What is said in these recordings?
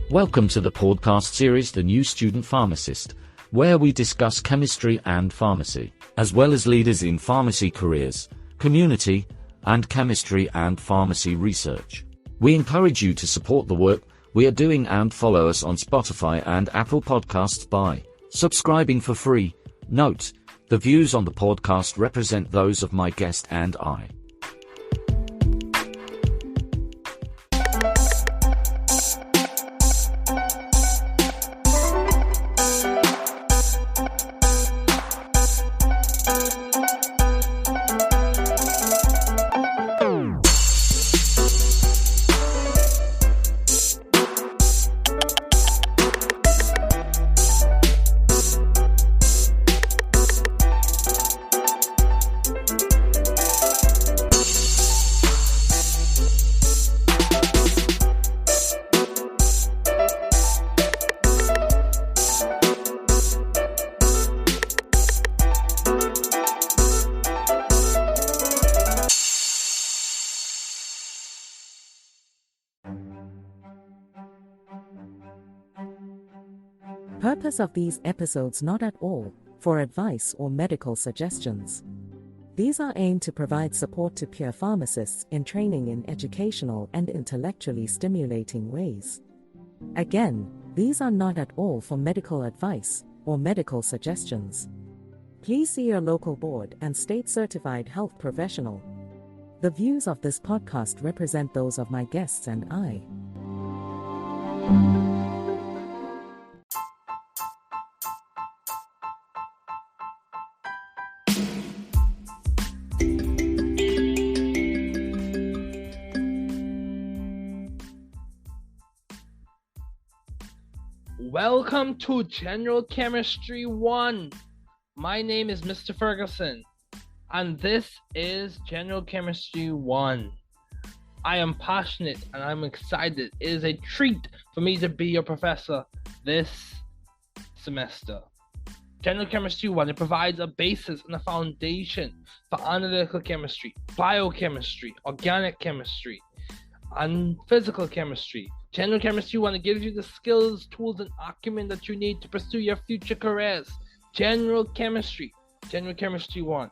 Welcome to the podcast series The New Student Pharmacist, where we discuss chemistry and pharmacy, as well as leaders in pharmacy careers, community, and chemistry and pharmacy research. We encourage you to support the work we are doing and follow us on Spotify and Apple Podcasts by subscribing for free. Note, the views on the podcast represent those of my guest and I. Purpose of these episodes not at all for advice or medical suggestions. These are aimed to provide support to peer pharmacists in training in educational and intellectually stimulating ways. Again, these are not at all for medical advice or medical suggestions. Please see your local board and state-certified health professional. The views of this podcast represent those of my guests and I. Welcome to General Chemistry 1. My name is Mr. Ferguson, and this is General Chemistry 1. I am passionate and I'm excited. It is a treat for me to be your professor this semester. General Chemistry 1, it provides a basis and a foundation for analytical chemistry, biochemistry, organic chemistry, and physical chemistry. General Chemistry 1, it gives you the skills, tools, and acumen that you need to pursue your future careers. General Chemistry 1.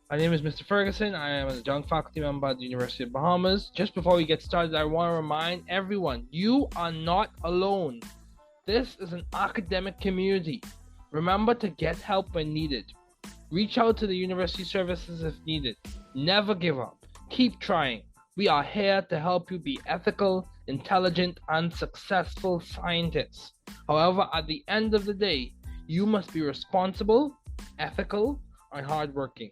My name is Mr. Ferguson. I am a young faculty member at the University of Bahamas. Just before we get started, I want to remind everyone, you are not alone. This is an academic community. Remember to get help when needed. Reach out to the university services if needed. Never give up. Keep trying. We are here to help you be ethical, intelligent, and successful scientists. However, at the end of the day, you must be responsible, ethical, and hardworking.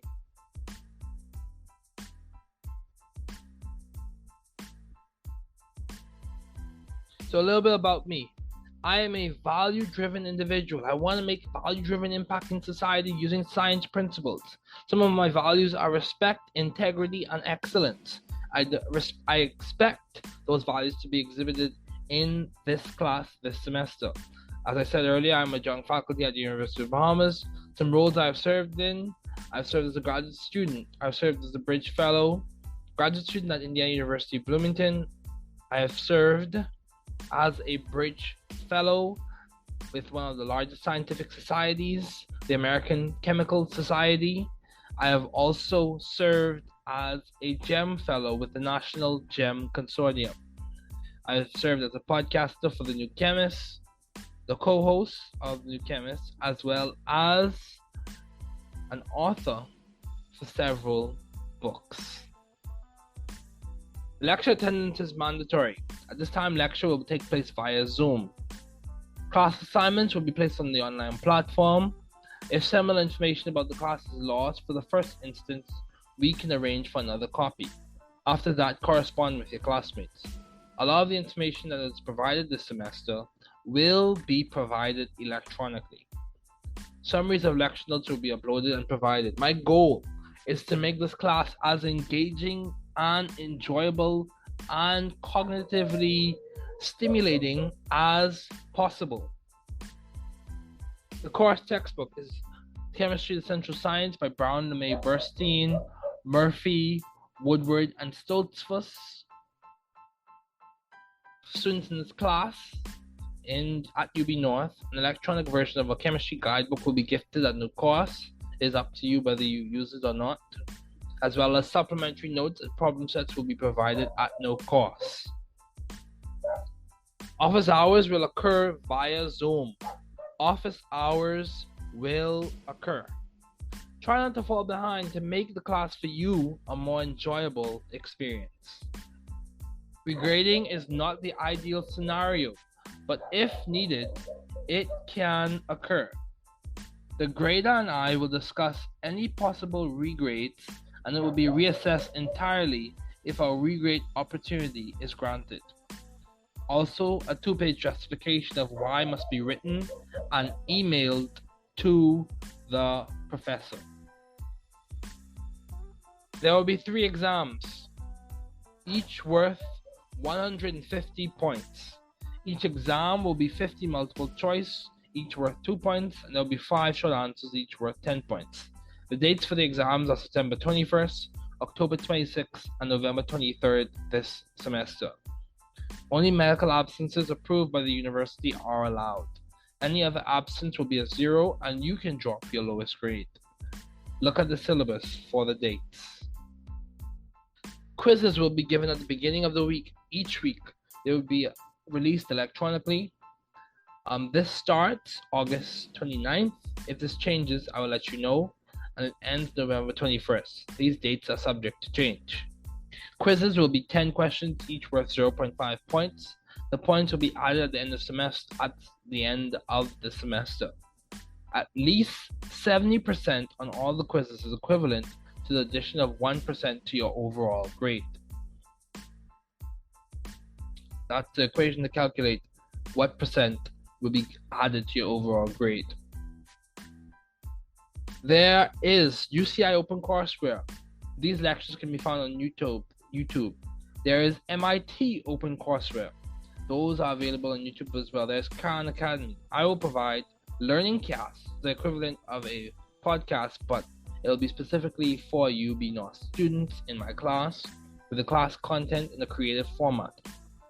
So a little bit about me. I am a value-driven individual. I want to make value-driven impact in society using science principles. Some of my values are respect, integrity, and excellence. I expect those values to be exhibited in this class this semester. As I said earlier, I'm a young faculty at the University of Bahamas. Some roles I've served in: I've served as a graduate student, I've served as a Bridge Fellow, graduate student at Indiana University Bloomington. I have served as a Bridge Fellow with one of the largest scientific societies, the American Chemical Society. I have also served as a GEM Fellow with the National GEM Consortium. I have served as a podcaster for The New Chemist, the co-host of The New Chemist, as well as an author for several books. Lecture attendance is mandatory. At this time, lecture will take place via Zoom. Class assignments will be placed on the online platform. If similar information about the class is lost for the first instance, we can arrange for another copy. After that, correspond with your classmates. A lot of the information that is provided this semester will be provided electronically. Summaries of lecture notes will be uploaded and provided. My goal is to make this class as engaging and enjoyable and cognitively stimulating as possible. The course textbook is Chemistry: The Central Science by Brown, LeMay, Burstein, Murphy, Woodward, and Stoltzfus. students in this class at UB North, an electronic version of a chemistry guidebook will be gifted at no cost. It is up to you whether you use it or not, as well as supplementary notes and problem sets will be provided at no cost. Office hours will occur via Zoom. Office hours will occur. Try not to fall behind to make the class for you a more enjoyable experience. Regrading is not the ideal scenario, but if needed, it can occur. The grader and I will discuss any possible regrades, and it will be reassessed entirely if a regrade opportunity is granted. Also, a 2-page justification of why must be written and emailed to the professor. There will be 3 exams, each worth 150 points. Each exam will be 50 multiple choice, each worth 2 points, and there will be 5 short answers, each worth 10 points. The dates for the exams are September 21st, October 26th, and November 23rd this semester. Only medical absences approved by the university are allowed. Any other absence will be a 0, and you can drop your lowest grade. Look at the syllabus for the dates. Quizzes will be given at the beginning of the week. Each week, they will be released electronically. This starts August 29th. If this changes, I will let you know. And it ends November 21st. These dates are subject to change. Quizzes will be 10 questions, each worth 0.5 points. The points will be added at the end of the semester. At least 70% on all the quizzes is equivalent to the addition of 1% to your overall grade. That's the equation to calculate what percent will be added to your overall grade. There is UCI OpenCourseWare. These lectures can be found on YouTube. There is MIT OpenCourseWare. Those are available on YouTube as well. There's Khan Academy. I will provide learning casts, the equivalent of a podcast, but it'll be specifically for UB North students in my class, with the class content in a creative format.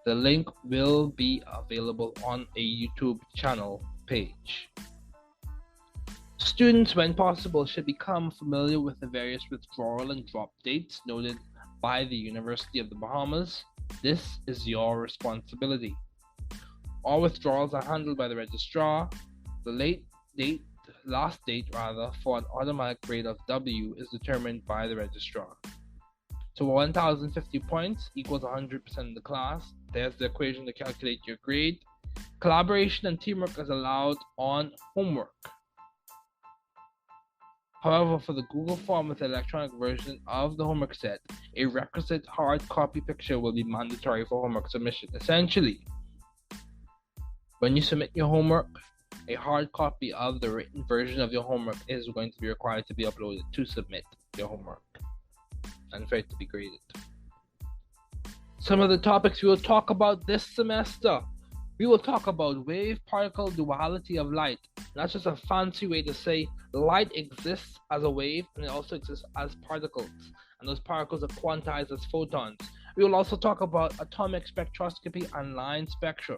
The link will be available on a YouTube channel page. Students, when possible, should become familiar with the various withdrawal and drop dates noted by the University of the Bahamas. This is your responsibility. All withdrawals are handled by the registrar. The last date for an automatic grade of W is determined by the registrar. So 1,050 points equals 100% of the class. There's the equation to calculate your grade. Collaboration and teamwork is allowed on homework. However, for the Google form with the electronic version of the homework set, a requisite hard copy picture will be mandatory for homework submission. Essentially, when you submit your homework, a hard copy of the written version of your homework is going to be required to be uploaded to submit your homework and for it to be graded. Some of the topics we will talk about this semester. We will talk about wave-particle duality of light. That's just a fancy way to say light exists as a wave and it also exists as particles. And those particles are quantized as photons. We will also talk about atomic spectroscopy and line spectra.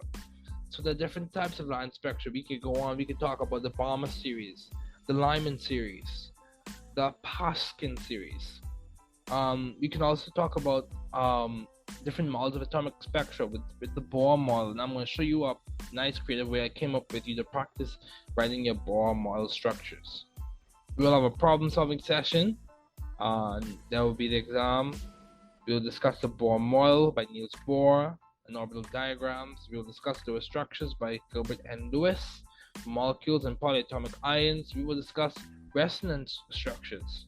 So there are different types of line spectra. We could go on, we could talk about the Balmer series, the Lyman series, the Paskin series. We can also talk about different models of atomic spectra with the Bohr model, and I'm going to show you a nice creative way I came up with you to practice writing your Bohr model structures. We will have a problem solving session, and there will be the exam. We will discuss the Bohr model by Niels Bohr and orbital diagrams. We will discuss Lewis structures by Gilbert N. Lewis, molecules and polyatomic ions. We will discuss resonance structures.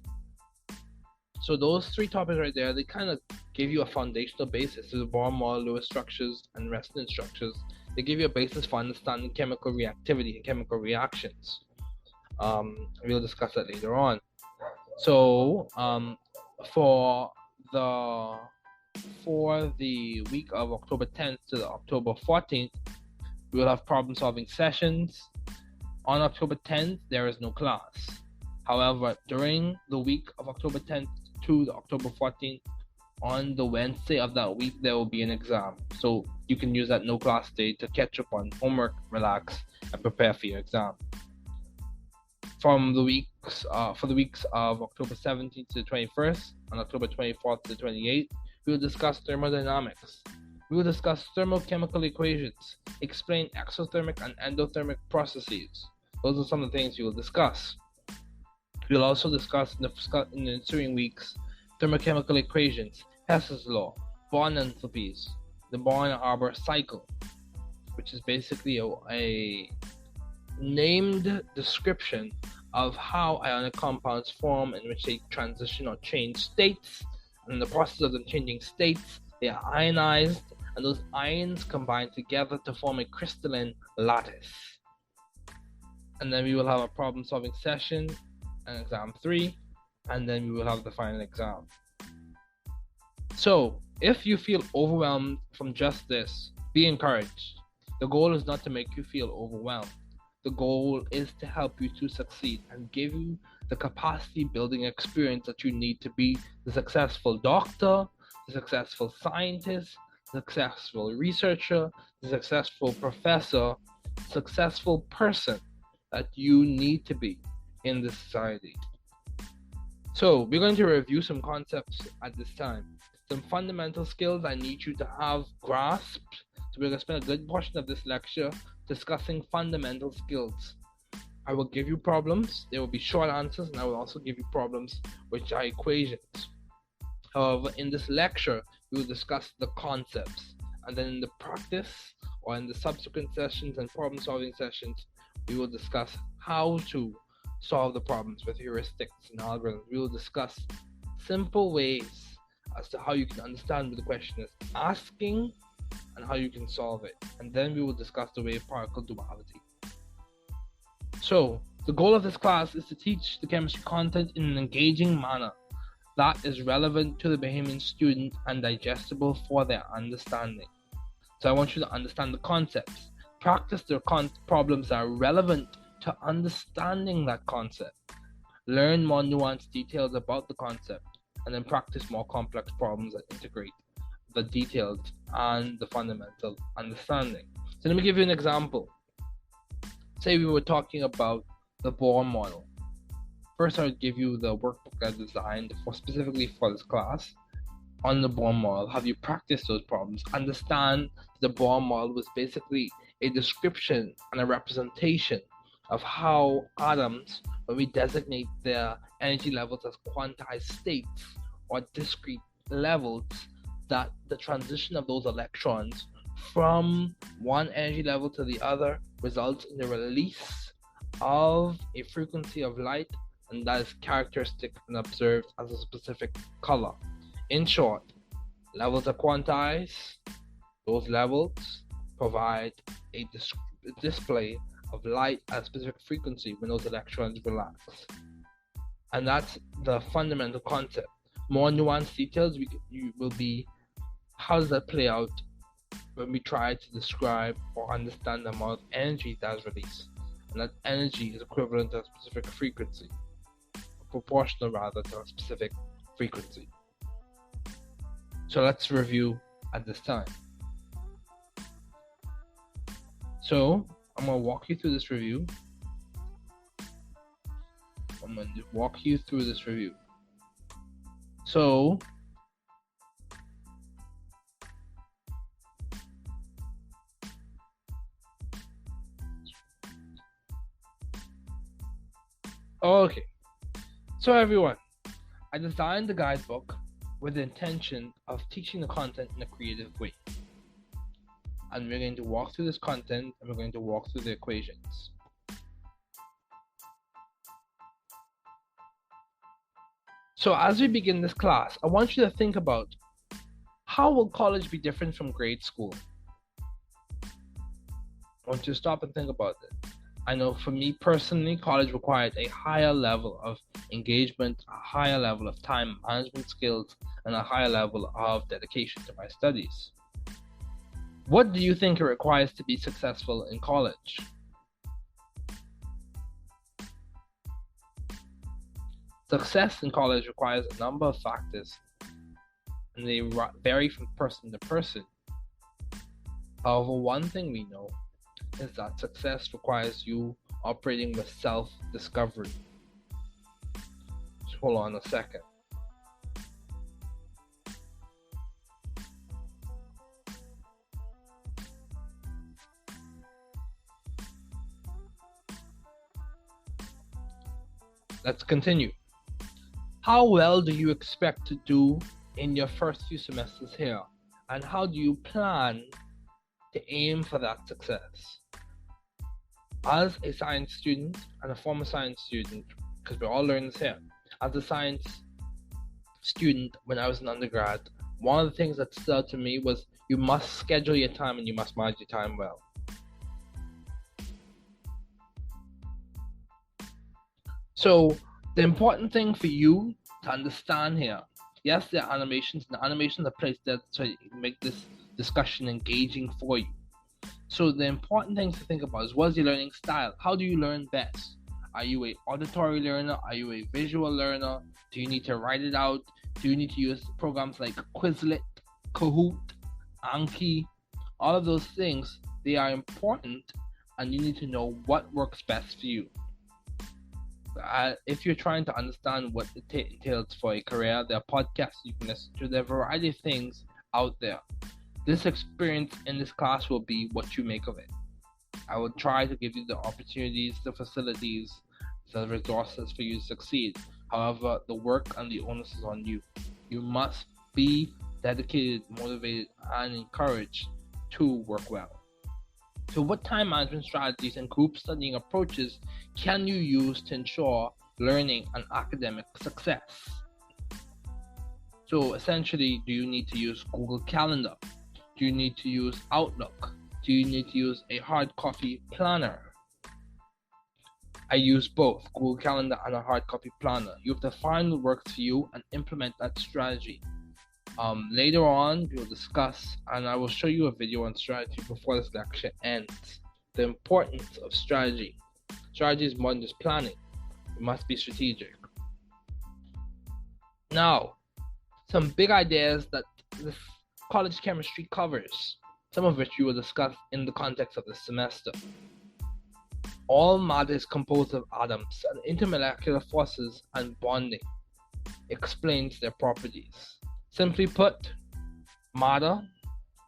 So those 3 topics right there, they kind of give you a foundational basis to the Bohr model, Lewis structures, and resonance structures. They give you a basis for understanding chemical reactivity and chemical reactions. We'll discuss that later on. So for the week of October 10th to October 14th, we will have problem solving sessions. On October 10th, there is no class. However, during the week of October 10th to October 14th, on the Wednesday of that week, there will be an exam. So you can use that no class day to catch up on homework, relax, and prepare for your exam. For the weeks of October 17th to the 21st and October 24th to the 28th, we will discuss thermodynamics. We will discuss thermochemical equations, explain exothermic and endothermic processes. Those are some of the things we will discuss. We will also discuss in the ensuing weeks thermochemical equations, Hess's law, Born enthalpies, the Born-Haber cycle, which is basically a named description of how ionic compounds form, in which they transition or change states, and in the process of them changing states, they are ionized, and those ions combine together to form a crystalline lattice. And then we will have a problem-solving session and exam 3, and then we will have the final exam. So, if you feel overwhelmed from just this, be encouraged. The goal is not to make you feel overwhelmed. The goal is to help you to succeed and give you the capacity building experience that you need to be the successful doctor, the successful scientist, the successful researcher, the successful professor, successful person that you need to be in this society. So we're going to review some concepts at this time. Some fundamental skills I need you to have grasped. So we're going to spend a good portion of this lecture discussing fundamental skills. I will give you problems. There will be short answers, and I will also give you problems which are equations. However, in this lecture, we will discuss the concepts, and then in the practice or in the subsequent sessions and problem-solving sessions, we will discuss how to solve the problems with heuristics and algorithms. We will discuss simple ways as to how you can understand what the question is asking and how you can solve it. And then we will discuss the wave-particle duality. So, the goal of this class is to teach the chemistry content in an engaging manner that is relevant to the Bahamian student and digestible for their understanding. So I want you to understand the concepts. Practice the problems that are relevant to understanding that concept. Learn more nuanced details about the concept, and then practice more complex problems that integrate the details and the fundamental understanding. So let me give you an example. Say we were talking about the Bohr model. First, I would give you the workbook I designed specifically for this class on the Bohr model. Have you practiced those problems? Understand the Bohr model was basically a description and a representation of how atoms, when we designate their energy levels as quantized states or discrete levels, that the transition of those electrons from one energy level to the other results in the release of a frequency of light, and that is characteristic and observed as a specific color. In short, levels are quantized. Those levels provide a display of light at a specific frequency when those electrons relax. And that's the fundamental concept. More nuanced details will be how does that play out when we try to describe or understand the amount of energy that is released. And that energy is equivalent to a specific frequency, proportional rather to a specific frequency. So let's review at this time. So I'm going to walk you through this review. So okay. So everyone, I designed the guidebook with the intention of teaching the content in a creative way. And we're going to walk through this content and we're going to walk through the equations. So as we begin this class, I want you to think about how will college be different from grade school? I want you to stop and think about it. I know for me personally, college required a higher level of engagement, a higher level of time management skills, and a higher level of dedication to my studies. What do you think it requires to be successful in college? Success in college requires a number of factors. and they vary from person to person. However, one thing we know is that success requires you operating with self-discovery. Just hold on a second. Let's continue. How well do you expect to do in your first few semesters here? And how do you plan to aim for that success? As a science student and a former science student, because we're all learners here, as a science student when I was an undergrad, one of the things that stood out to me was you must schedule your time and you must manage your time well. So the important thing for you to understand here, yes, there are animations, and the animations are placed there to make this discussion engaging for you. So the important things to think about is, what's your learning style? How do you learn best? Are you a auditory learner? Are you a visual learner? Do you need to write it out? Do you need to use programs like Quizlet, Kahoot, Anki? All of those things, they are important, and you need to know what works best for you. If you're trying to understand what it entails for a career, there are podcasts you can listen to. There are a variety of things out there. This experience in this class will be what you make of it. I will try to give you the opportunities, the facilities, the resources for you to succeed. However, the work and the onus is on you. You must be dedicated, motivated, and encouraged to work well. So what time management strategies and group studying approaches can you use to ensure learning and academic success? So essentially, do you need to use Google Calendar? Do you need to use Outlook? Do you need to use a hard copy planner? I use both Google Calendar and a hard copy planner. You have to find what works for you and implement that strategy. Later on, we will discuss, and I will show you a video on strategy before this lecture ends. The importance of strategy. Strategy is more than just planning. It must be strategic. Now, some big ideas that this college chemistry covers, some of which we will discuss in the context of this semester. All matter is composed of atoms, and intermolecular forces and bonding explains their properties. Simply put, matter,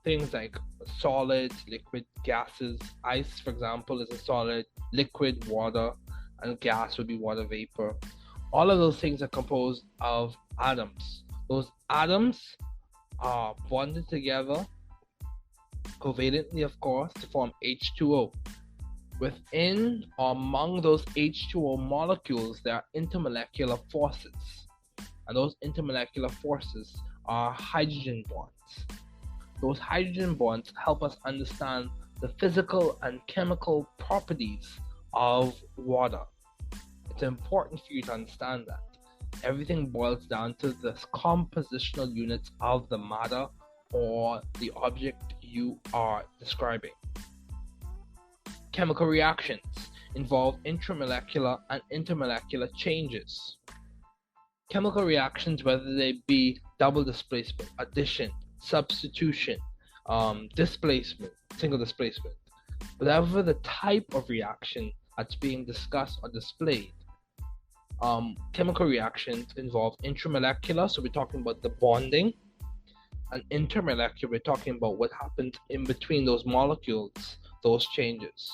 things like solids, liquid, gases, ice, for example, is a solid, liquid, water, and gas would be water vapor. All of those things are composed of atoms. Those atoms are bonded together, covalently, of course, to form H2O. Within or among those H2O molecules, there are intermolecular forces, and those intermolecular forces are hydrogen bonds. Those hydrogen bonds help us understand the physical and chemical properties of water. It's important for you to understand that. Everything boils down to the compositional units of the matter or the object you are describing. Chemical reactions involve intramolecular and intermolecular changes. Chemical reactions, whether they be double displacement, addition, substitution, displacement, single displacement, whatever the type of reaction that's being discussed or displayed, chemical reactions involve intramolecular, so we're talking about the bonding, and intermolecular, we're talking about what happens in between those molecules, those changes.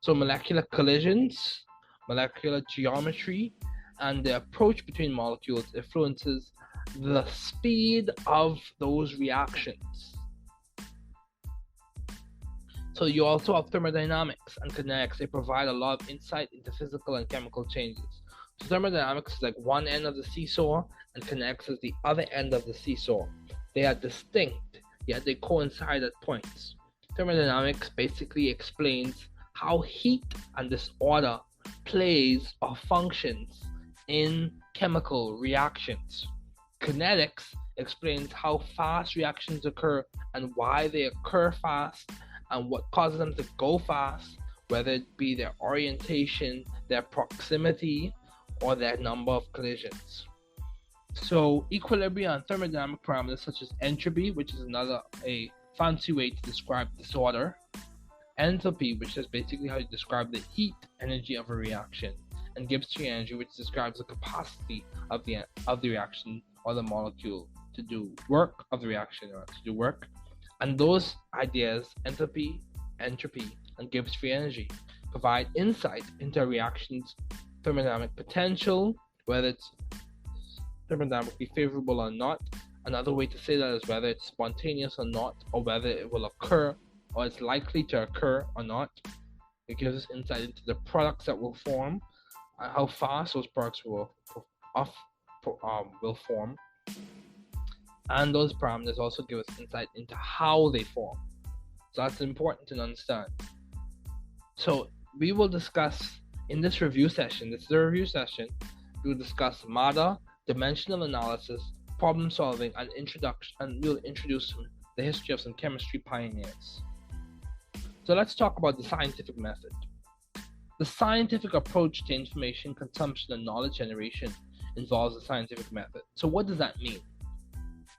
So molecular collisions, molecular geometry, and the approach between molecules influences the speed of those reactions. So you also have thermodynamics and kinetics. They provide a lot of insight into physical and chemical changes. So thermodynamics is like one end of the seesaw, and kinetics is the other end of the seesaw. They are distinct, yet they coincide at points. Thermodynamics basically explains how heat and disorder plays or functions in chemical reactions. Kinetics explains how fast reactions occur and why they occur fast and what causes them to go fast, whether it be their orientation, their proximity, or their number of collisions. So equilibrium and thermodynamic parameters such as entropy, which is a fancy way to describe disorder, enthalpy, which is basically how you describe the heat energy of a reaction, and Gibbs free energy, which describes the capacity of the reaction or the molecule to do work of the reaction or to do work. And those ideas, enthalpy, entropy, and Gibbs free energy, provide insight into a reaction's thermodynamic potential, whether it's thermodynamically favorable or not. Another way to say that is whether it's spontaneous or not, or whether it will occur or it's likely to occur or not. It gives us insight into the products that will form, and how fast those products will form. And those parameters also give us insight into how they form. So that's important to understand. So we will discuss in this review session, we will discuss MADA, dimensional analysis, problem solving, and we'll introduce the history of some chemistry pioneers. So let's talk about the scientific method. The scientific approach to information consumption and knowledge generation involves the scientific method. So what does that mean?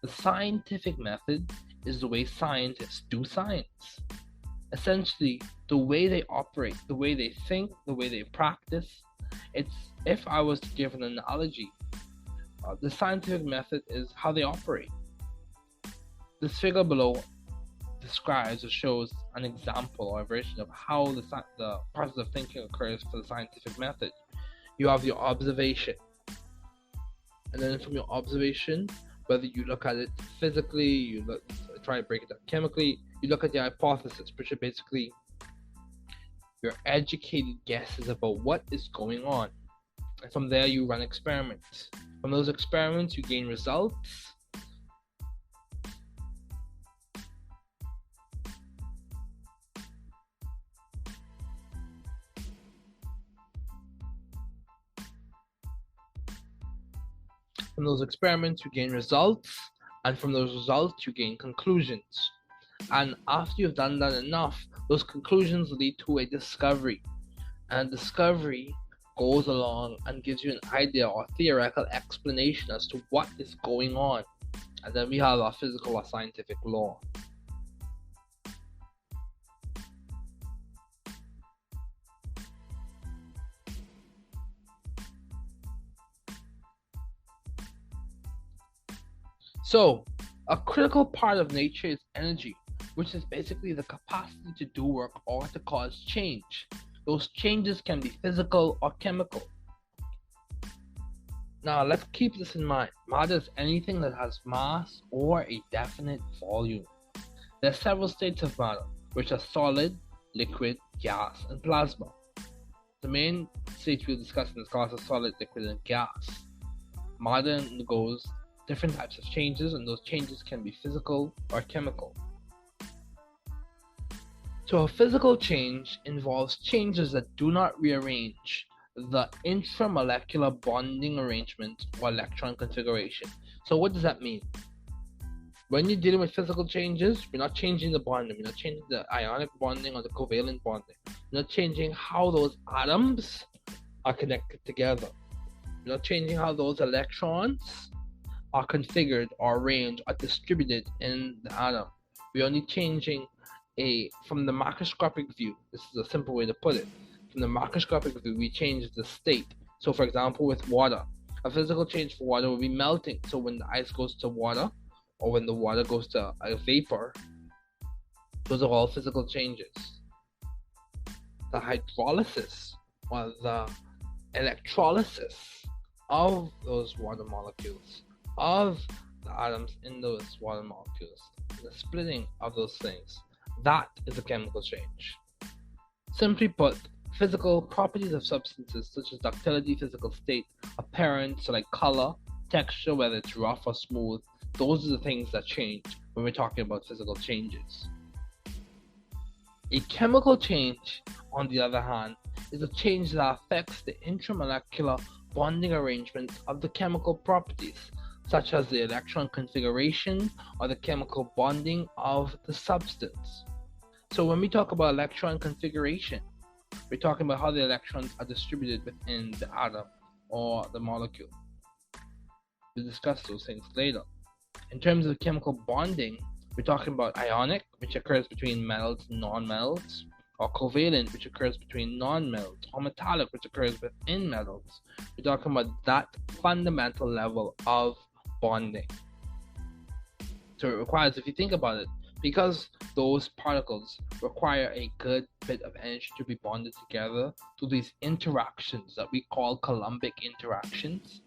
The scientific method is the way scientists do science. Essentially, the way they operate, the way they think, the way they practice. If I was to give an analogy, the scientific method is how they operate. This figure below describes or shows an example or a version of how the process of thinking occurs for the scientific method. You have your observation, and then from your observation, whether you look at it physically, try to break it down chemically, you look at the hypothesis, which are basically your educated guesses about what is going on. And from there, you run experiments. From those experiments, you gain results. From those experiments, you gain results, and from those results, you gain conclusions. And after you've done that enough, those conclusions lead to a discovery. And discovery goes along and gives you an idea or theoretical explanation as to what is going on. And then we have our physical or scientific law. So, a critical part of nature is energy, which is basically the capacity to do work or to cause change. Those changes can be physical or chemical. Now, let's keep this in mind. Matter is anything that has mass or a definite volume. There are several states of matter, which are solid, liquid, gas, and plasma. The main states we'll discuss in this class are solid, liquid, and gas. Matter undergoes different types of changes, and those changes can be physical or chemical. So a physical change involves changes that do not rearrange the intramolecular bonding arrangement or electron configuration. So what does that mean? When you're dealing with physical changes, you're not changing the bonding, you're not changing the ionic bonding or the covalent bonding. You're not changing how those atoms are connected together. You're not changing how those electrons are configured or arranged or distributed in the atom. We're only changing from the macroscopic view. This is a simple way to put it. From the macroscopic view, we change the state. So for example, with water, a physical change for water will be melting. So when the ice goes to water, or when the water goes to a vapor, those are all physical changes. The hydrolysis or the electrolysis of those water molecules, of the atoms in those water molecules, the splitting of those things, that is a chemical change. Simply put, physical properties of substances such as ductility, physical state, appearance, so like color, texture, whether it's rough or smooth, those are the things that change when we're talking about physical changes. A chemical change, on the other hand, is a change that affects the intramolecular bonding arrangement of the chemical properties, such as the electron configuration or the chemical bonding of the substance. So when we talk about electron configuration, we're talking about how the electrons are distributed within the atom or the molecule. We'll discuss those things later. In terms of chemical bonding, we're talking about ionic, which occurs between metals and non-metals, or covalent, which occurs between non-metals, or metallic, which occurs within metals. We're talking about that fundamental level of bonding. So it requires, if you think about it, because those particles require a good bit of energy to be bonded together through these interactions that we call Coulombic interactions,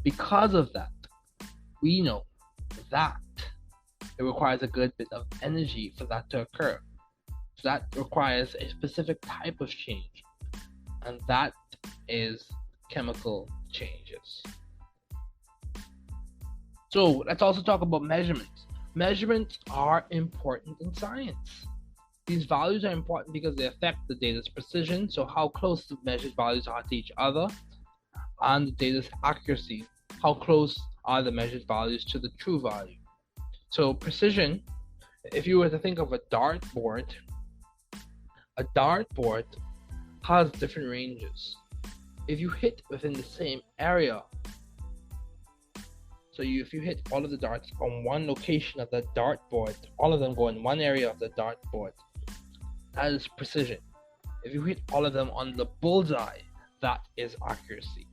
because of that, we know that it requires a good bit of energy for that to occur. So that requires a specific type of change, and that is chemical changes. So let's also talk about measurements. Measurements are important in science. These values are important because they affect the data's precision, so how close the measured values are to each other, and the data's accuracy, how close are the measured values to the true value. So precision, if you were to think of a dartboard has different ranges. If you hit within the same area, if you hit all of the darts on one location of the dartboard, all of them go in one area of the dartboard, that is precision. If you hit all of them on the bullseye, that is accuracy.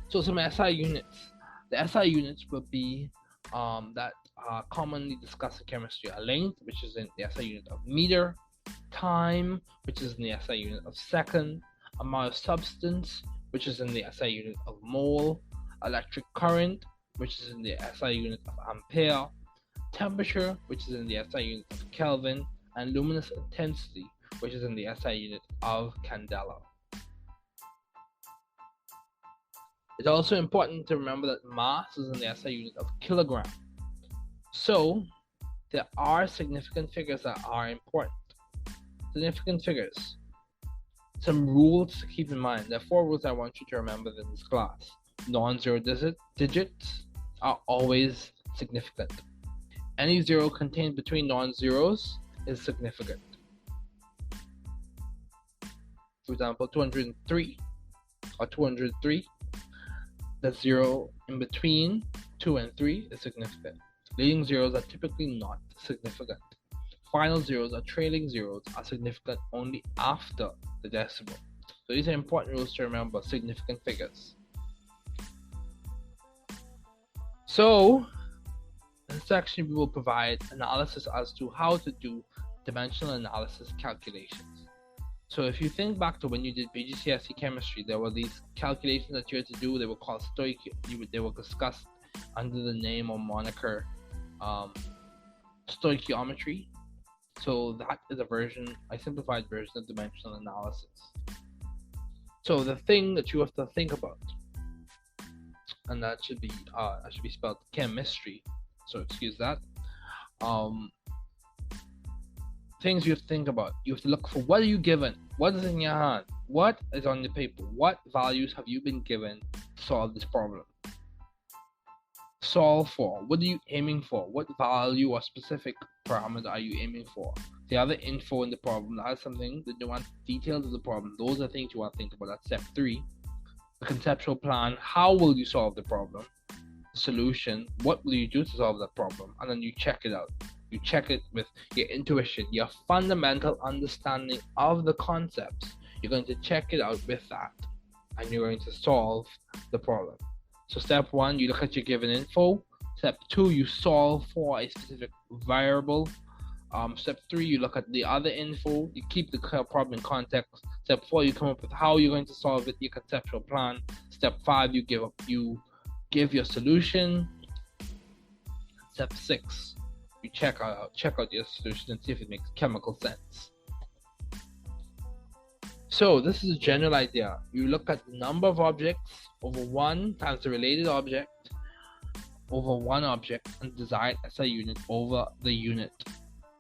So some SI units. The SI units will be that are commonly discussed in chemistry: a length, which is in the SI unit of meter; time, which is in the SI unit of second; amount of substance, which is in the SI unit of mole; electric current, which is in the SI unit of ampere; temperature, which is in the SI unit of Kelvin; and luminous intensity, which is in the SI unit of candela. It's also important to remember that mass is in the SI unit of kilogram. So there are significant figures that are important. Significant figures. Some rules to keep in mind. There are 4 rules I want you to remember in this class. Non-zero digits are always significant. Any zero contained between non-zeros is significant. For example, 203 or 203. The zero in between 2 and 3 is significant. Leading zeros are typically not significant. Final zeros or trailing zeros are significant only after the decimal. So these are important rules to remember: significant figures. So in this section we will provide analysis as to how to do dimensional analysis calculations. So if you think back to when you did BGCSE chemistry, there were these calculations that you had to do. They were called they were discussed under the name or moniker stoichiometry. So that is a simplified version of dimensional analysis. So the thing that you have to think about, and that should be spelled chemistry, so excuse that. Things you have to think about. You have to look for, what are you given? What is in your hand? What is on the paper? What values have you been given to solve this problem? Solve for. What are you aiming for? What value or specific parameter are you aiming for? The other info in the problem, that is something that you want details of the problem. Those are things you want to think about. That's step 3. The conceptual plan. How will you solve the problem? The solution. What will you do to solve that problem? And then you check it out. You check it with your intuition, your fundamental understanding of the concepts. You're going to check it out with that, and you're going to solve the problem. So step 1, you look at your given info. Step 2, you solve for a specific variable. Step 3, you look at the other info. You keep the problem in context. Step 4, you come up with how you're going to solve it, your conceptual plan. Step 5, you give your solution. Step 6, you check out your solution and see if it makes chemical sense. So this is a general idea. You look at the number of objects over 1 times the related object over 1 object and design SI unit over the unit.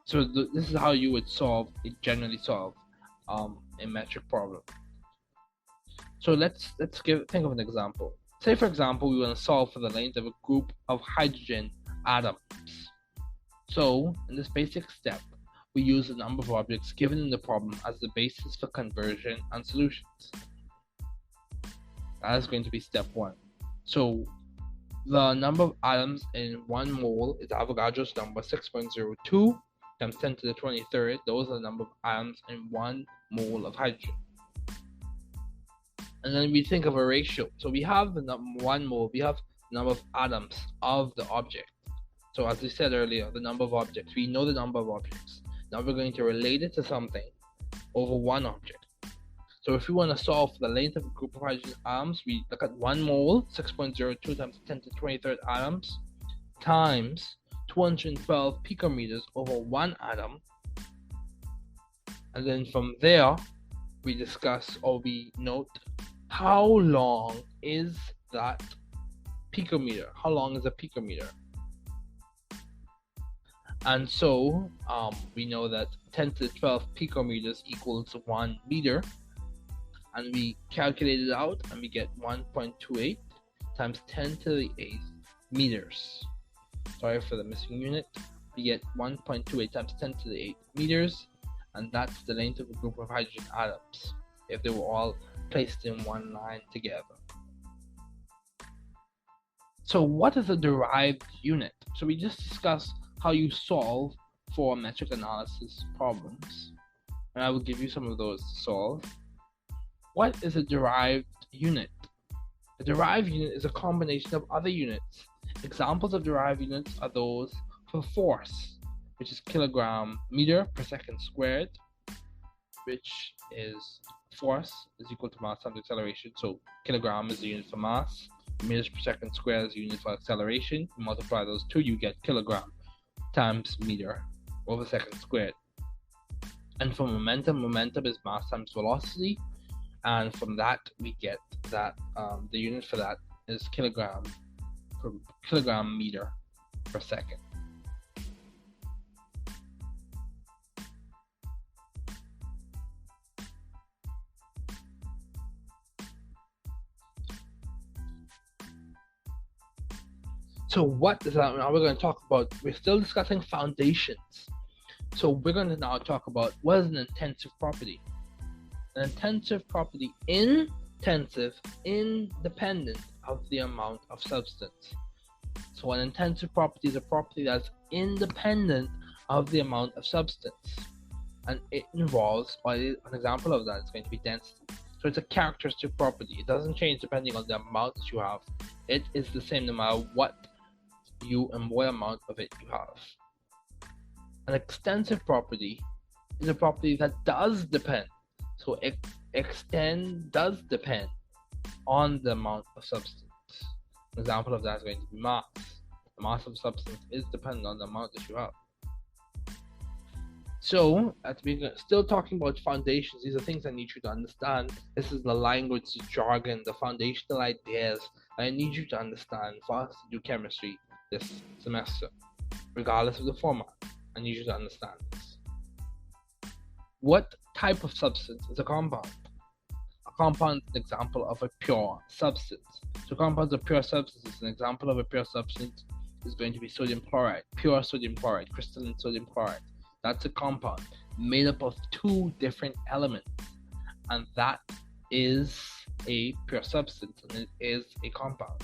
So this is how you would generally solve a metric problem. So let's think of an example. Say for example we want to solve for the length of a group of hydrogen atoms. So in this basic step, we use the number of objects given in the problem as the basis for conversion and solutions. That is going to be step 1. So the number of atoms in 1 mole is Avogadro's number 6.02 times 10 to the 23rd. Those are the number of atoms in 1 mole of hydrogen. And then we think of a ratio. So we have the 1 mole, we have the number of atoms of the object. So as we said earlier, the number of objects, we know the number of objects. Now we're going to relate it to something over one object. So if we want to solve for the length of a group of hydrogen atoms, we look at 1 mole, 6.02 times 10 to the 23rd atoms, times 212 picometers over 1 atom. And then from there, we discuss or we note how long is that picometer? How long is a picometer? And so we know that 10 to the 12 picometers equals 1 meter. And we calculate it out and we get 1.28 times 10 to the 8th meters. Sorry for the missing unit. We get 1.28 times 10 to the 8th meters, and that's the length of a group of hydrogen atoms if they were all placed in one line together. So what is a derived unit? So we just discussed how you solve for metric analysis problems, and I will give you some of those to solve. What is a derived unit? A derived unit is a combination of other units. Examples of derived units are those for force, which is kilogram meter per second squared, which is force is equal to mass times acceleration. So kilogram is the unit for mass, meters per second squared is the unit for acceleration. You multiply those two, you get kilogram times meter over second squared. And for momentum, momentum is mass times velocity. And from that, we get that the unit for that is kilogram meter per second. So what is that? Now we're going to talk about, we're still discussing foundations. So we're going to now talk about what is an intensive property. An intensive property, intensive, independent of the amount of substance. So an intensive property is a property that's independent of the amount of substance. And it involves, or an example of that is going to be density. So it's a characteristic property. It doesn't change depending on the amount that you have. It is the same no matter what you and what amount of it you have. An extensive property is a property that does depend. So extend does depend on the amount of substance. An example of that is going to be mass. The mass of substance is dependent on the amount that you have. So, we're still talking about foundations. These are things I need you to understand. This is the language, the jargon, the foundational ideas I need you to understand for us to do chemistry this semester. Regardless of the format, I need you to understand this. What type of substance is a compound? A compound is an example of a pure substance. So compounds of pure substances, an example of a pure substance is going to be sodium chloride, pure sodium chloride, crystalline sodium chloride. That's a compound made up of two different elements, and that is a pure substance, and it is a compound.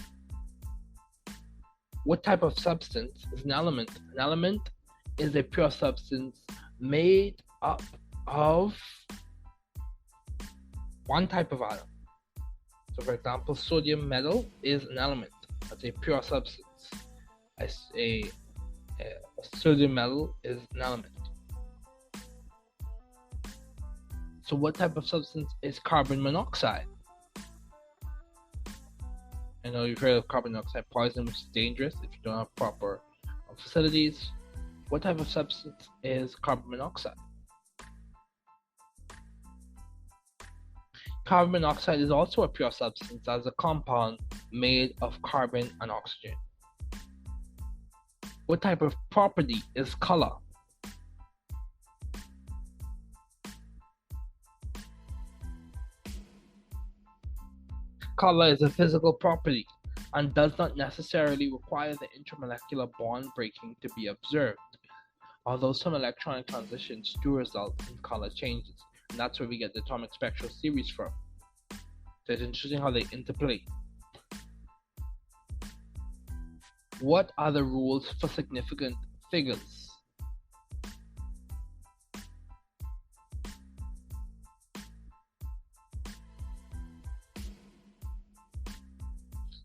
What type of substance is an element? An element is a pure substance made up of one type of atom. So for example, sodium metal is an element. That's a pure substance. A sodium metal is an element. So what type of substance is carbon monoxide? I know you've heard of carbon monoxide poison, which is dangerous if you don't have proper facilities. What type of substance is carbon monoxide? Carbon monoxide is also a pure substance as a compound made of carbon and oxygen. What type of property is color? Color is a physical property and does not necessarily require the intermolecular bond breaking to be observed, although some electronic transitions do result in color changes, and that's where we get the atomic spectral series from. So it's interesting how they interplay. What are the rules for significant figures?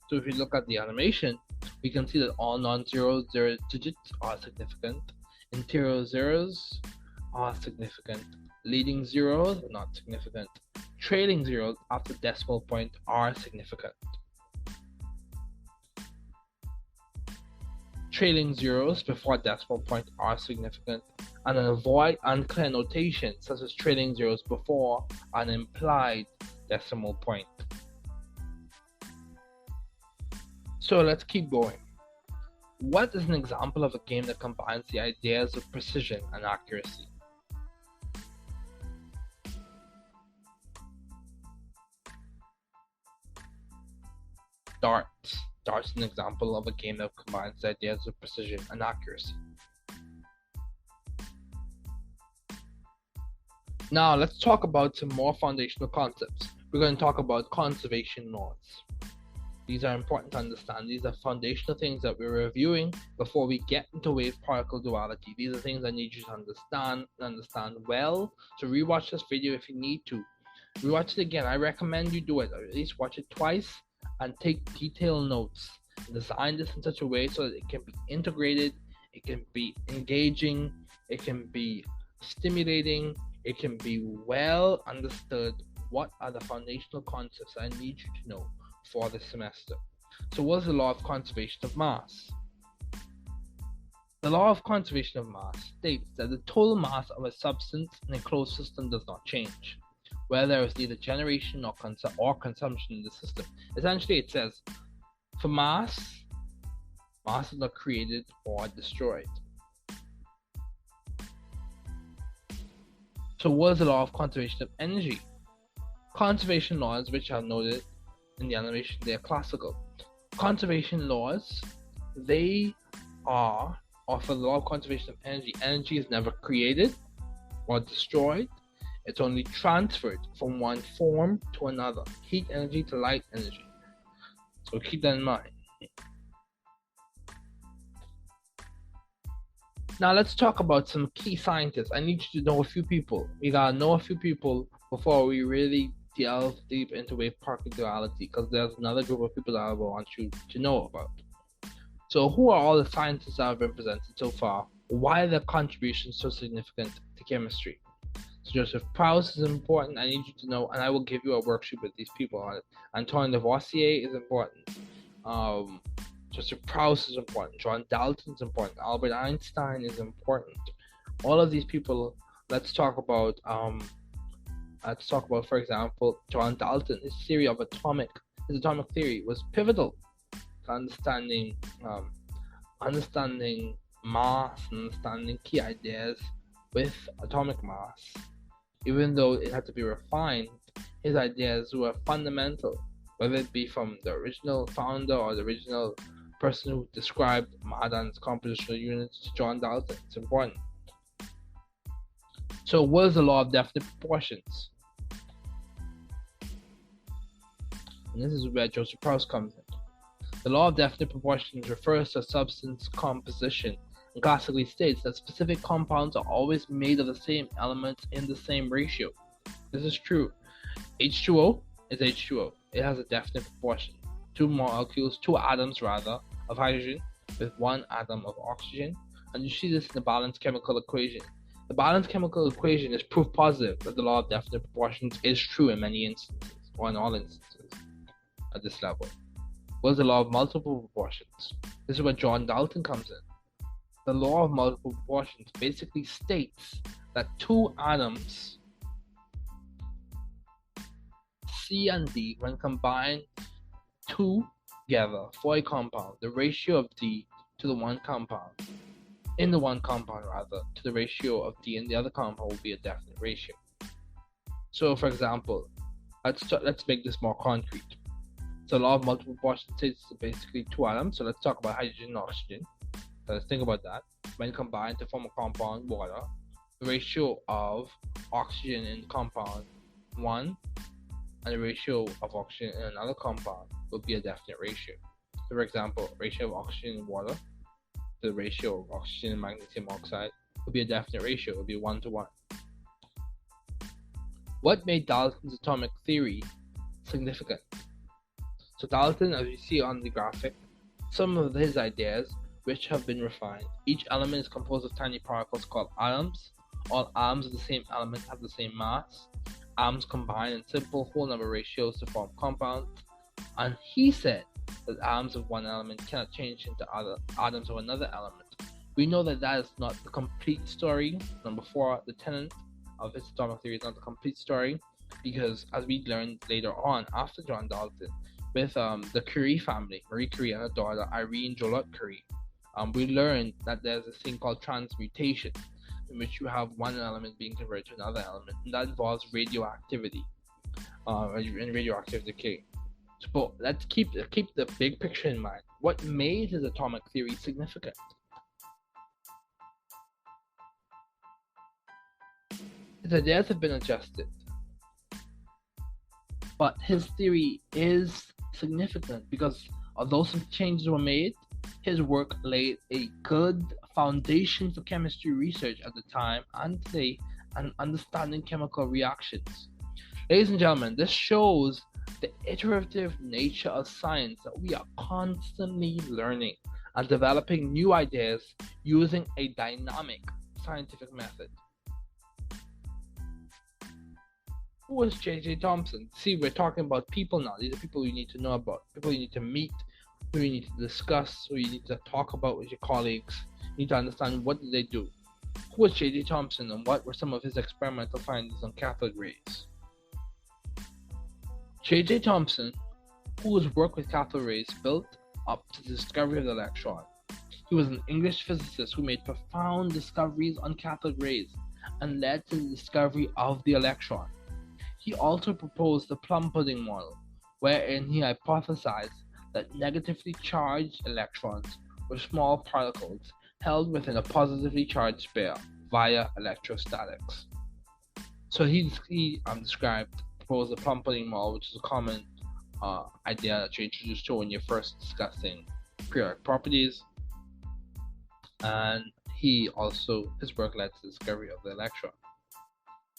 So if you look at the animation, we can see that all non-zero digits are significant, interior zeros are significant, leading zeros not significant, trailing zeros after decimal point are significant. Trailing zeros before decimal point are significant, and avoid unclear notation such as trailing zeros before an implied decimal point. So let's keep going. What is an example of a game that combines the ideas of precision and accuracy? Darts. Darts is an example of a game that combines the ideas of precision and accuracy. Now let's talk about some more foundational concepts. We're going to talk about conservation laws. These are important to understand. These are foundational things that we're reviewing before we get into wave-particle duality. These are things I need you to understand well. So rewatch this video if you need to. Rewatch it again. I recommend you do it. Or at least watch it twice and take detailed notes. Design this in such a way so that it can be integrated, it can be engaging, it can be stimulating, it can be well understood. What are the foundational concepts I need you to know for this semester? So what's the law of conservation of mass? The law of conservation of mass states that the total mass of a substance in a closed system does not change, where there is neither generation or consumption in the system. Essentially, it says, for mass is not created or destroyed. So what is the law of conservation of energy? Conservation laws, which are noted in the animation, they are classical. Conservation laws, they are, or for the law of conservation of energy is never created or destroyed. It's only transferred from one form to another. Heat energy to light energy. So keep that in mind. Now let's talk about some key scientists. I need you to know a few people. We gotta know a few people before we really delve deep into wave-particle duality, because there's another group of people that I want you to know about. So who are all the scientists that have been presented so far? Why are their contributions so significant to chemistry? So Joseph Proust is important, I need you to know, and I will give you a worksheet with these people on it. Antoine Lavoisier is important. Joseph Proust is important. John Dalton is important. Albert Einstein is important. All of these people, let's talk about, for example, John Dalton. His theory of atomic theory was pivotal to understanding mass and understanding key ideas with atomic mass. Even though it had to be refined, his ideas were fundamental, whether it be from the original founder or the original person who described Madan's compositional units to John Dalton. It's important. So what is the law of definite proportions? And this is where Joseph Proust comes in. The law of definite proportions refers to substance composition and classically states that specific compounds are always made of the same elements in the same ratio. This is true. H2O is H2O. It has a definite proportion. Two atoms of hydrogen with one atom of oxygen. And you see this in the balanced chemical equation. The balanced chemical equation is proof positive that the law of definite proportions is true in many instances, or in all instances at this level. What is the law of multiple proportions? This is where John Dalton comes in. The law of multiple proportions basically states that two atoms, C and D, when combined together for a compound, the ratio of D to the one compound, in the one compound to the ratio of D in the other compound will be a definite ratio. So for example, let's make this more concrete. So law of multiple proportions states basically two atoms. So let's talk about hydrogen and oxygen. So let's think about that. When combined to form a compound, water, the ratio of oxygen in compound 1 and the ratio of oxygen in another compound will be a definite ratio. So for example, ratio of oxygen in water, the ratio of oxygen and magnesium oxide would be a definite ratio, it would be 1 to 1. What made Dalton's atomic theory significant? So Dalton, as you see on the graphic, some of his ideas which have been refined. Each element is composed of tiny particles called atoms. All atoms of the same element have the same mass. Atoms combine in simple whole number ratios to form compounds. And he said that atoms of one element cannot change into other atoms of another element. We know that that is not the complete story. Number 4, the tenet of his atomic theory is not the complete story, because as we learned later on after John Dalton, with the Curie family, Marie Curie and her daughter Irene Joliot Curie, we learned that there's this thing called transmutation, in which you have one element being converted to another element, and that involves radioactivity and radioactive decay. So, but let's keep the big picture in mind. What made his atomic theory significant? His ideas have been adjusted, but his theory is significant because although some changes were made, his work laid a good foundation for chemistry research at the time and today, and understanding chemical reactions. Ladies and gentlemen, this shows the iterative nature of science, that we are constantly learning and developing new ideas using a dynamic scientific method. Who was J.J. Thomson? See, we're talking about people now. These are people you need to know about, people you need to meet, who you need to discuss, who you need to talk about with your colleagues. You need to understand, what did they do? Who was J.J. Thomson, and what were some of his experimental findings on cathode rays? J.J. Thomson, whose work with cathode rays built up to the discovery of the electron. He was an English physicist who made profound discoveries on cathode rays and led to the discovery of the electron. He also proposed the plum pudding model, wherein he hypothesized that negatively charged electrons were small particles held within a positively charged pair via electrostatics. So he proposed the plum pudding model, which is a common idea that you introduced to when you're first discussing periodic properties. And his work led to the discovery of the electron.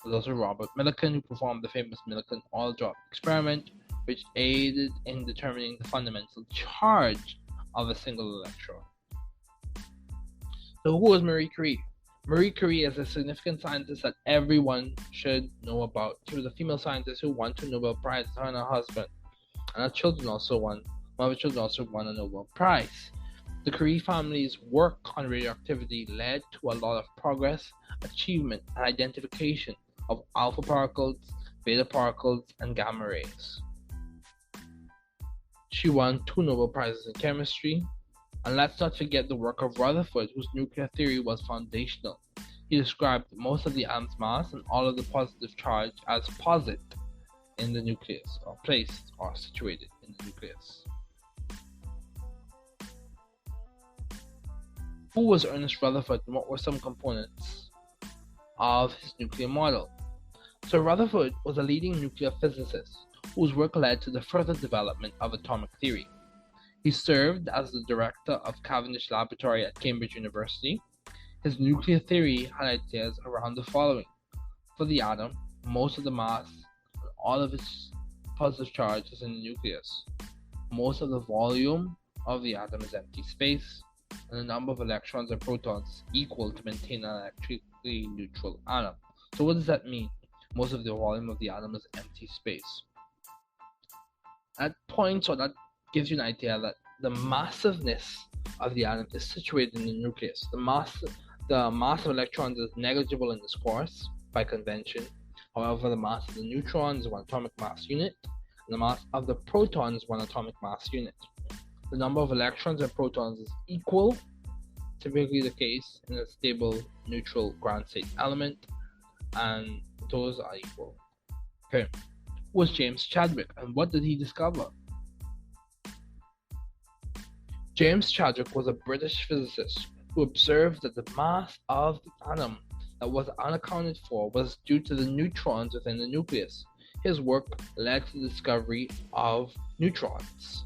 There's also Robert Millikan, who performed the famous Millikan oil drop experiment, which aided in determining the fundamental charge of a single electron. So who was Marie Curie? Marie Curie is a significant scientist that everyone should know about. She was a female scientist who won 2 Nobel Prizes, her and her husband. And one of her children also won a Nobel Prize. The Curie family's work on radioactivity led to a lot of progress, achievement, and identification of alpha particles, beta particles, and gamma rays. She won 2 Nobel Prizes in chemistry. And let's not forget the work of Rutherford, whose nuclear theory was foundational. He described most of the atom's mass and all of the positive charge as posit in the nucleus, or placed or situated in the nucleus. Who was Ernest Rutherford, and what were some components of his nuclear model? So Rutherford was a leading nuclear physicist whose work led to the further development of atomic theory. He served as the director of Cavendish Laboratory at Cambridge University. His nuclear theory had ideas around the following. For the atom, most of the mass and all of its positive charge is in the nucleus. Most of the volume of the atom is empty space, and the number of electrons and protons is equal to maintain an electrically neutral atom. So what does that mean? Most of the volume of the atom is empty space. That gives you an idea that the massiveness of the atom is situated in the nucleus. The mass of electrons is negligible in this course by convention. However, the mass of the neutrons is 1 atomic mass unit, and the mass of the proton is 1 atomic mass unit. The number of electrons and protons is equal, typically the case in a stable neutral ground state element, and those are equal. Okay, who was James Chadwick, and what did he discover? James Chadwick was a British physicist who observed that the mass of the atom that was unaccounted for was due to the neutrons within the nucleus. His work led to the discovery of neutrons.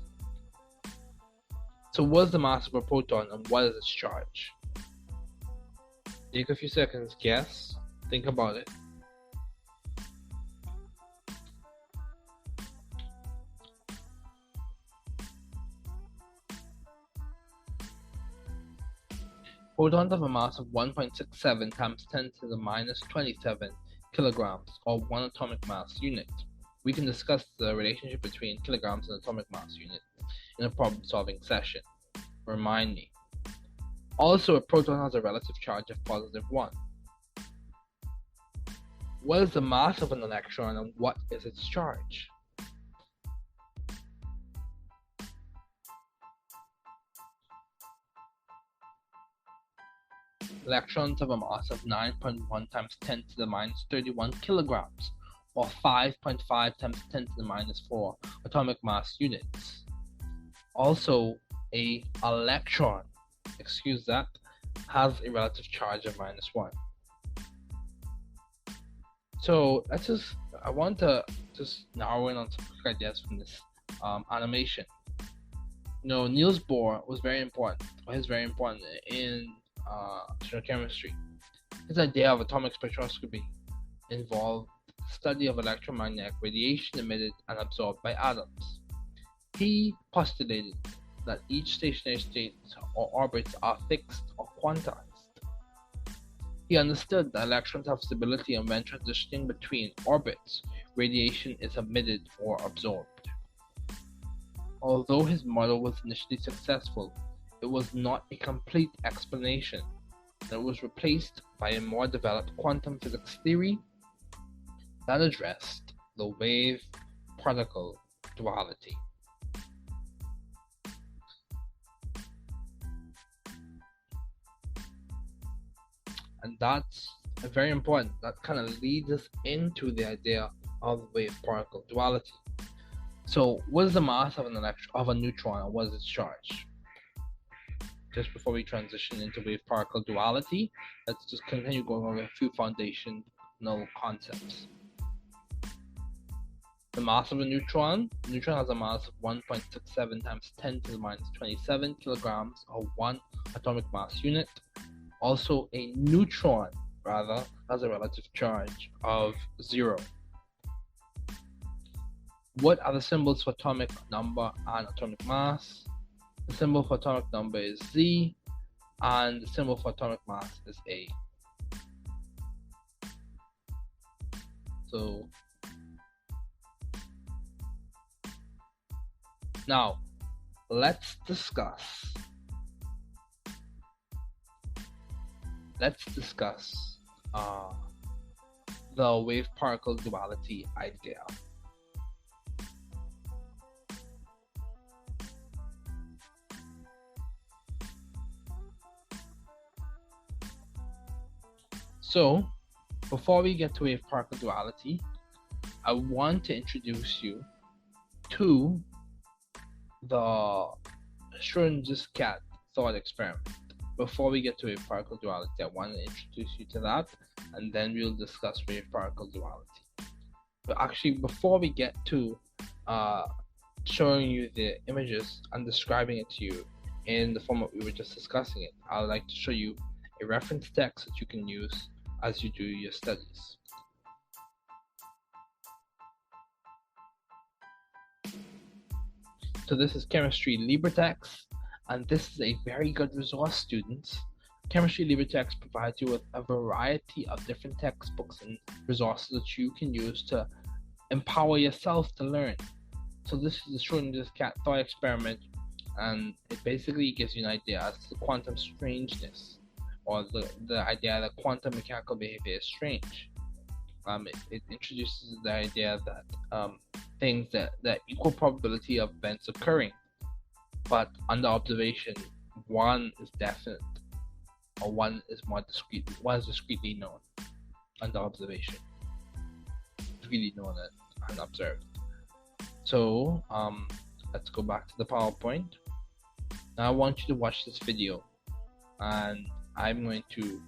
So what is the mass of a proton and what is its charge? Take a few seconds, guess, think about it. Protons have a mass of 1.67 times 10 to the minus 27 kilograms, or 1 atomic mass unit. We can discuss the relationship between kilograms and atomic mass unit in a problem-solving session. Remind me. Also, a proton has a relative charge of positive 1. What is the mass of an electron and what is its charge? Electrons have a mass of 9.1 times 10 to the minus 31 kilograms, or 5.5 times 10 to the minus 4 atomic mass units. Also, a electron, has a relative charge of minus 1. So I want to just narrow in on some quick ideas from this animation. Niels Bohr was very important, in general chemistry. His idea of atomic spectroscopy involved the study of electromagnetic radiation emitted and absorbed by atoms. He postulated that each stationary state or orbits are fixed or quantized. He understood that electrons have stability, and when transitioning between orbits, radiation is emitted or absorbed. Although his model was initially successful, it was not a complete explanation, and it was replaced by a more developed quantum physics theory that addressed the wave-particle duality. And that's very important. That kind of leads us into the idea of wave-particle duality. So, what is the mass of a neutron, and what is its charge? Just before we transition into wave-particle duality, let's just continue going over a few foundational concepts. The mass of a neutron. A neutron has a mass of 1.67 times 10 to the minus 27 kilograms, or 1 atomic mass unit. Also, a neutron, has a relative charge of 0. What are the symbols for atomic number and atomic mass? The symbol for atomic number is Z, and the symbol for atomic mass is A. So, now, let's discuss the wave-particle duality idea. So, before we get to wave-particle duality, I want to introduce you to the Schrodinger's cat thought experiment. Before we get to wave-particle duality, I want to introduce you to that, and then we'll discuss wave-particle duality. But actually, before we get to showing you the images and describing it to you in the format we were just discussing it, I would like to show you a reference text that you can use as you do your studies. So this is Chemistry LibreText, and this is a very good resource, students. Chemistry LibreText provides you with a variety of different textbooks and resources that you can use to empower yourself to learn. So this is the Schrodinger's cat thought experiment, and it basically gives you an idea as to quantum strangeness, or the idea that quantum mechanical behavior is strange. It introduces the idea that things that equal probability of events occurring, but under observation, one is definite, or one is discretely known under observation, discretely known and observed. So let's go back to the PowerPoint. Now I want you to watch this video, and I'm going to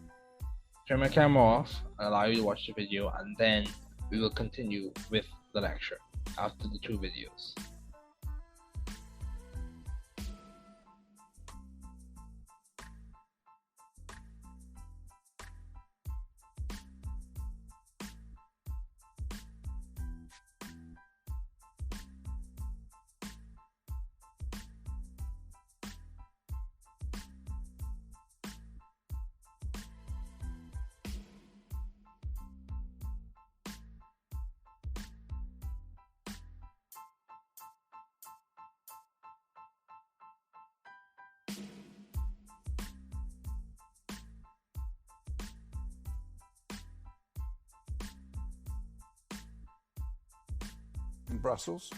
turn my camera off and allow you to watch the video, and then we will continue with the lecture after the two videos. Brussels,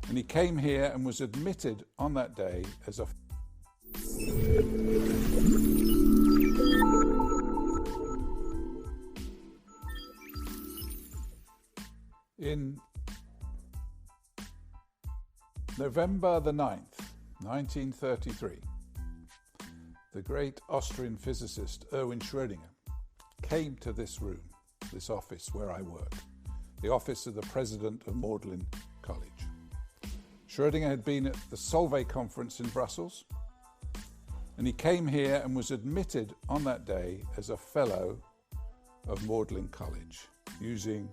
and he came here and was admitted on that day as a in November the 9th, 1933, the great Austrian physicist Erwin Schrödinger came to this room, this office where I work, the office of the president of Magdalen College. Schrödinger had been at the Solvay conference in Brussels, and he came here and was admitted on that day as a fellow of Magdalen College, using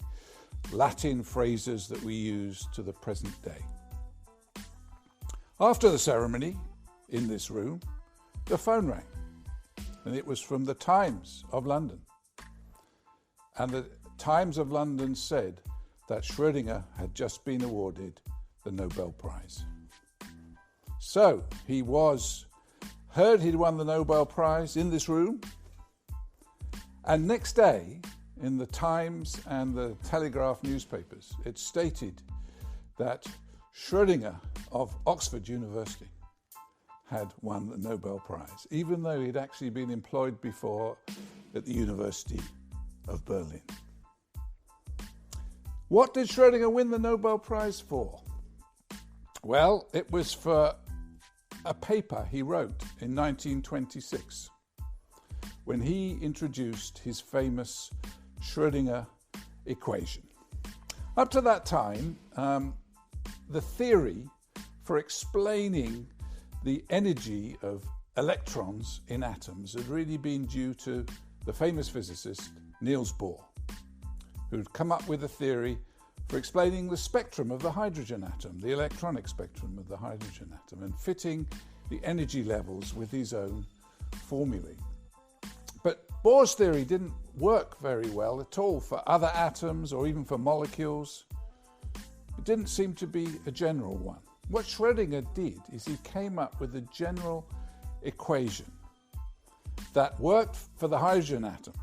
Latin phrases that we use to the present day. After the ceremony, in this room, the phone rang, and it was from the Times of London. And the Times of London said that Schrödinger had just been awarded the Nobel Prize. So he heard he'd won the Nobel Prize in this room, and next day, in the Times and the Telegraph newspapers, it stated that Schrödinger of Oxford University had won the Nobel Prize, even though he'd actually been employed before at the University of Berlin. What did Schrödinger win the Nobel Prize for? Well, it was for a paper he wrote in 1926 when he introduced his famous Schrödinger equation. Up to that time, the theory for explaining the energy of electrons in atoms had really been due to the famous physicist Niels Bohr, who'd come up with a theory for explaining the spectrum of the hydrogen atom, the electronic spectrum of the hydrogen atom, and fitting the energy levels with his own formulae. But Bohr's theory didn't work very well at all for other atoms or even for molecules. It didn't seem to be a general one. What Schrödinger did is he came up with a general equation that worked for the hydrogen atom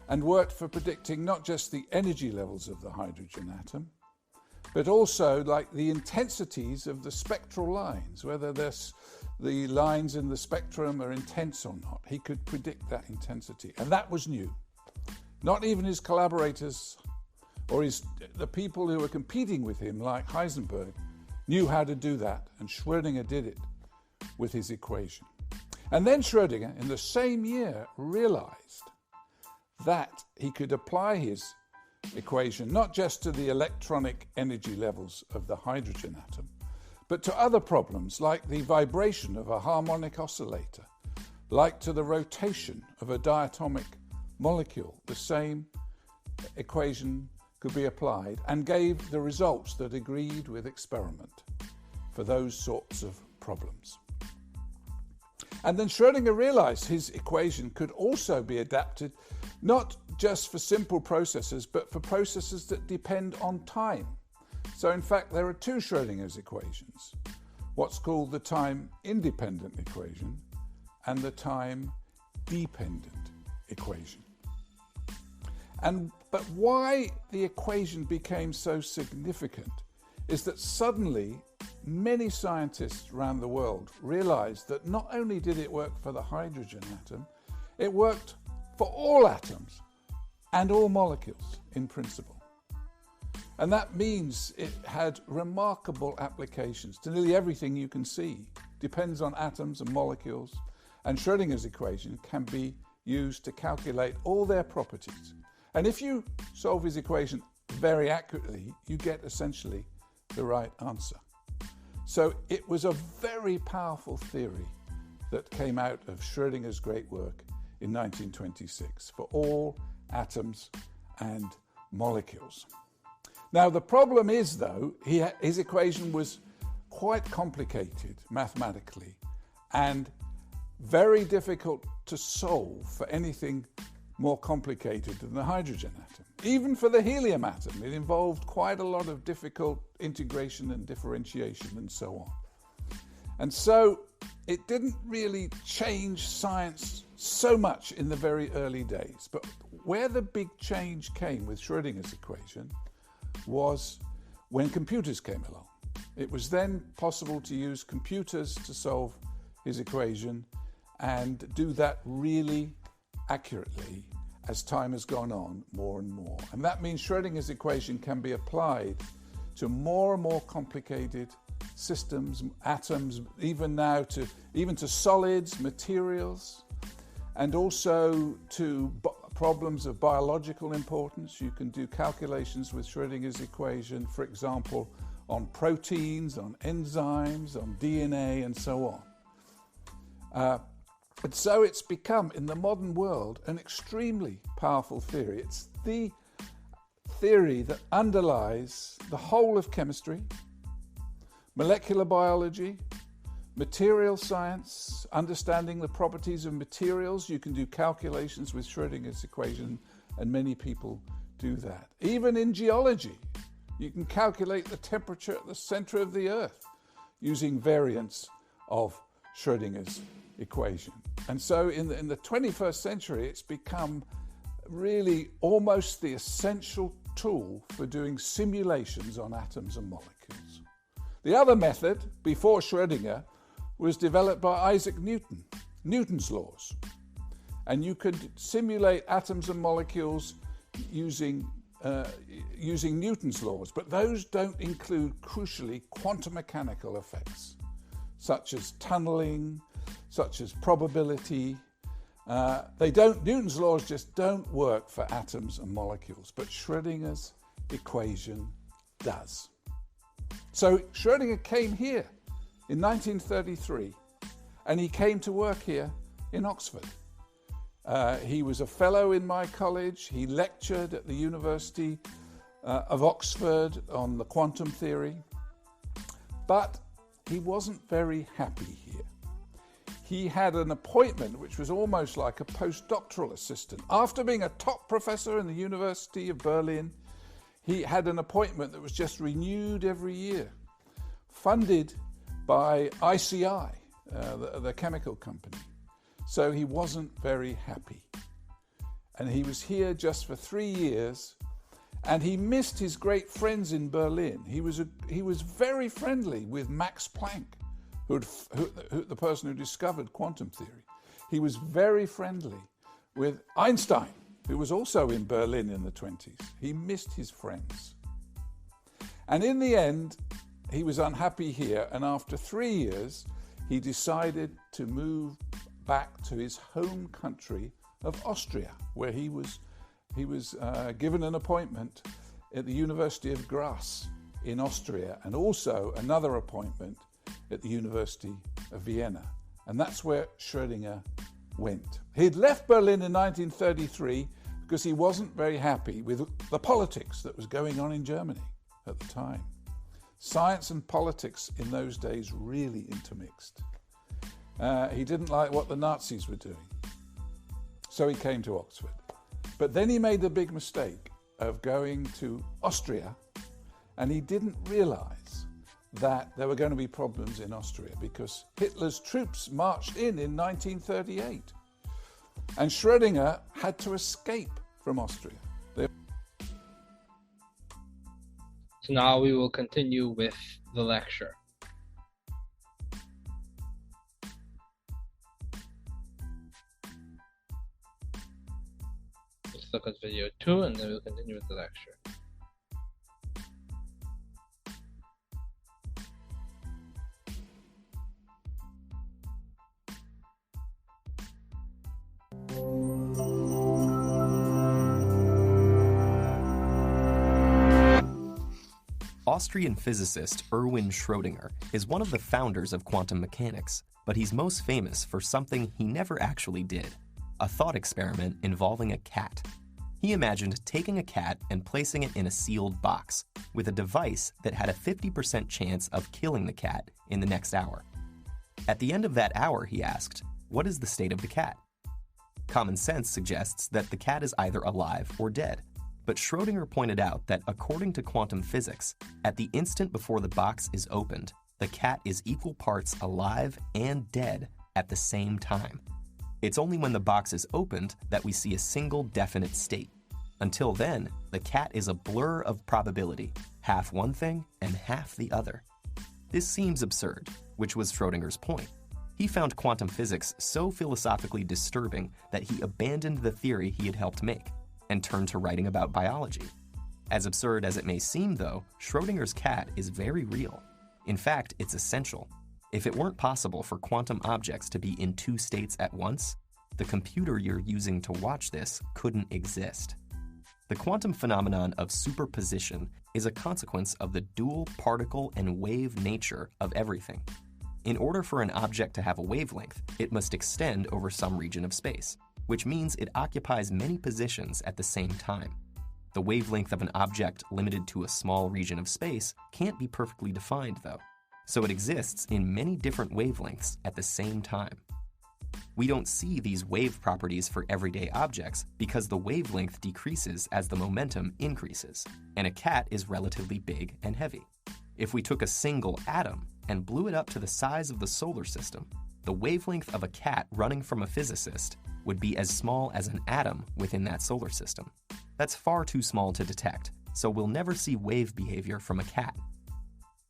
and worked for predicting not just the energy levels of the hydrogen atom, but also like the intensities of the spectral lines, whether the lines in the spectrum are intense or not. He could predict that intensity, and that was new. Not even his collaborators or the people who were competing with him, like Heisenberg, knew how to do that, and Schrödinger did it with his equation. And then Schrödinger, in the same year, realized that he could apply his equation not just to the electronic energy levels of the hydrogen atom, but to other problems like the vibration of a harmonic oscillator, like to the rotation of a diatomic molecule. The same equation could be applied and gave the results that agreed with experiment for those sorts of problems. And then Schrödinger realized his equation could also be adapted not just for simple processes, but for processes that depend on time. So in fact, there are two Schrödinger's equations, what's called the time-independent equation and the time-dependent equation. But why the equation became so significant is that suddenly many scientists around the world realized that not only did it work for the hydrogen atom, it worked for all atoms and all molecules in principle. And that means it had remarkable applications to nearly everything you can see. Depends on atoms and molecules, and Schrödinger's equation can be used to calculate all their properties. And if you solve his equation very accurately, you get essentially the right answer. So it was a very powerful theory that came out of Schrödinger's great work in 1926 for all atoms and molecules. Now the problem is, though, his equation was quite complicated mathematically and very difficult to solve for anything more complicated than the hydrogen atom. Even for the helium atom, it involved quite a lot of difficult integration and differentiation and so on. And so it didn't really change science so much in the very early days. But where the big change came with Schrödinger's equation was when computers came along. It was then possible to use computers to solve his equation and do that really accurately as time has gone on more and more. And that means Schrödinger's equation can be applied to more and more complicated systems, atoms, even to solids, materials, and also to problems of biological importance. You can do calculations with Schrödinger's equation, for example, on proteins, on enzymes, on DNA, and so on. And so it's become, in the modern world, an extremely powerful theory. It's the theory that underlies the whole of chemistry, molecular biology, material science, understanding the properties of materials. You can do calculations with Schrödinger's equation, and many people do that. Even in geology, you can calculate the temperature at the center of the Earth using variants of Schrödinger's equation. And so in the 21st century, it's become really almost the essential tool for doing simulations on atoms and molecules. The other method, before Schrödinger, was developed by Isaac Newton, Newton's laws. And you could simulate atoms and molecules using Newton's laws, but those don't include, crucially, quantum mechanical effects, such as tunneling, such as probability. Newton's laws just don't work for atoms and molecules, but Schrödinger's equation does. So Schrödinger came here in 1933, and he came to work here in Oxford. He was a fellow in my college. He lectured at the University of Oxford on the quantum theory, but he wasn't very happy here. He had an appointment which was almost like a postdoctoral assistant. After being a top professor in the University of Berlin, he had an appointment that was just renewed every year, funded by ICI, the chemical company. So he wasn't very happy. And he was here just for 3 years, and he missed his great friends in Berlin. He was very friendly with Max Planck, the person who discovered quantum theory. He was very friendly with Einstein, who was also in Berlin in the 20s. He missed his friends. And in the end, he was unhappy here, and after 3 years, he decided to move back to his home country of Austria, where he was given an appointment at the University of Graz in Austria, and also another appointment at the University of Vienna. And that's where Schrödinger went. He'd left Berlin in 1933 because he wasn't very happy with the politics that was going on in Germany at the time. Science and politics in those days really intermixed. He didn't like what the Nazis were doing, so he came to Oxford. But then he made the big mistake of going to Austria, and he didn't realize that there were going to be problems in Austria because Hitler's troops marched in 1938, and Schrödinger had to escape from Austria. So now we will continue with the lecture. Let's look at video 2 and then we'll continue with the lecture. Austrian physicist Erwin Schrödinger is one of the founders of quantum mechanics, but he's most famous for something he never actually did, a thought experiment involving a cat. He imagined taking a cat and placing it in a sealed box with a device that had a 50% chance of killing the cat in the next hour. At the end of that hour, he asked, "What is the state of the cat?" Common sense suggests that the cat is either alive or dead. But Schrödinger pointed out that according to quantum physics, at the instant before the box is opened, the cat is equal parts alive and dead at the same time. It's only when the box is opened that we see a single definite state. Until then, the cat is a blur of probability, half one thing and half the other. This seems absurd, which was Schrödinger's point. He found quantum physics so philosophically disturbing that he abandoned the theory he had helped make and turned to writing about biology. As absurd as it may seem, though, Schrödinger's cat is very real. In fact, it's essential. If it weren't possible for quantum objects to be in two states at once, the computer you're using to watch this couldn't exist. The quantum phenomenon of superposition is a consequence of the dual particle and wave nature of everything. In order for an object to have a wavelength, it must extend over some region of space, which means it occupies many positions at the same time. The wavelength of an object limited to a small region of space can't be perfectly defined, though, so it exists in many different wavelengths at the same time. We don't see these wave properties for everyday objects because the wavelength decreases as the momentum increases, and a cat is relatively big and heavy. If we took a single atom and blew it up to the size of the solar system, the wavelength of a cat running from a physicist would be as small as an atom within that solar system. That's far too small to detect, so we'll never see wave behavior from a cat.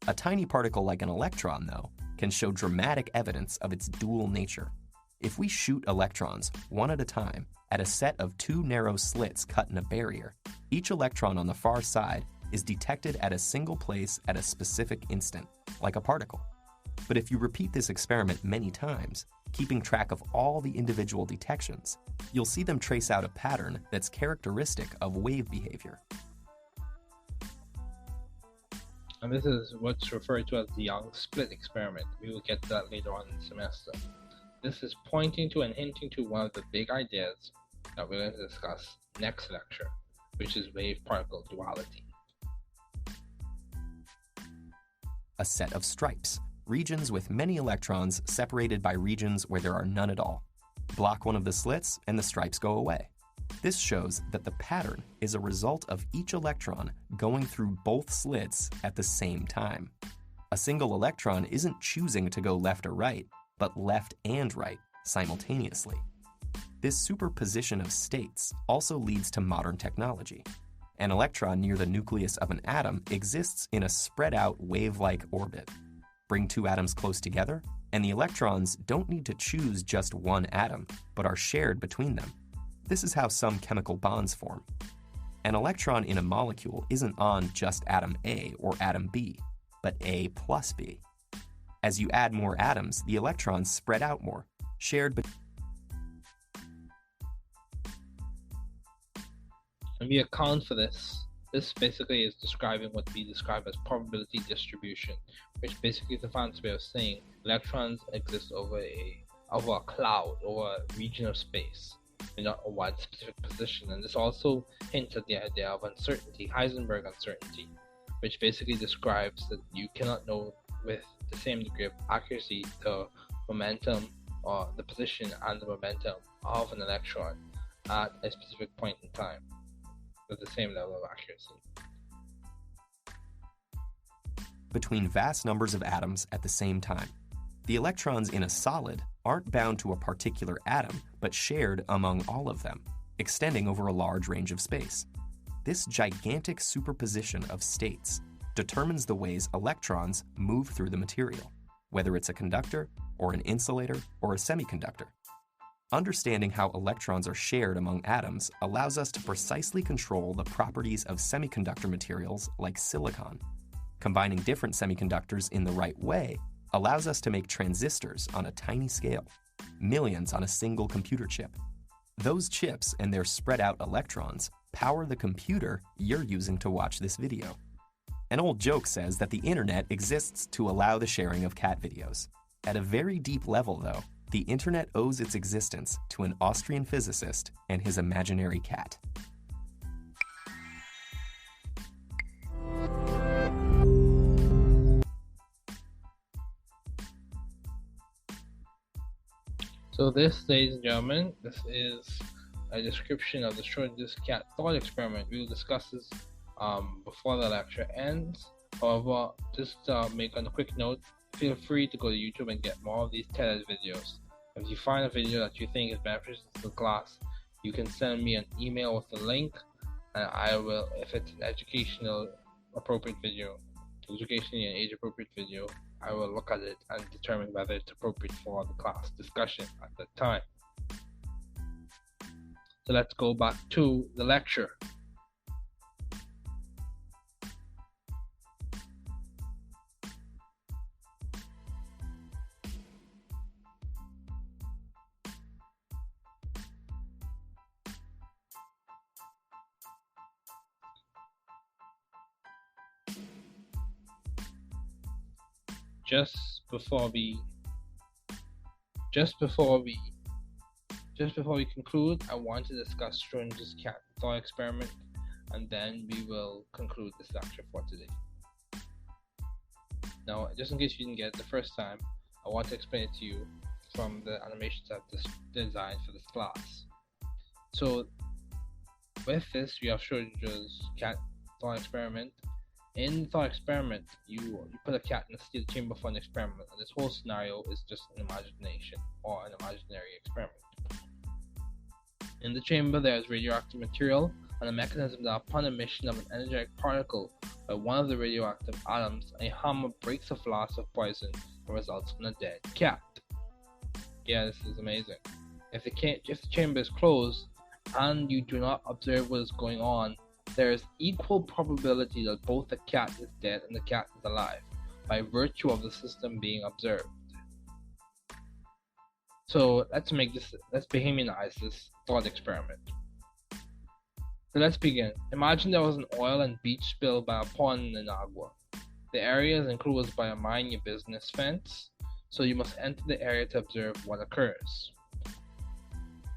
A tiny particle like an electron, though, can show dramatic evidence of its dual nature. If we shoot electrons, one at a time, at a set of two narrow slits cut in a barrier, each electron on the far side is detected at a single place at a specific instant, like a particle. But if you repeat this experiment many times, keeping track of all the individual detections, you'll see them trace out a pattern that's characteristic of wave behavior. And this is what's referred to as the Young split experiment. We will get to that later on in the semester. This is pointing to and hinting to one of the big ideas that we're going to discuss next lecture, which is wave-particle duality. A set of stripes, regions with many electrons separated by regions where there are none at all. Block one of the slits and the stripes go away. This shows that the pattern is a result of each electron going through both slits at the same time. A single electron isn't choosing to go left or right, but left and right simultaneously. This superposition of states also leads to modern technology. An electron near the nucleus of an atom exists in a spread-out wave-like orbit. Bring two atoms close together, and the electrons don't need to choose just one atom, but are shared between them. This is how some chemical bonds form. An electron in a molecule isn't on just atom A or atom B, but A plus B. As you add more atoms, the electrons spread out more, shared between. And we account for this. This basically is describing what we describe as probability distribution, which basically is a fancy way of saying electrons exist over a cloud, over a region of space, in not a one specific position. And this also hints at the idea of uncertainty, Heisenberg uncertainty, which basically describes that you cannot know with the same degree of accuracy the momentum or the position and the momentum of an electron at a specific point in time with the same level of accuracy. Between vast numbers of atoms at the same time. The electrons in a solid aren't bound to a particular atom, but shared among all of them, extending over a large range of space. This gigantic superposition of states determines the ways electrons move through the material, whether it's a conductor, or an insulator, or a semiconductor. Understanding how electrons are shared among atoms allows us to precisely control the properties of semiconductor materials like silicon. Combining different semiconductors in the right way allows us to make transistors on a tiny scale, millions on a single computer chip. Those chips and their spread-out electrons power the computer you're using to watch this video. An old joke says that the internet exists to allow the sharing of cat videos. At a very deep level, though, the internet owes its existence to an Austrian physicist and his imaginary cat. So this, ladies and gentlemen, this is a description of the Schrödinger's cat thought experiment. We will discuss this before the lecture ends. However, just make on a quick note, feel free to go to YouTube and get more of these TED videos. If you find a video that you think is beneficial to the class, you can send me an email with the link and I will, if it's an educationally and age appropriate video, I will look at it and determine whether it's appropriate for the class discussion at that time. So let's go back to the lecture. Just before we conclude, I want to discuss Schrodinger's cat thought experiment, and then we will conclude this lecture for today. Now, just in case you didn't get it the first time, I want to explain it to you from the animations I've designed for this class. So, with this, we have Schrodinger's cat thought experiment. In the thought experiment, you put a cat in a steel chamber for an experiment, and this whole scenario is just an imagination or an imaginary experiment. In the chamber, there is radioactive material and a mechanism that, upon emission of an energetic particle by one of the radioactive atoms, a hammer breaks a flask of poison and results in a dead cat. Yeah, this is amazing. If the chamber is closed and you do not observe what is going on, there is equal probability that both the cat is dead and the cat is alive, by virtue of the system being observed. So let's Bahamianize this thought experiment. So let's begin. Imagine there was an oil and beach spill by a pond in Agua. The area is enclosed by a mind your business fence, so you must enter the area to observe what occurs.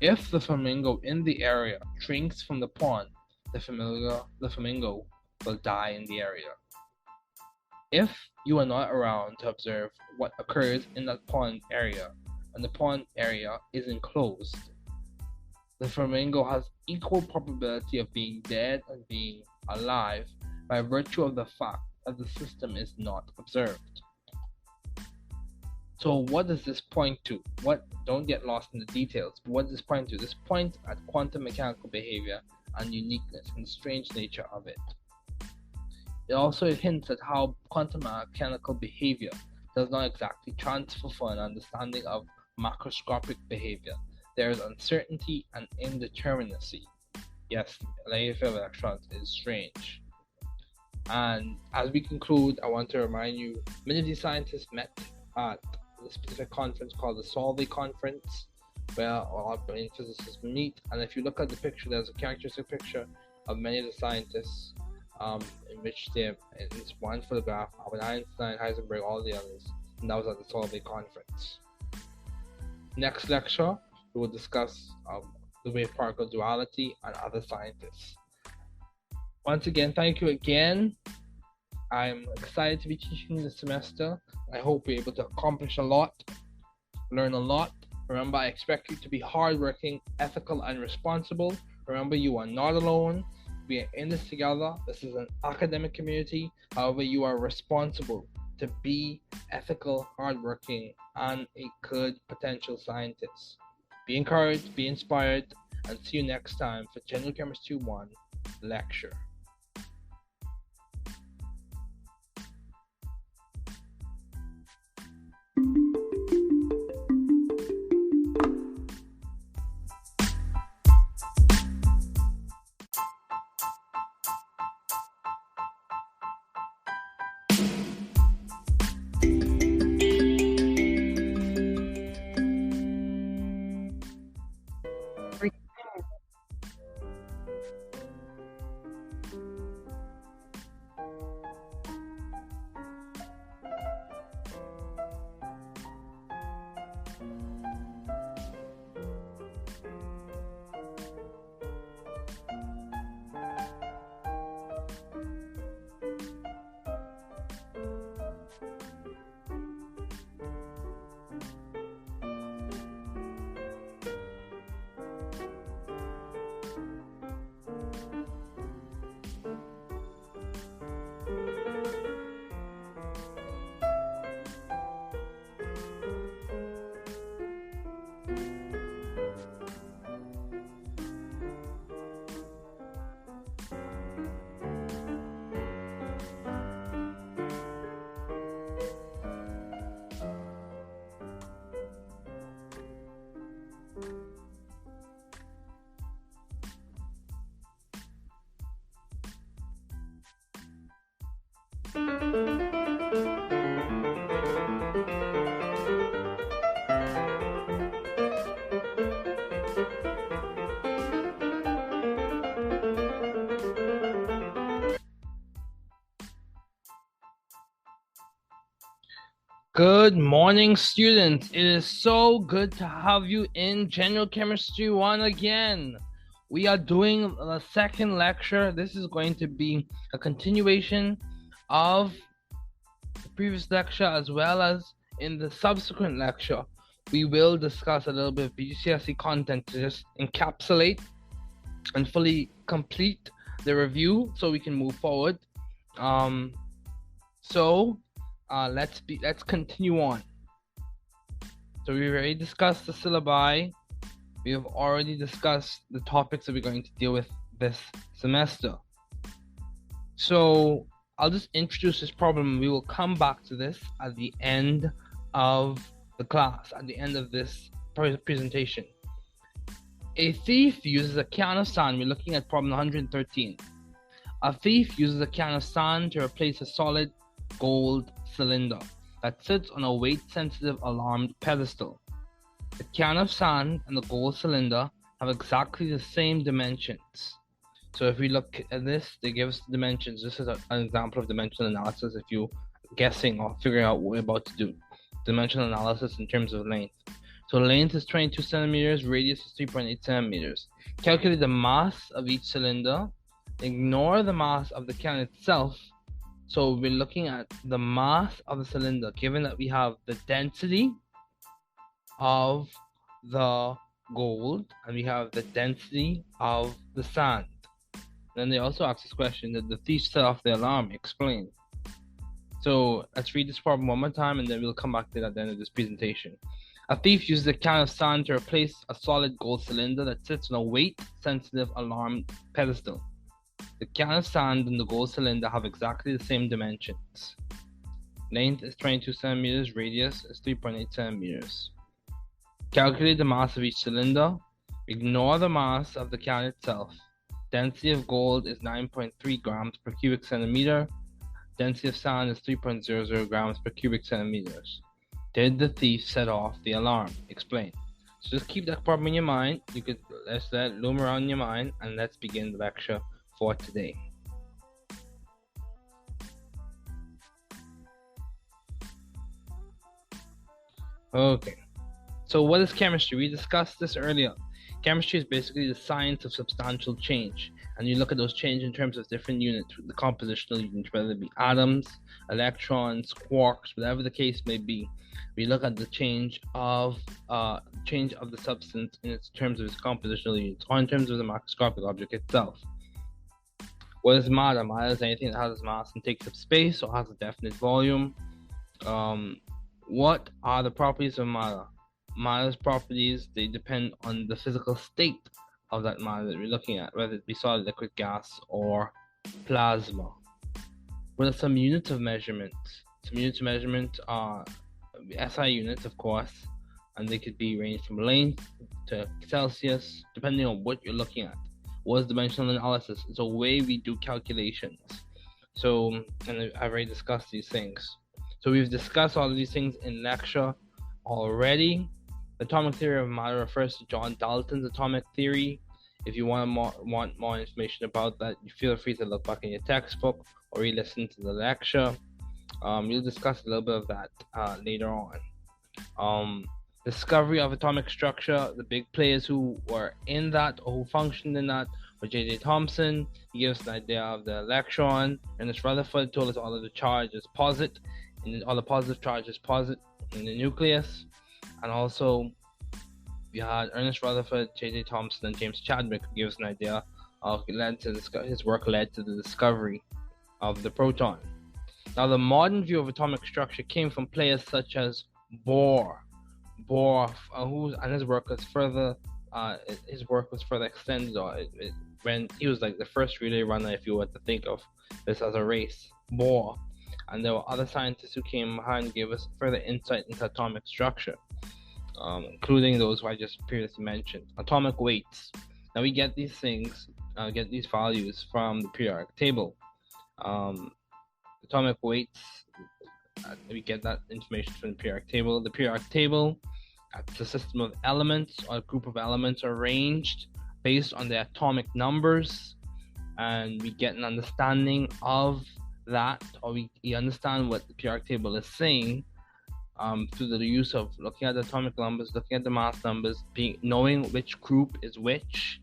If the flamingo in the area drinks from the pond, the flamingo will die in the area. If you are not around to observe what occurs in that pond area, and the pond area is enclosed, the flamingo has equal probability of being dead and being alive by virtue of the fact that the system is not observed. So what does this point to? Don't get lost in the details, but what does this point to? This points at quantum mechanical behavior and uniqueness and the strange nature of it. It also hints at how quantum mechanical behavior does not exactly transfer for an understanding of macroscopic behavior. There is uncertainty and indeterminacy. Yes, the field of electrons is strange. And as we conclude, I want to remind you, many of these scientists met at a specific conference called the Solvay Conference, where a lot of brain physicists meet. And if you look at the picture, there's a characteristic picture of many of the scientists, in which it's one photograph, Albert Einstein, Heisenberg, all the others, and that was at the Solvay Conference. Next lecture, we will discuss the wave-particle duality and other scientists. Once again, thank you again. I'm excited to be teaching this semester. I hope we're able to accomplish a lot, learn a lot. Remember, I expect you to be hardworking, ethical, and responsible. Remember, you are not alone. We are in this together. This is an academic community. However, you are responsible to be ethical, hardworking, and a good potential scientist. Be encouraged, be inspired, and see you next time for General Chemistry 1 lecture. Good morning, students. It is so good to have you in General Chemistry 1 again. We are doing the second lecture. This is going to be a continuation of the previous lecture, as well as in the subsequent lecture. We will discuss a little bit of BGCSE content to just encapsulate and fully complete the review so we can move forward. Let's continue on. So we've already discussed the syllabi. We have already discussed the topics that we're going to deal with this semester. So I'll just introduce this problem. We will come back to this at the end of the class, at the end of this presentation. A thief uses a can of sand. We're looking at problem 113. A thief uses a can of sand to replace a solid gold cylinder that sits on a weight-sensitive alarmed pedestal. The can of sand and the gold cylinder have exactly the same dimensions. So if we look at this, they give us the dimensions. This is an example of dimensional analysis if you're guessing or figuring out what we're about to do. Dimensional analysis in terms of length. So length is 22 centimeters, radius is 3.8 centimeters. Calculate the mass of each cylinder. Ignore the mass of the can itself. So we're looking at the mass of the cylinder, given that we have the density of the gold and we have the density of the sand. Then they also ask this question: did the thief set off the alarm? Explain. So let's read this problem one more time and then we'll come back to it at the end of this presentation. A thief uses a can of sand to replace a solid gold cylinder that sits on a weight-sensitive alarm pedestal. The can of sand and the gold cylinder have exactly the same dimensions. Length is 22 centimeters, radius is 3.8 centimeters. Calculate the mass of each cylinder. Ignore the mass of the can itself. Density of gold is 9.3 grams per cubic centimeter. Density of sand is 3.00 grams per cubic centimeters. Did the thief set off the alarm? Explain. So just keep that problem in your mind. Let's let it loom around in your mind, and let's begin the lecture for today. Okay. So what is chemistry? We discussed this earlier. Chemistry is basically the science of substantial change, and you look at those change in terms of different units, the compositional units, whether it be atoms, electrons, quarks, whatever the case may be. We look at the change of the substance in its terms of its compositional units, or in terms of the macroscopic object itself. What is matter? Matter is anything that has mass and takes up space or has a definite volume. What are the properties of matter? Matter's properties, they depend on the physical state of that matter that we're looking at, whether it be solid, liquid, gas, or plasma. What are some units of measurement? Some units of measurement are SI units, of course, and they could be ranged from length to Celsius, depending on what you're looking at. What is dimensional analysis? It's a way we do calculations. So, and I've already discussed these things. So we've discussed all of these things in lecture already. The atomic theory of matter refers to John Dalton's atomic theory. If you want more information about that, you feel free to look back in your textbook or re-listen to the lecture. We'll discuss a little bit of that later on. Discovery of atomic structure. The big players who were in that or who functioned in that were J.J. Thomson. He gives us an idea of the electron. Ernest Rutherford told us all of the charge is positive, and all the positive charge is positive in the nucleus. And also, we had Ernest Rutherford, J.J. Thomson, and James Chadwick who gave us an idea of his work led to the discovery of the proton. Now, the modern view of atomic structure came from players such as Bohr, and his work was further extended. When he was like the first relay runner, if you were to think of this as a race, Bohr, and there were other scientists who came behind and gave us further insight into atomic structure, including those who I just previously mentioned. Atomic weights. Now we get these things, get these values from the periodic table. Atomic weights, we get that information from the periodic table. The periodic table, it's a system of elements or a group of elements arranged based on their atomic numbers, and we get an understanding of that, or we understand what the periodic table is saying through the use of looking at the atomic numbers, looking at the mass numbers, knowing which group is which.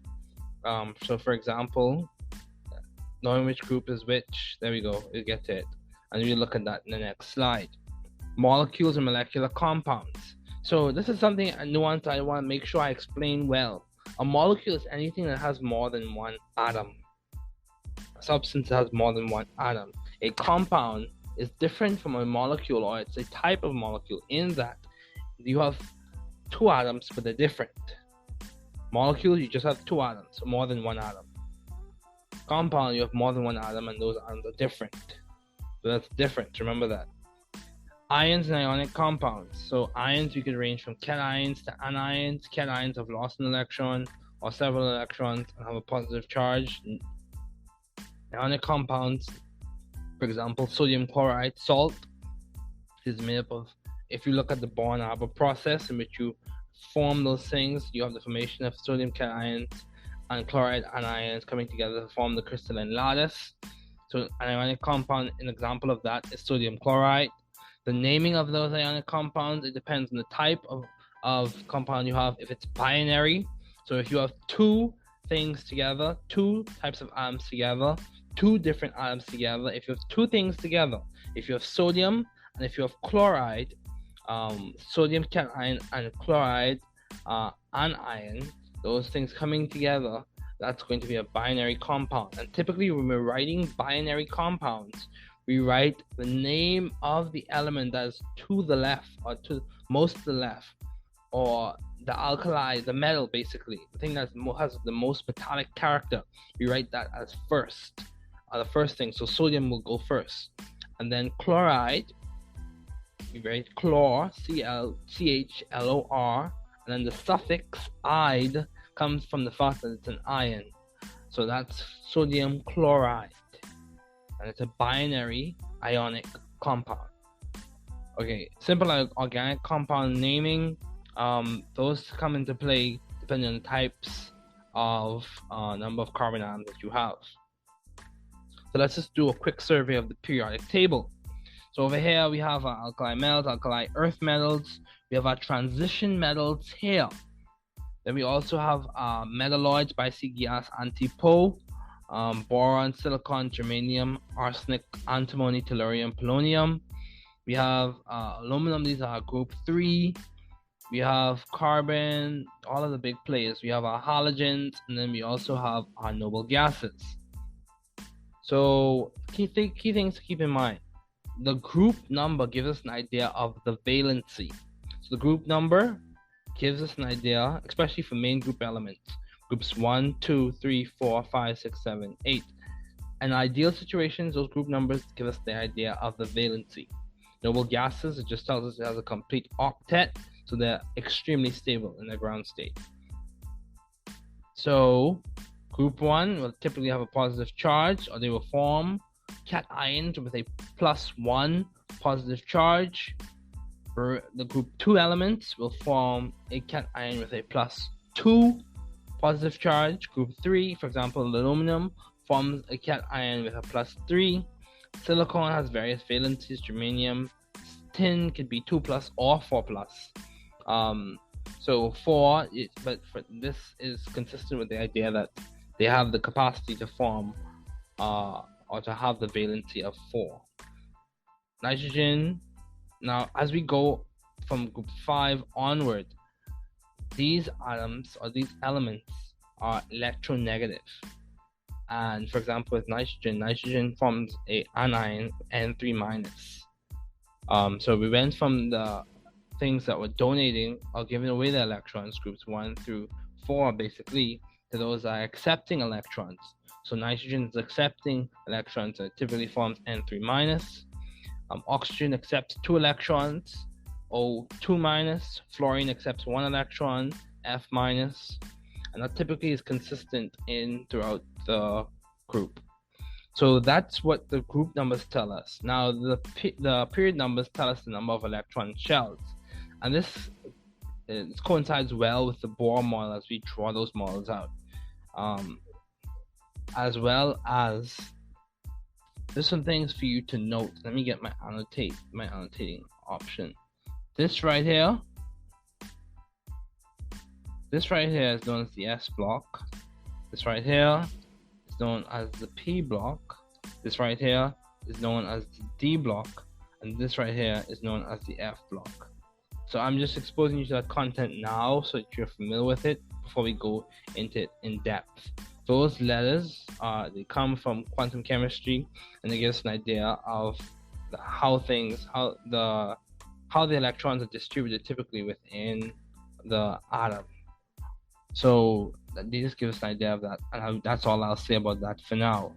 So for example, knowing which group is which, there we go, you get it. And we look at that in the next slide. Molecules and molecular compounds. So this is something, a nuance I want to make sure I explain well. A molecule is anything that has more than one atom. A substance has more than one atom. A compound is different from a molecule, or it's a type of molecule in that you have two atoms, but they're different. Molecules, you just have two atoms, more than one atom. Compound, you have more than one atom, and those atoms are different. So that's different, remember that. Ions and ionic compounds. So ions, you could range from cations to anions. Cations have lost an electron or several electrons and have a positive charge. Ionic compounds, for example, sodium chloride, salt, is made up of, if you look at the Born-Haber process in which you form those things, you have the formation of sodium cations and chloride anions coming together to form the crystalline lattice. So an ionic compound, an example of that is sodium chloride. The naming of those ionic compounds, it depends on the type of compound you have. If it's binary, so if you have two things together, two types of atoms together, two different atoms together, if you have two things together, if you have sodium and if you have chloride, sodium cation and chloride anion, those things coming together, that's going to be a binary compound. And typically when we're writing binary compounds, we write the name of the element that is to the left, or to most to the left, or the alkali, the metal, basically, the thing that has the most metallic character. We write that as first, the first thing. So sodium will go first, and then chloride, we write chlor, CHLOR, and then the suffix "ide" comes from the fact that it's an ion. So that's sodium chloride. And it's a binary ionic compound. Okay, simple organic compound naming, those come into play depending on the types of number of carbon atoms that you have. So let's just do a quick survey of the periodic table. So over here we have our alkali metals, alkali earth metals. We have our transition metals here. Then we also have metalloids, bic-gas, antipo, boron, silicon, germanium, arsenic, antimony, tellurium, polonium. We have aluminum, these are group 3. We have carbon, all of the big players. We have our halogens, and then we also have our noble gases. So key things to keep in mind. The group number gives us an idea of the valency. So the group number gives us an idea, especially for main group elements. Groups 1, 2, 3, 4, 5, 6, 7, 8. In ideal situations, those group numbers give us the idea of the valency. Noble gases, it just tells us it has a complete octet, so they're extremely stable in their ground state. So, group 1 will typically have a positive charge, or they will form cations with a +1 positive charge. The group 2 elements will form a cation with a +2 positive charge. Group 3, for example, aluminum, forms a cation with a +3. Silicon has various valencies. Germanium, tin could be 2+ or 4+. So 4, but this is consistent with the idea that they have the capacity to form or to have the valency of 4. Nitrogen. Now, as we go from group 5 onward, these atoms or these elements are electronegative. And for example, with nitrogen forms a anion N3-. So we went from the things that were donating or giving away the electrons, groups 1 through 4 basically, to those that are accepting electrons. So nitrogen is accepting electrons, so it typically forms N3-. Oxygen accepts 2 electrons, O2-. Fluorine accepts 1 electron, F-. And that typically is consistent throughout the group. So that's what the group numbers tell us. Now the period numbers tell us the number of electron shells, and this coincides well with the Bohr model as we draw those models out, as well as there's some things for you to note. Let me get my annotating option This right here is known as the S block. This right here is known as the P block. This right here is known as the D block. And this right here is known as the F block. So I'm just exposing you to that content now so that you're familiar with it before we go into it in depth. Those letters, they come from quantum chemistry, and they give us an idea of how the electrons are distributed typically within the atom. So they just give us an idea of that, and that's all I'll say about that for now.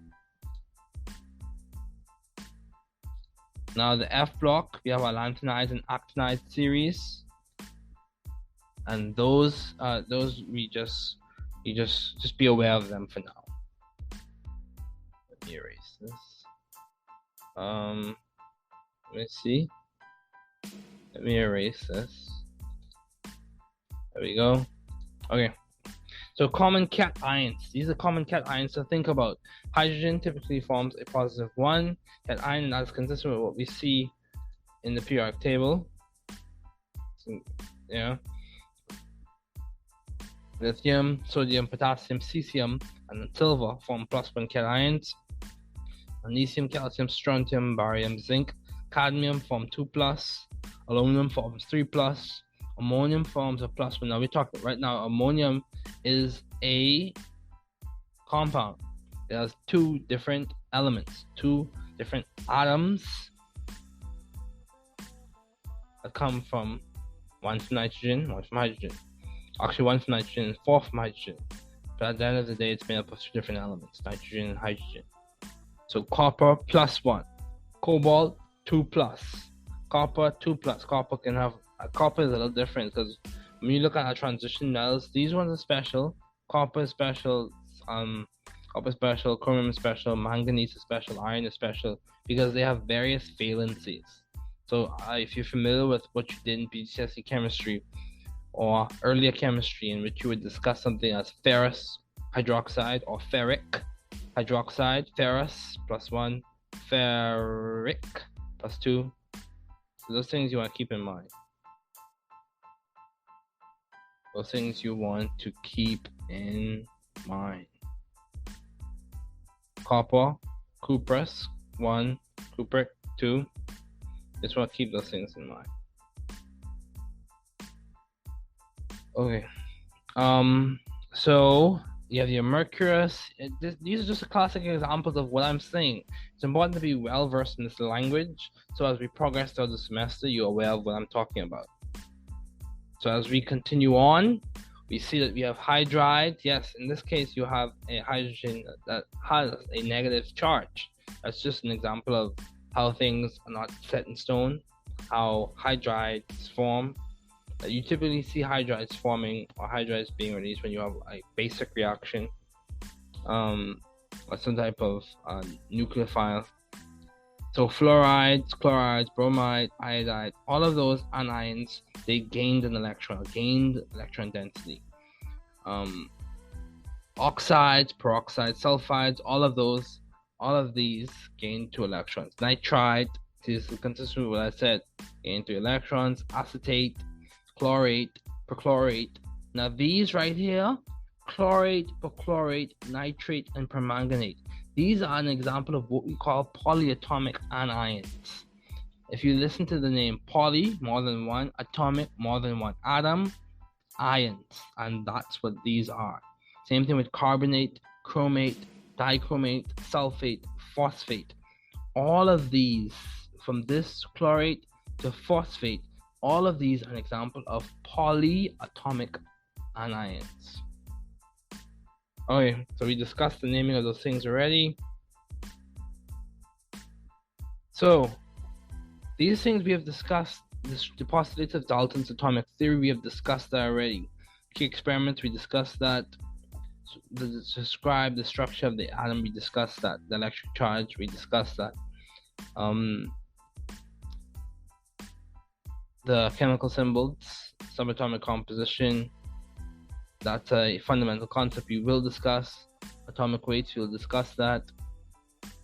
Now the F block, we have our lanthanides and actinide series, and those you just be aware of them for now. Let me erase this. Let's see. Let me erase this. There we go. Okay. So common cations. These are common cations to think about. Hydrogen typically forms a positive 1 cation, and that's consistent with what we see in the periodic table. So, yeah. Lithium, sodium, potassium, cesium, and silver form +1 cations. Magnesium, calcium, strontium, barium, zinc, cadmium form 2+. Aluminum forms 3+. Ammonium forms a +1. Now we're talking right now. Ammonium is a compound. It has two different elements, two different atoms that come from one from nitrogen, one from hydrogen. Actually, one from nitrogen and 4 from hydrogen. But at the end of the day, it's made up of 2 different elements, nitrogen and hydrogen. So copper +1, cobalt 2+, copper 2+. Copper is a little different because when you look at our transition metals, these ones are special. Copper is special, chromium is special, manganese is special, iron is special because they have various valencies. So if you're familiar with what you did in BGCSE chemistry or earlier chemistry, in which you would discuss something as ferrous hydroxide or ferric hydroxide, ferrous +1, ferric +2. So those things you want to keep in mind. Those things you want to keep in mind. Copper, cuprous 1, cupric 2. Just want to keep those things in mind. Okay. So you have your mercurous. These are just classic examples of what I'm saying. It's important to be well versed in this language, so as we progress through the semester, you're aware of what I'm talking about. So as we continue on, we see that we have hydride. Yes, in this case, you have a hydrogen that has a negative charge. That's just an example of how things are not set in stone, how hydrides form. You typically see hydrides forming or hydrides being released when you have a basic reaction or some type of nucleophile. So fluorides, chlorides, bromide, iodide, all of those anions, they gained electron density. Oxides, peroxides, sulfides, all of these gain 2 electrons. Nitride, this is consistent with what I said, gain 3 electrons. Acetate, chlorate, perchlorate. Now these right here, chlorate, perchlorate, nitrate, and permanganate. These are an example of what we call polyatomic anions. If you listen to the name poly, more than one, atomic, more than one atom, ions, and that's what these are. Same thing with carbonate, chromate, dichromate, sulfate, phosphate. All of these, from this chlorate to phosphate, all of these are an example of polyatomic anions. Okay, so we discussed the naming of those things already. So, these things we have discussed, the postulates of Dalton's atomic theory, we have discussed that already. Key experiments, we discussed that. To describe the structure of the atom, we discussed that. The electric charge, we discussed that. The chemical symbols, subatomic composition, that's a fundamental concept we will discuss. Atomic weights, we'll discuss that.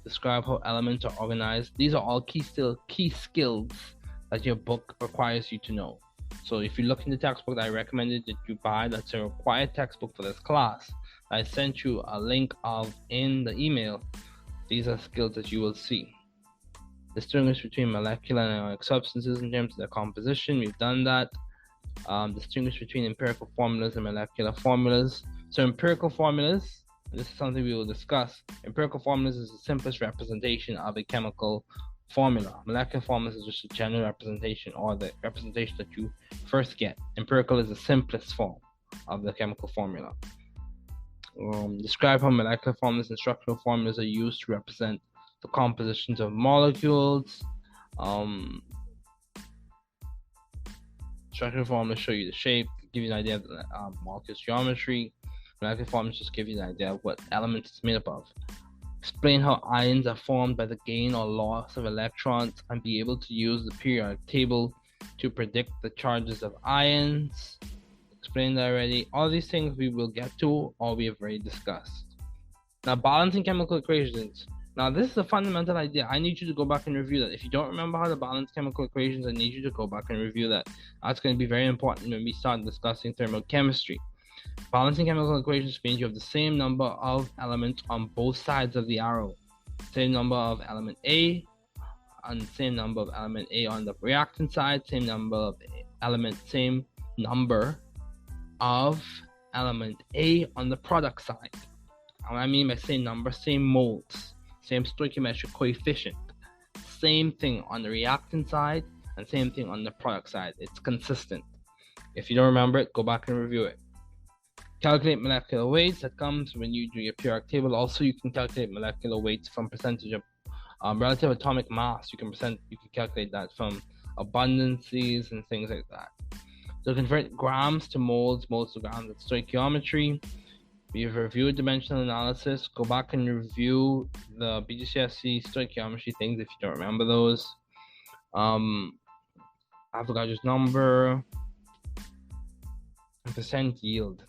Describe how elements are organized. These are all key skills that your book requires you to know. So if you look in the textbook that I recommended that you buy, that's a required textbook for this class, I sent you a link of in the email. These are skills that you will see. Distinguish between molecular and ionic substances in terms of their composition. We've done that. Distinguish between empirical formulas and molecular formulas. So empirical formulas, this is something we will discuss. Empirical formulas is the simplest representation of a chemical formula. Molecular formulas is just a general representation, or the representation that you first get. Empirical is the simplest form of the chemical formula. Describe how molecular formulas and structural formulas are used to represent the compositions of molecules. Structural formulas show you the shape, give you an idea of the molecule's geometry. Molecular formulas just give you an idea of what element it's made up of. Explain how ions are formed by the gain or loss of electrons, and be able to use the periodic table to predict the charges of ions. Explained that already. All these things we will get to, or we have already discussed. Now, balancing chemical equations. Now, this is a fundamental idea. I need you to go back and review that. If you don't remember how to balance chemical equations, I need you to go back and review that. That's going to be very important when we start discussing thermochemistry. Balancing chemical equations means you have the same number of elements on both sides of the arrow. Same number of element A, and same number of element A on the reactant side, same number of element A on the product side. And what I mean by same number, same moles, same stoichiometric coefficient, same thing on the reactant side and same thing on the product side. It's consistent. If you don't remember it, go back and review it. Calculate molecular weights. That comes when you do your periodic table. Also, you can calculate molecular weights from percentage of relative atomic mass. You can calculate that from abundances and things like that. So convert grams to moles, moles to grams. That's stoichiometry. We've reviewed dimensional analysis. Go back and review the BGCSE stoichiometry things if you don't remember those. Avogadro's number, and percent yield.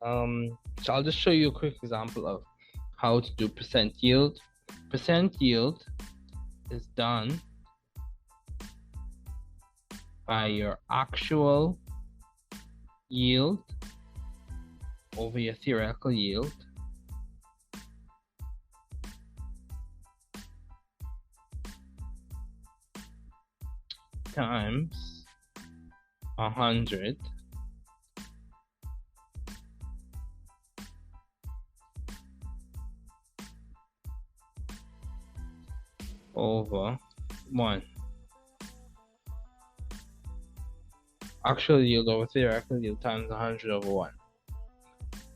So I'll just show you a quick example of how to do percent yield. Percent yield is done by your actual yield over your theoretical yield times 100 over 1. Actual yield over theoretical yield times 100 over 1.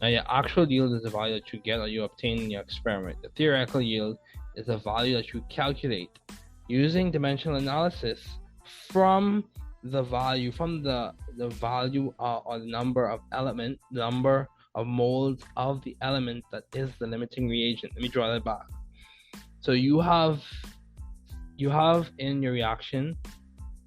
Now, your actual yield is the value that you get or you obtain in your experiment. The theoretical yield is the value that you calculate using dimensional analysis from the value, or the number of moles of the element that is the limiting reagent. Let me draw that back. So you have in your reaction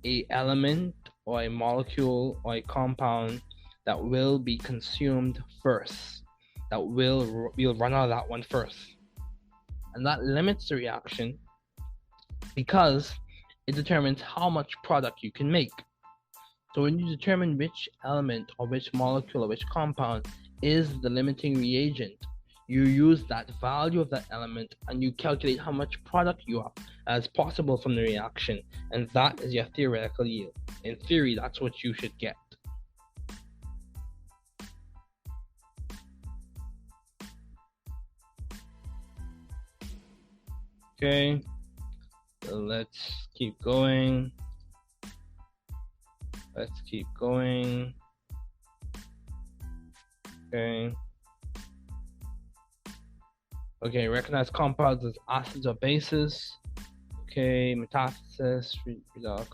a element or a molecule or a compound that will be consumed first. We'll run out of that one first. And that limits the reaction because it determines how much product you can make. So when you determine which element or which molecule or which compound is the limiting reagent, you use that value of that element and you calculate how much product you have as possible from the reaction, and that is your theoretical yield. In theory, that's what you should get. Okay, so let's keep going. Okay, recognize compounds as acids or bases. Okay, metathesis, redox.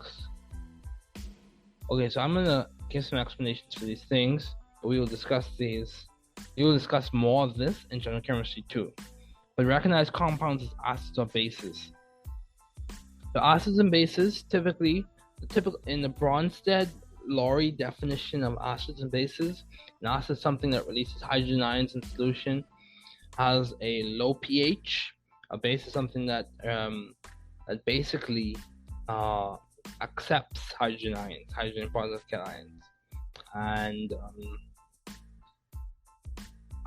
Okay, so I'm gonna give some explanations for these things, but we will discuss these. We will discuss more of this in general chemistry too. But recognize compounds as acids or bases. The acids and bases typically in the Bronsted-Lowry definition of acids and bases, an acid is something that releases hydrogen ions in solution, has a low pH. A base is something that basically accepts hydrogen ions, hydrogen positive cations. And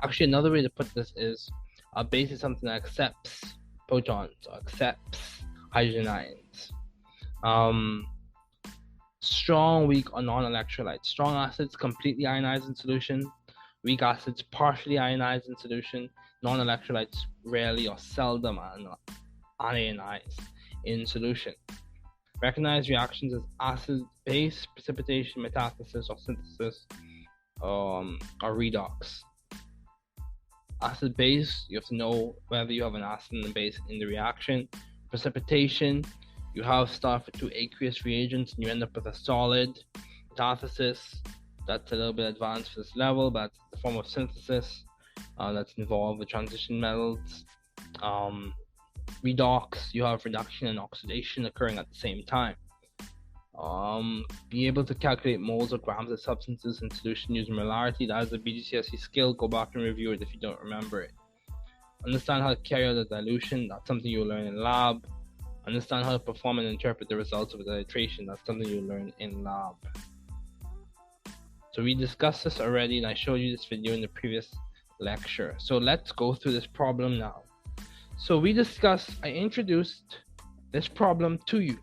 actually, another way to put this is a base is something that accepts protons or accepts hydrogen ions. Strong, weak, or non-electrolytes. Strong acids completely ionized in solution. Weak acids partially ionized in solution. Non-electrolytes rarely or seldom ionized in solution. Recognize reactions as acid-base, precipitation, metathesis, or synthesis, or redox. Acid-base, you have to know whether you have an acid and a base in the reaction. Precipitation, you have start with two aqueous reagents and you end up with a solid. Metathesis, that's a little bit advanced for this level, but it's the form of synthesis that's involved with transition metals. Redox, you have reduction and oxidation occurring at the same time. Be able to calculate moles or grams of substances in solution using molarity. That is a BGCSE skill. Go back and review it if you don't remember it. Understand how to carry out a dilution. That's something you'll learn in lab. Understand how to perform and interpret the results of a titration. That's something you'll learn in lab. So we discussed this already, and I showed you this video in the previous lecture. So let's go through this problem now. So I introduced this problem to you.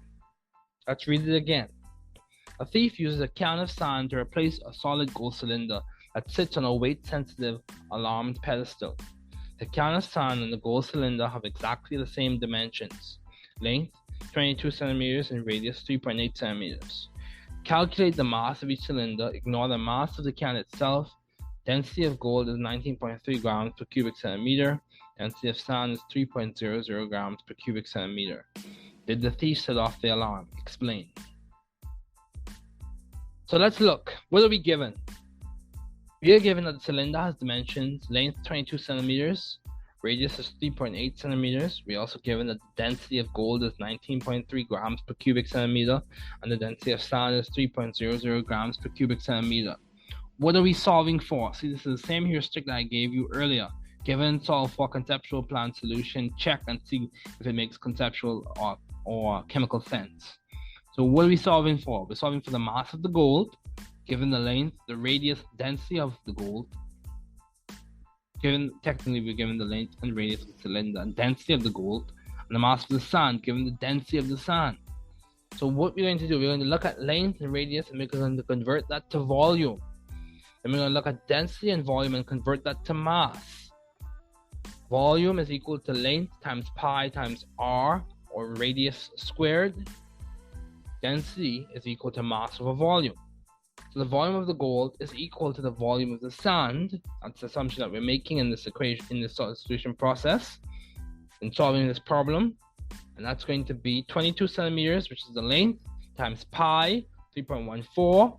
Let's read it again. A thief uses a can of sand to replace a solid gold cylinder that sits on a weight-sensitive alarmed pedestal. The can of sand and the gold cylinder have exactly the same dimensions. Length 22 centimeters and radius 3.8 centimeters. Calculate the mass of each cylinder. Ignore the mass of the can itself. Density of gold is 19.3 grams per cubic centimeter. Density of sand is 3.00 grams per cubic centimeter. Did the thief set off the alarm? Explain. So let's look. What are we given? We are given that the cylinder has dimensions, length 22 centimeters, radius is 3.8 centimeters. We are also given that the density of gold is 19.3 grams per cubic centimeter, and the density of sand is 3.00 grams per cubic centimeter. What are we solving for? See, this is the same heuristic that I gave you earlier. Given, solve for conceptual plan solution, check and see if it makes conceptual or chemical sense. So what are we solving for? We're solving for the mass of the gold, given the length, the radius, density of the gold. Technically, we're given the length and radius of the cylinder and density of the gold, and the mass of the sand, given the density of the sand. So what we're going to do, we're going to look at length and radius, and we're going to convert that to volume. Then we're going to look at density and volume and convert that to mass. Volume is equal to length times pi times r, or radius squared. Density is equal to mass over volume. So the volume of the gold is equal to the volume of the sand. That's the assumption that we're making in this equation, in this solution process, in solving this problem. And that's going to be 22 centimeters, which is the length, times pi, 3.14,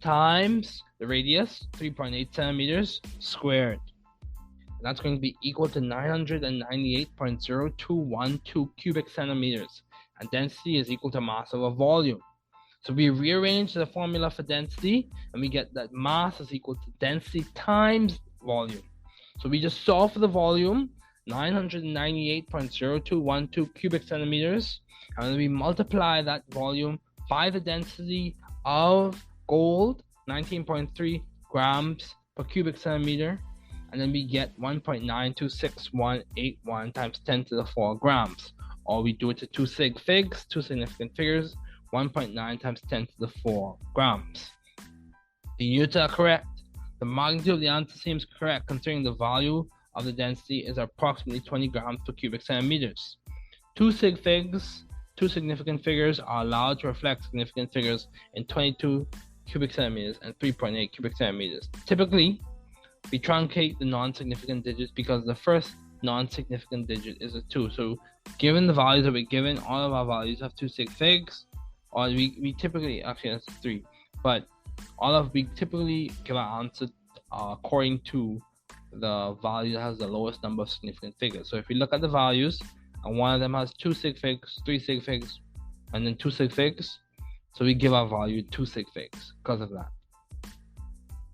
times the radius, 3.8 centimeters squared. And that's going to be equal to 998.0212 cubic centimeters. And density is equal to mass over volume. So we rearrange the formula for density, and we get that mass is equal to density times volume. So we just solve for the volume, 998.0212 cubic centimeters, and then we multiply that volume by the density of gold, 19.3 grams per cubic centimeter, and then we get 1.926181 times 10 to the 4 grams. Or we do it to two significant figures, 1.9 times 10 to the 4 grams. The units are correct. The magnitude of the answer seems correct considering the value of the density is approximately 20 grams per cubic centimeters. Two significant figures are allowed to reflect significant figures in 22 cubic centimeters and 3.8 cubic centimeters. Typically, we truncate the non-significant digits because the first non-significant digit is a 2. So given the values that we're given, all of our values have two sig figs, or we typically, actually that's 3, but we typically give our answer according to the value that has the lowest number of significant figures. So if we look at the values, and one of them has 2 sig figs, 3 sig figs, and then 2 sig figs, so we give our value 2 sig figs because of that.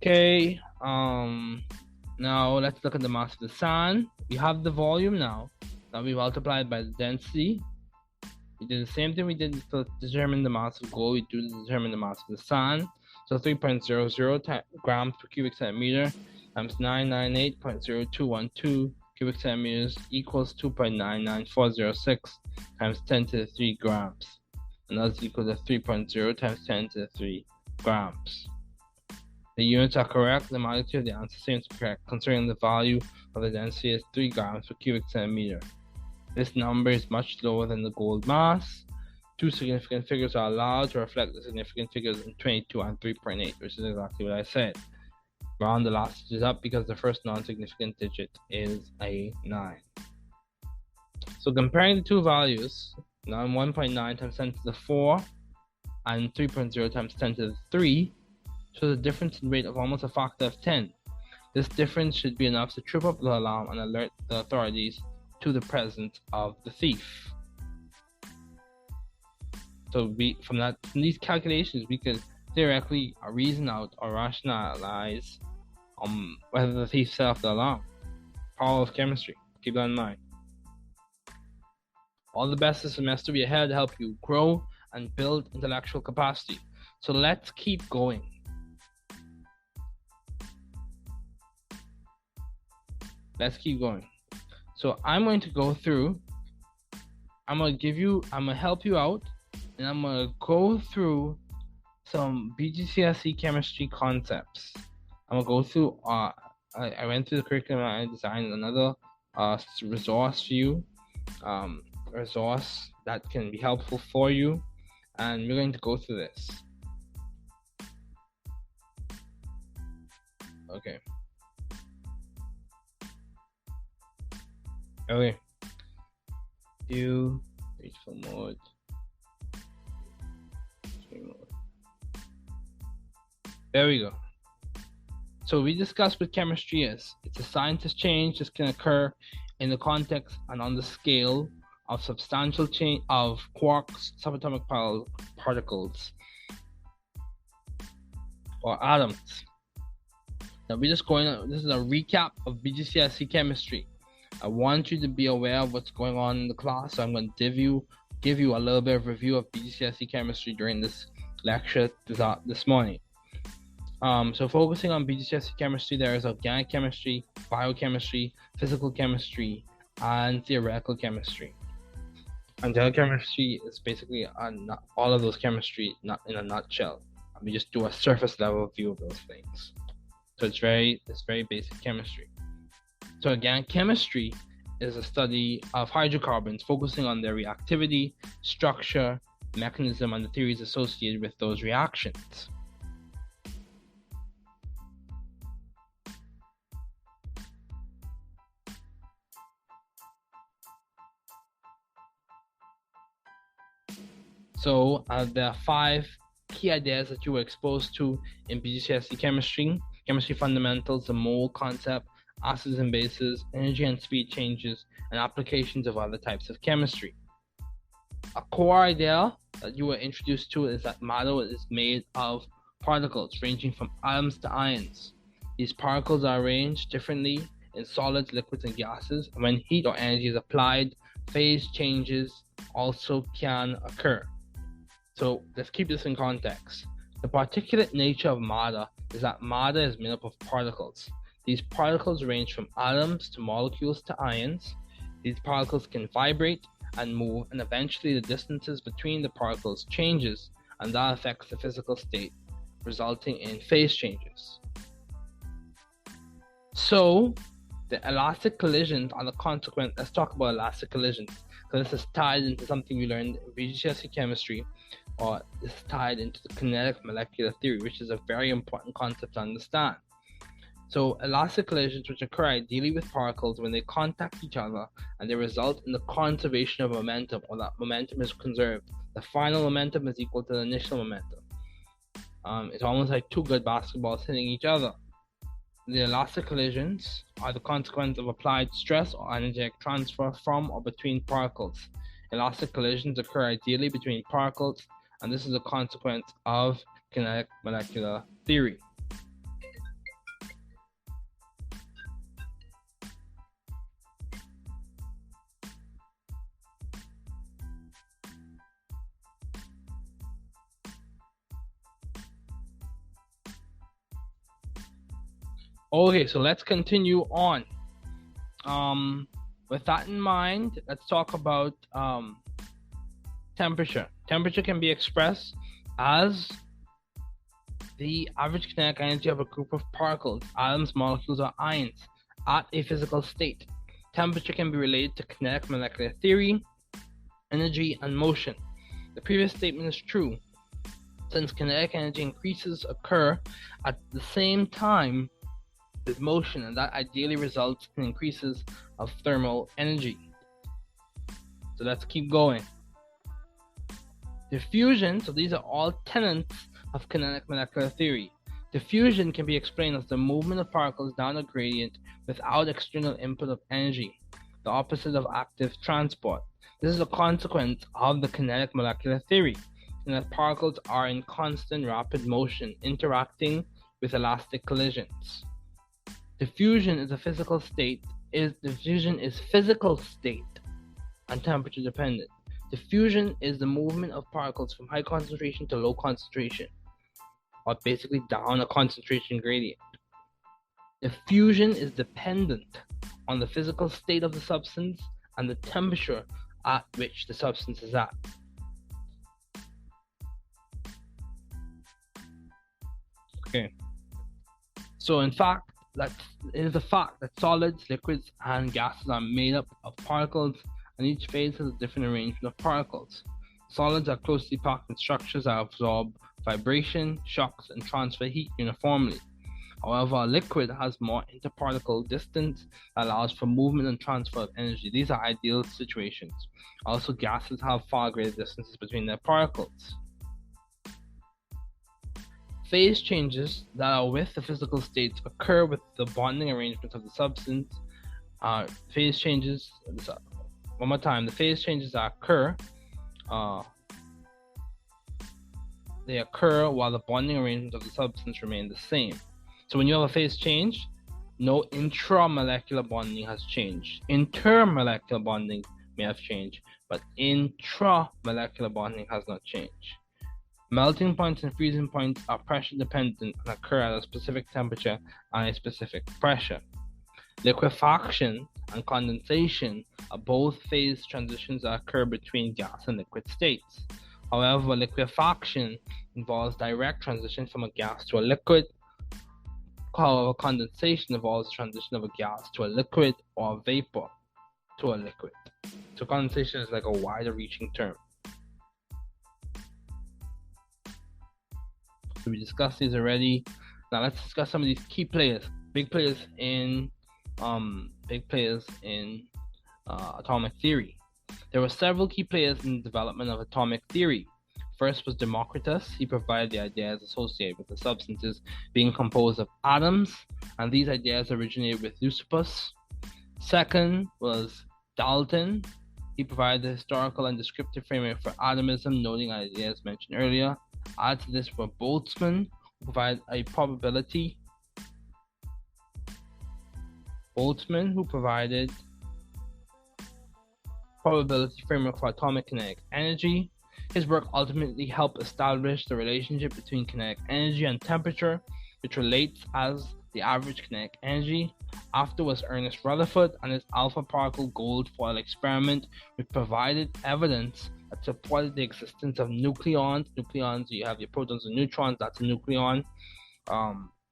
Okay, now let's look at the mass of the sand. We have the volume now that we multiplied by the density. We did the same thing we did to determine the mass of gold. We do to determine the mass of the sand. So 3.00 grams per cubic centimeter times 998.0212 cubic centimeters equals 2.99406 times 10 to the 3 grams. And that's equal to 3.0 times 10 to the 3 grams. The units are correct. The magnitude of the answer seems correct, considering the value of the density is 3 grams per cubic centimeter. This number is much lower than the gold mass. Two significant figures are allowed to reflect the significant figures in 22 and 3.8, which is exactly what I said. Round the last digit up because the first non-significant digit is a 9. So comparing the two values, now 1.9 times 10 to the 4 and 3.0 times 10 to the 3, shows a difference in rate of almost a factor of 10. This difference should be enough to trip up the alarm and alert the authorities to the presence of the thief. So from these calculations, we could theoretically reason out or rationalize whether the thief set off the alarm. Power of chemistry. Keep that in mind. All the best this semester be ahead to help you grow and build intellectual capacity. So let's keep going. Let's keep going. So I'm going to go through, I'm going to help you out, and I'm going to go through some BGCSE chemistry concepts. I'm going to go through, I went through the curriculum and I designed another resource for you, resource that can be helpful for you, and we're going to go through this. Okay. Okay. Beautiful mode. There we go. So we discussed what chemistry is. It's a scientist change that can occur in the context and on the scale of substantial change of quarks, subatomic particles, or atoms. Now we're just this is a recap of BGCSE chemistry. I want you to be aware of what's going on in the class, so I'm going to give you a little bit of review of BGCSE chemistry during this lecture this morning. So focusing on BGCSE chemistry, there is organic chemistry, biochemistry, physical chemistry, and theoretical chemistry. And theoretical chemistry is basically all of those chemistry, not in a nutshell. We just do a surface level view of those things. So it's very basic chemistry. So organic chemistry is a study of hydrocarbons, focusing on their reactivity, structure, mechanism, and the theories associated with those reactions. So there are 5 key ideas that you were exposed to in BGCSE chemistry: chemistry fundamentals, the mole concept, acids and bases, energy and speed changes, and applications of other types of chemistry. A core idea that you were introduced to is that matter is made of particles ranging from atoms to ions. These particles are arranged differently in solids, liquids, and gases, and when heat or energy is applied, phase changes also can occur. So let's keep this in context. The particulate nature of matter is that matter is made up of particles. These particles range from atoms to molecules to ions. These particles can vibrate and move, and eventually the distances between the particles changes, and that affects the physical state, resulting in phase changes. So the elastic collisions are the consequence. Let's talk about elastic collisions, because this is tied into something we learned in BGCSE chemistry, or this is tied into the kinetic molecular theory, which is a very important concept to understand. So elastic collisions, which occur ideally with particles when they contact each other, and they result in the conservation of momentum, or that momentum is conserved. The final momentum is equal to the initial momentum. It's almost like two good basketballs hitting each other. The elastic collisions are the consequence of applied stress or energetic transfer from or between particles. Elastic collisions occur ideally between particles, and this is a consequence of kinetic molecular theory. Okay, so let's continue on. With that in mind, let's talk about temperature. Temperature can be expressed as the average kinetic energy of a group of particles, atoms, molecules, or ions at a physical state. Temperature can be related to kinetic molecular theory, energy, and motion. The previous statement is true, since kinetic energy increases occur at the same time with motion, and that ideally results in increases of thermal energy. So let's keep going. Diffusion, so these are all tenets of kinetic molecular theory. Diffusion can be explained as the movement of particles down a gradient without external input of energy, the opposite of active transport. This is a consequence of the kinetic molecular theory, in that particles are in constant rapid motion, interacting with elastic collisions. Diffusion is physical state and temperature dependent. Diffusion is the movement of particles from high concentration to low concentration, or basically down a concentration gradient. Diffusion is dependent on the physical state of the substance and the temperature at which the substance is at. Okay. So in fact, it is a fact that solids, liquids, and gases are made up of particles, and each phase has a different arrangement of particles. Solids are closely packed in structures that absorb vibration, shocks, and transfer heat uniformly. However, a liquid has more interparticle distance that allows for movement and transfer of energy. These are ideal situations. Also, gases have far greater distances between their particles. Phase changes that are with the physical states occur with the bonding arrangement of the substance. The phase changes that occur, they occur while the bonding arrangement of the substance remain the same. So when you have a phase change, no intramolecular bonding has changed. Intermolecular bonding may have changed, but intramolecular bonding has not changed. Melting points and freezing points are pressure dependent and occur at a specific temperature and a specific pressure. Liquefaction and condensation are both phase transitions that occur between gas and liquid states. However, liquefaction involves direct transition from a gas to a liquid. However, condensation involves transition of a gas to a liquid or a vapor to a liquid. So condensation is like a wider reaching term. So we discussed these already. Now let's discuss some of these key players, big players in atomic theory. There were several key players in the development of atomic theory. First was Democritus. He provided the ideas associated with the substances being composed of atoms, and these ideas originated with Leucippus. Second was Dalton. He provided the historical and descriptive framework for atomism, noting ideas mentioned earlier. Add to this were Boltzmann, who provided a probability framework for atomic kinetic energy. His work ultimately helped establish the relationship between kinetic energy and temperature, which relates as the average kinetic energy. After was Ernest Rutherford and his alpha particle gold foil experiment, which provided evidence that supported the existence of nucleons. Nucleons, you have your protons and neutrons, that's a nucleon.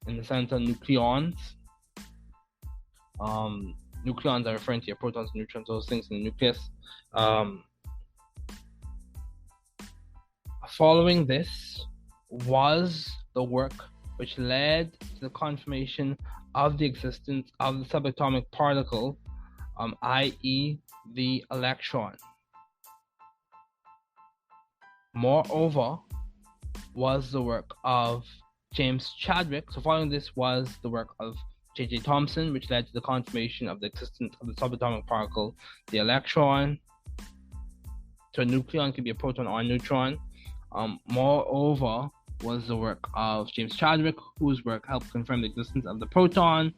In the sense of nucleons. Nucleons are referring to your protons and neutrons, those things in the nucleus. Following this was the work which led to the confirmation of the existence of the subatomic particle, i.e. the electron. Moreover, was the work of James Chadwick. So following this was the work of J.J. Thomson, which led to the confirmation of the existence of the subatomic particle, the electron. So a nucleon can be a proton or a neutron. Moreover, was the work of James Chadwick, whose work helped confirm the existence of the proton.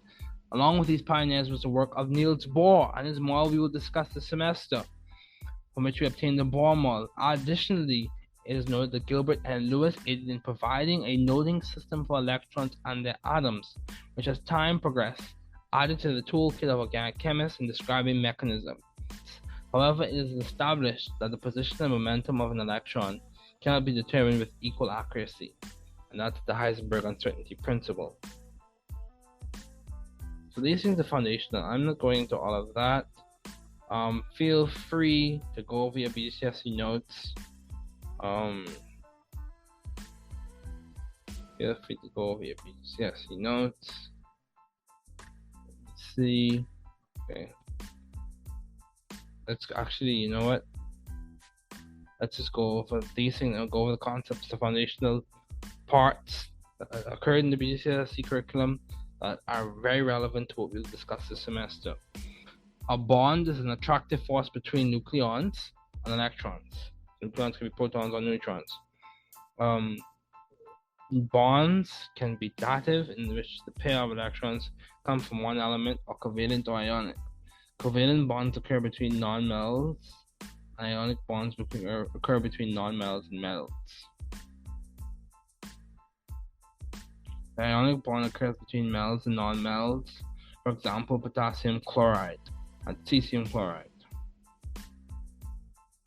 Along with these pioneers was the work of Niels Bohr and his model we will discuss this semester, from which we obtained the Bohr model. Additionally, it is noted that Gilbert and Lewis aided in providing a noting system for electrons and their atoms, which as time progressed, added to the toolkit of organic chemists in describing mechanisms. However, it is established that the position and momentum of an electron cannot be determined with equal accuracy, and that's the Heisenberg uncertainty principle. So these things are foundational. I'm not going into all of that. Feel free to go over your BGCSE notes. Feel free to go over your BGCSE notes. Let's see. Okay. Let's actually, you know what? Let's just go over these things and go over the concepts, the foundational parts that occurred in the BGCSE curriculum that are very relevant to what we'll discuss this semester. A bond is an attractive force between nucleons and electrons. Nucleons can be protons or neutrons. Bonds can be dative, in which the pair of electrons come from one element, or covalent or ionic. Covalent bonds occur between nonmetals. Ionic bonds occur between nonmetals and metals. The ionic bond occurs between metals and nonmetals. For example, potassium chloride and cesium chloride.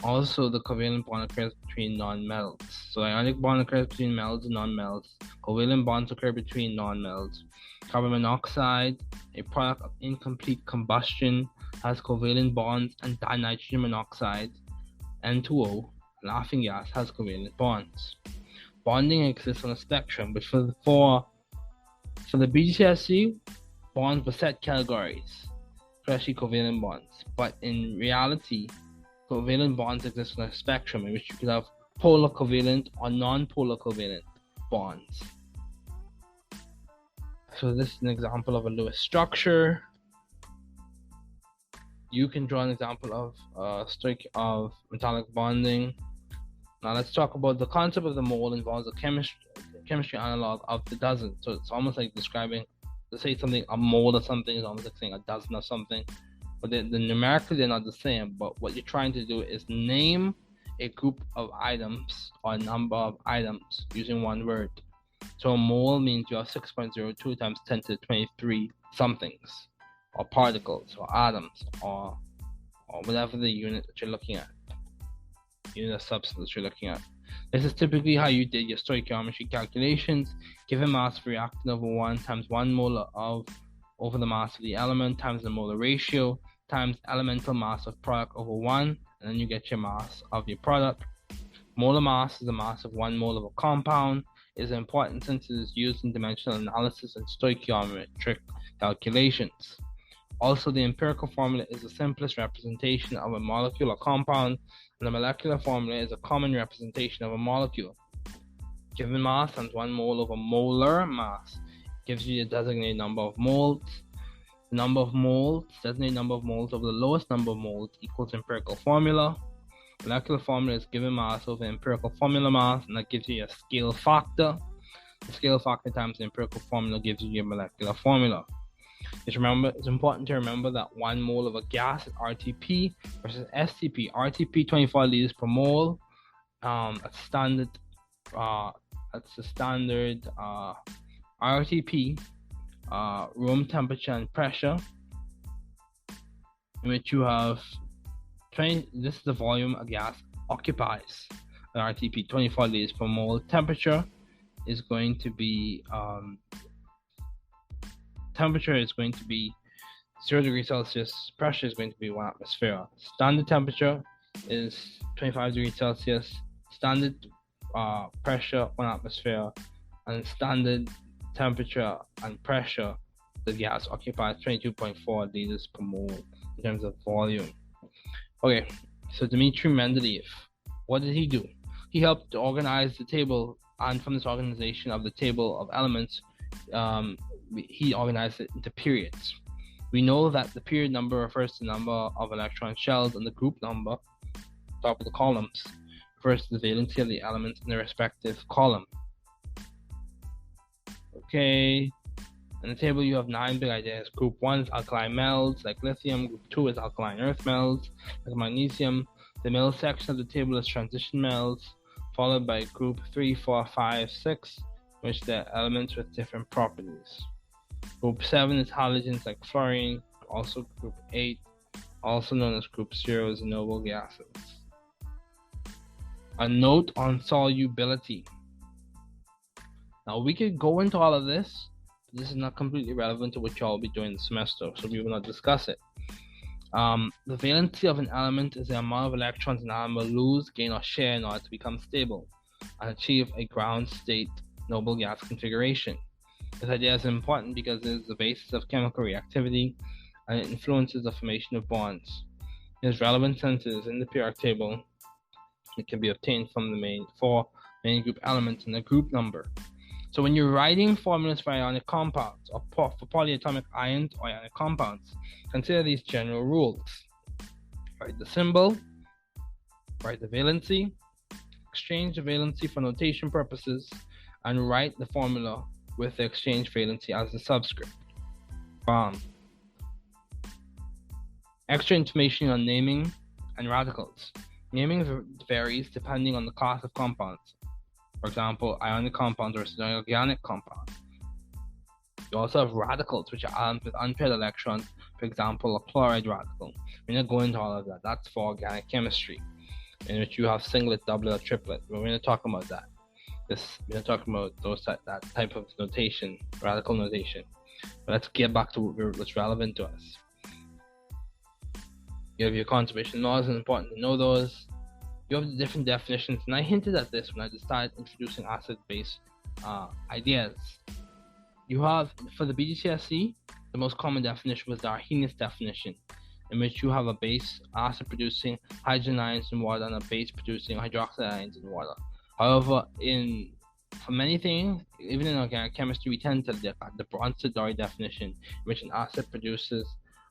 Also, the covalent bond occurs between nonmetals. So, ionic bond occurs between metals and nonmetals. Covalent bonds occur between nonmetals. Carbon monoxide, a product of incomplete combustion, has covalent bonds, and dinitrogen monoxide, N2O, laughing gas, has covalent bonds. Bonding exists on a spectrum, but for the BGCSE, bonds were set categories, especially covalent bonds. But in reality, covalent bonds exist on a spectrum in which you could have polar covalent or non-polar covalent bonds. So this is an example of a Lewis structure. You can draw an example of metallic bonding. Now let's talk about the concept of the mole involves a chemistry analog of the dozen. So it's almost like describing, to say something, a mole of something is almost like saying a dozen of something. But numerically they're not the same. But what you're trying to do is name a group of items or a number of items using one word. So a mole means you have 6.02 times 10 to the 23 somethings, or particles, or atoms, or whatever the unit that you're looking at, unit of substance you're looking at. This is typically how you did your stoichiometry calculations. Given mass of reactant over 1 times 1 molar over the mass of the element times the molar ratio times elemental mass of product over 1, and then you get your mass of your product. Molar mass is the mass of 1 mole of a compound. It is important since it is used in dimensional analysis and stoichiometric calculations. Also, the empirical formula is the simplest representation of a molecule or compound, and the molecular formula is a common representation of a molecule. Given mass times 1 mole over molar mass gives you the designated number of moles. The number of moles, designated number of moles over the lowest number of moles equals empirical formula. Molecular formula is given mass over empirical formula mass, and that gives you a scale factor. The scale factor times the empirical formula gives you your molecular formula. Just remember, it's important to remember that 1 mole of a gas is RTP versus STP. RTP 24 liters per mole. That's the standard RTP, room temperature and pressure, in which you have this is the volume a gas occupies. An RTP 24 liters per mole. Temperature is going to be 0 degrees Celsius. Pressure is going to be 1 atmosphere. Standard temperature is 25 degrees Celsius. Standard pressure 1 atmosphere, and standard temperature and pressure the gas occupies 22.4 liters per mole in terms of volume. Okay, so Dmitry Mendeleev, what did he do? He helped organize the table, and from this organization of the table of elements, he organized it into periods. We know that the period number refers to the number of electron shells, and the group number, top of the columns, refers to the valency of the elements in the respective column. Okay, in the table you have 9 big ideas. Group 1 is alkaline metals like lithium. Group 2 is alkaline earth metals like magnesium. The middle section of the table is transition metals, followed by group 3, 4, 5, 6, which they're elements with different properties. Group 7 is halogens like fluorine, also group 8, also known as group 0, is noble gases. A note on solubility. Now we could go into all of this, but this is not completely relevant to what y'all will be doing this semester, so we will not discuss it. The valency of an element is the amount of electrons an atom will lose, gain, or share in order to become stable and achieve a ground state noble gas configuration. This idea is important because it is the basis of chemical reactivity and it influences the formation of bonds. It is relevant since it is in the periodic table. It can be obtained from the main group elements and the group number. So when you're writing formulas for ionic compounds or for polyatomic ions or ionic compounds, consider these general rules. Write the symbol, write the valency, exchange the valency for notation purposes, and write the formula with the exchange valency as the subscript. Extra information on naming and radicals. Naming varies depending on the class of compounds. For example, ionic compounds versus organic compounds. You also have radicals, which are atoms with unpaired electrons. For example, a chloride radical. We're not going into all of that. That's for organic chemistry, in which you have singlet, doublet, or triplet. We're going to talk about that. We're not talking about that type of notation, radical notation. But let's get back to what's relevant to us. You have your conservation laws, and it's important to know those. You have the different definitions, and I hinted at this when I started introducing acid-base ideas. You have, for the BGCSE, the most common definition was the Arrhenius definition, in which you have a base acid producing hydrogen ions in water and a base producing hydroxide ions in water. However, for many things, even in organic chemistry, we tend to look at the Bronsted-Lowry definition, in which an acid produces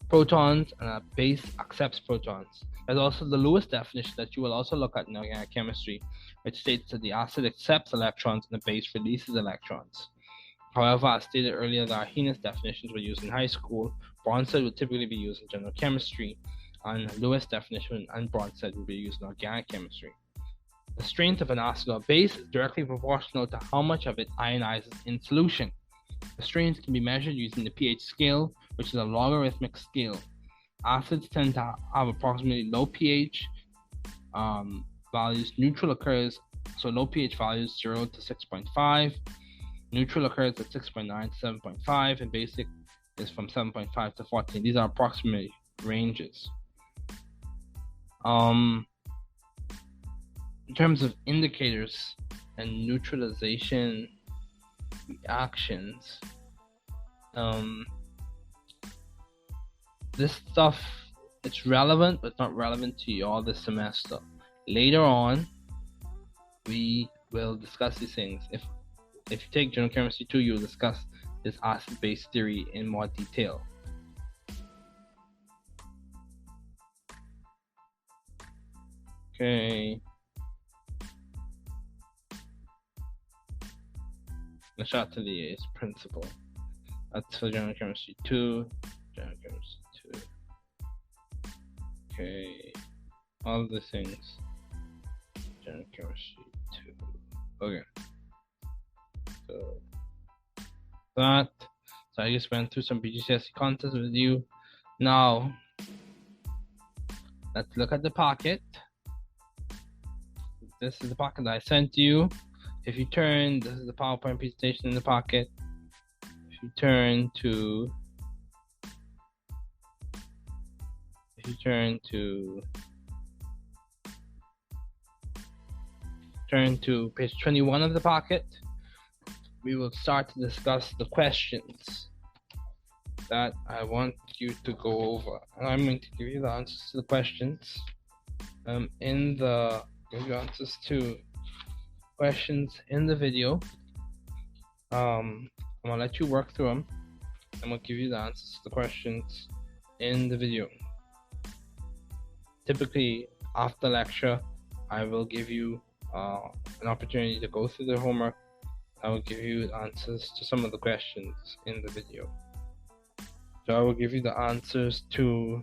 protons and a base accepts protons. There's also the Lewis definition that you will also look at in organic chemistry, which states that the acid accepts electrons and the base releases electrons. However, as stated earlier, the Arrhenius definitions were used in high school. Bronsted would typically be used in general chemistry, and Lewis definition and Bronsted would be used in organic chemistry. The strength of an acid or base is directly proportional to how much of it ionizes in solution. The strength can be measured using the pH scale, which is a logarithmic scale. Acids tend to have approximately low pH values. Neutral occurs, so low pH values 0 to 6.5. Neutral occurs at 6.9 to 7.5, and basic is from 7.5 to 14. These are approximate ranges. In terms of indicators and neutralization reactions, this stuff, it's relevant, but not relevant to you all this semester. Later on, we will discuss these things. If you take General Chemistry 2, you'll discuss this acid-base theory in more detail. Okay. Le Chatelier's principle. That's for General Chemistry 2. General Chemistry 2. Okay. All the things. General Chemistry 2. Okay. So I just went through some BGCSE concepts with you. Now, let's look at the pocket. This is the pocket that I sent you. If you turn, this is the PowerPoint presentation in the pocket. If you turn to page 21 of the pocket, we will start to discuss the questions that I want you to go over. And I'm going to give you the answers to the questions. Give you answers to questions in the video. I'm gonna let you work through them. I'm gonna give you the answers to the questions in the video. Typically, after lecture, I will give you an opportunity to go through the homework. I will give you answers to some of the questions in the video. So I will give you the answers to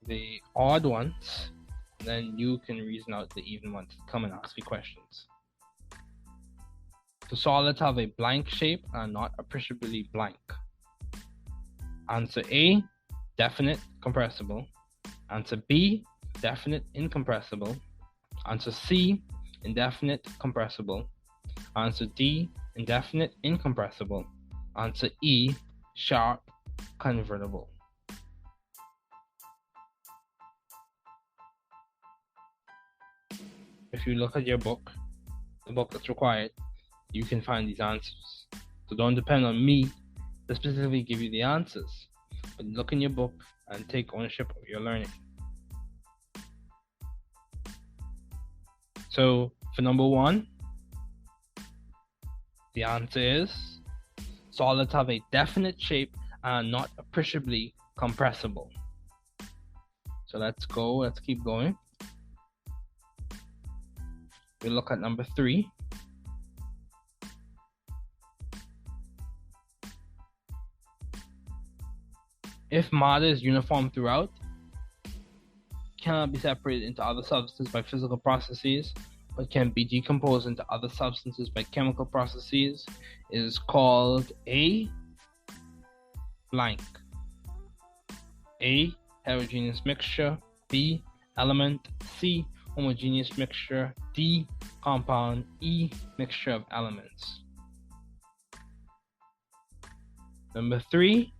the odd ones, then you can reason out the even ones. Come and ask me questions. Do solids have a blank shape and are not appreciably blank? Answer A, definite, compressible. Answer B, definite, incompressible. Answer C, indefinite, compressible. Answer D, indefinite, incompressible. Answer E, sharp, convertible. If you look at your book, the book that's required, you can find these answers. So don't depend on me to specifically give you the answers, but look in your book and take ownership of your learning. So for number 1, the answer is solids have a definite shape and are not appreciably compressible. So let's keep going. We look at number 3. If matter is uniform throughout, cannot be separated into other substances by physical processes, but can be decomposed into other substances by chemical processes, is called a blank. A, heterogeneous mixture. B, element. C, homogeneous mixture. D, compound. E, mixture of elements. Number 3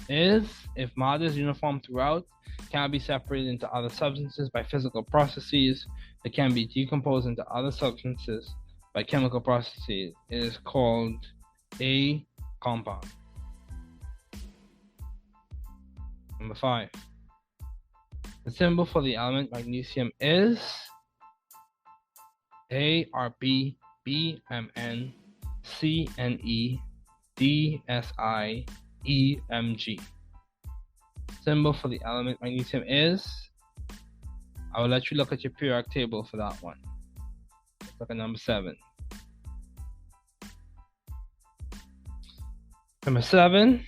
is if matter is uniform throughout, cannot be separated into other substances by physical processes, that can be decomposed into other substances by chemical processes, it is called a compound. Number 5. The symbol for the element magnesium is ARB, BMN, CNE, DSI, EMG. Symbol for the element magnesium is, I will let you look at your periodic table for that one. Look at number 7. Number 7,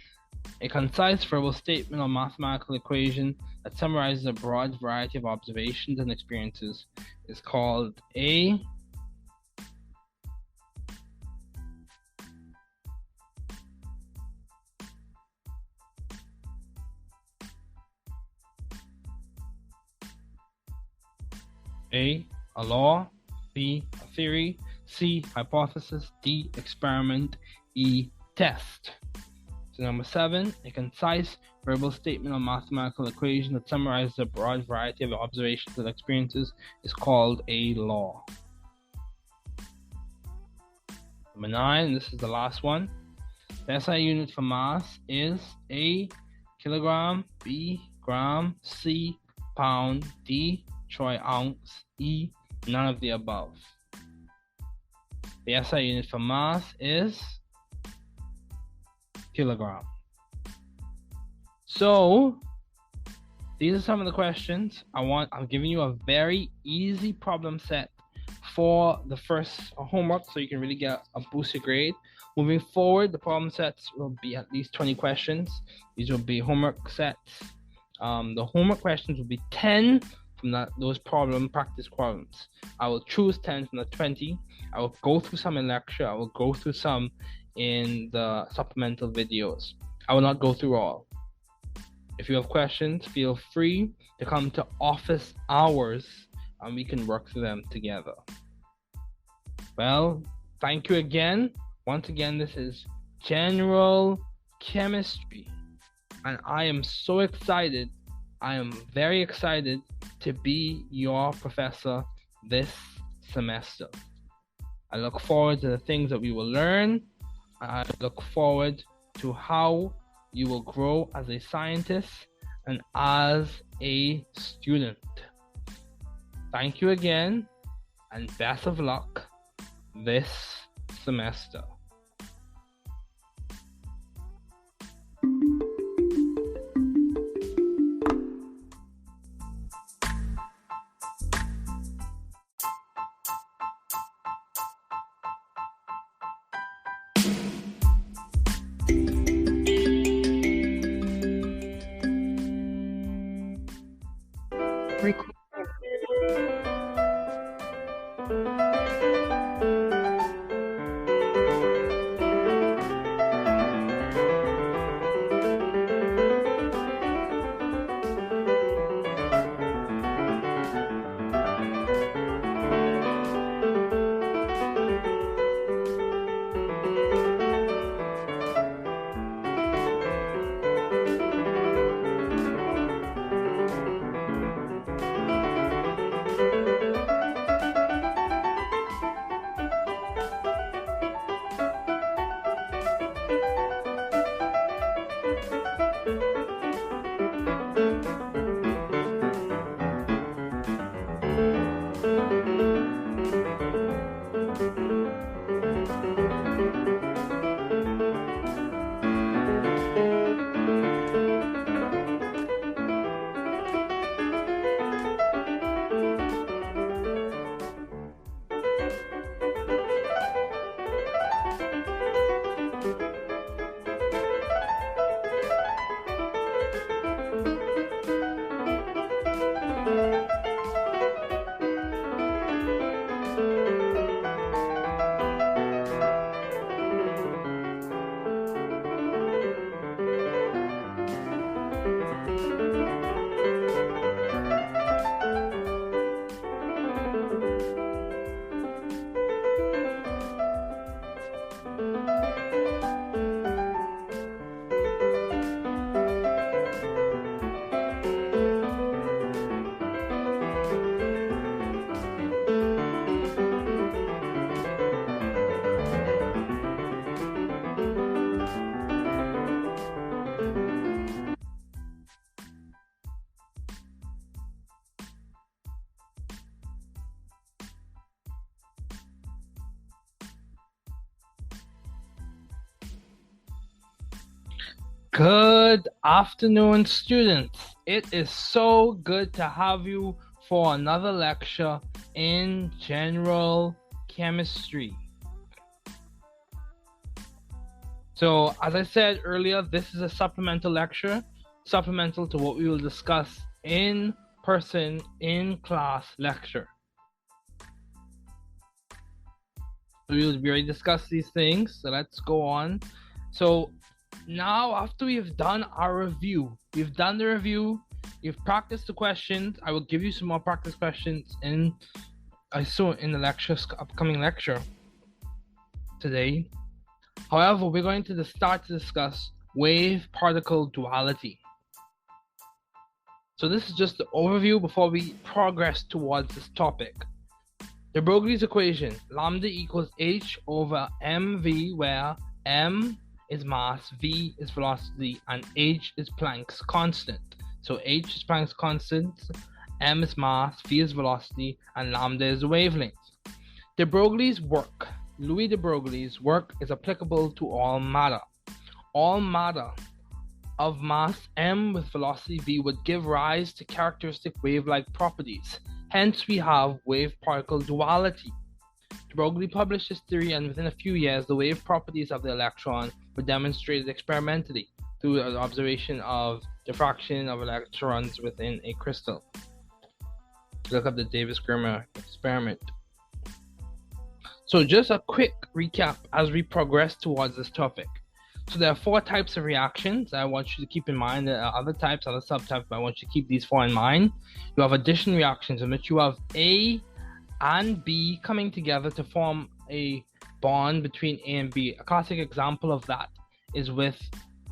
a concise verbal statement or mathematical equation that summarizes a broad variety of observations and experiences is called a law, B, a theory, C, hypothesis, D, experiment, E, test. So number 7, a concise verbal statement or mathematical equation that summarizes a broad variety of observations and experiences is called a law. Number 9, this is the last one. The SI unit for mass is A, kilogram, B, gram, C, pound, D, troy ounce, E, none of the above. The SI unit for mass is kilogram. So these are some of the questions. I'm giving you a very easy problem set for the first homework, so you can really get a boosted grade. Moving forward, the problem sets will be at least 20 questions. These will be homework sets. The homework questions will be 10 from those practice problems. I will choose 10 from the 20. I will go through some in lecture. I will go through some in the supplemental videos. I will not go through all. If you have questions, feel free to come to office hours and we can work through them together. Well, thank you again. Once again, this is General Chemistry, and I am so excited. I am very excited to be your professor this semester. I look forward to the things that we will learn. I look forward to how you will grow as a scientist and as a student. Thank you again, and best of luck this semester. Good afternoon, students. It is so good to have you for another lecture in general chemistry. So, as I said earlier, this is a supplemental lecture, supplemental to what we will discuss in person, in class lecture. We will already discuss these things, so let's go on. So, now, after we've done our review, we've done the review, you've practiced the questions. I will give you some more practice questions in the upcoming lecture today. However, we're going to start to discuss wave-particle duality. So this is just the overview before we progress towards this topic. De Broglie's equation, lambda equals h over mv, where m is mass, v is velocity, and h is Planck's constant. So h is Planck's constant, m is mass, v is velocity, and lambda is the wavelength. De Broglie's work, Louis de Broglie's work, is applicable to all matter. All matter of mass m with velocity v would give rise to characteristic wave-like properties. Hence we have wave-particle duality. De Broglie published his theory, and within a few years the wave properties of the electron were demonstrated experimentally through the observation of diffraction of electrons within a crystal. Look up the Davis-Germer experiment. So just a quick recap as we progress towards this topic. So there are 4 types of reactions I want you to keep in mind. There are other types, other subtypes, but I want you to keep these 4 in mind. You have addition reactions in which you have A and B coming together to form a bond between A and B. A classic example of that is with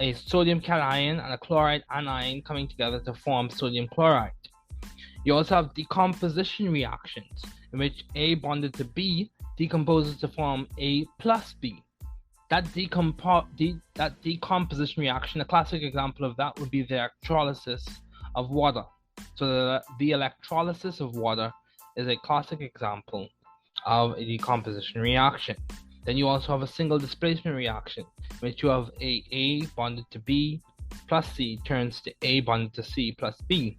a sodium cation and a chloride anion coming together to form sodium chloride. You also have decomposition reactions in which A bonded to B decomposes to form A plus B. That decomposition reaction, a classic example of that would be the electrolysis of water. So the electrolysis of water is a classic example of a decomposition reaction. Then you also have a single displacement reaction, in which you have A bonded to B plus C turns to A bonded to C plus B.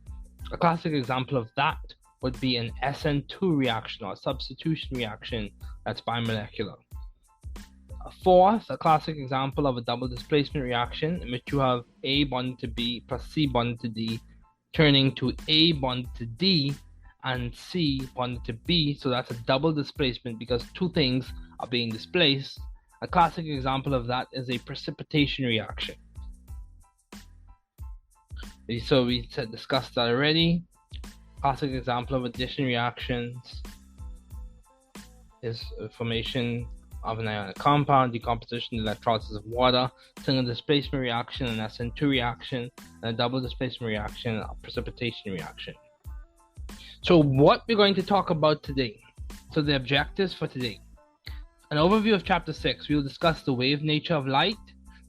A classic example of that would be an SN2 reaction, or a substitution reaction that's bimolecular. Fourth, a classic example of a double displacement reaction, in which you have A bonded to B plus C bonded to D turning to A bonded to D and C bonded to B. So that's a double displacement because 2 things are being displaced. A classic example of that is a precipitation reaction. So we discussed that already. Classic example of addition reactions is formation of an ionic compound, decomposition, electrolysis of water, single displacement reaction, an SN2 reaction, and a double displacement reaction, a precipitation reaction. So what we're going to talk about today, so the objectives for today. An overview of chapter 6, we will discuss the wave nature of light.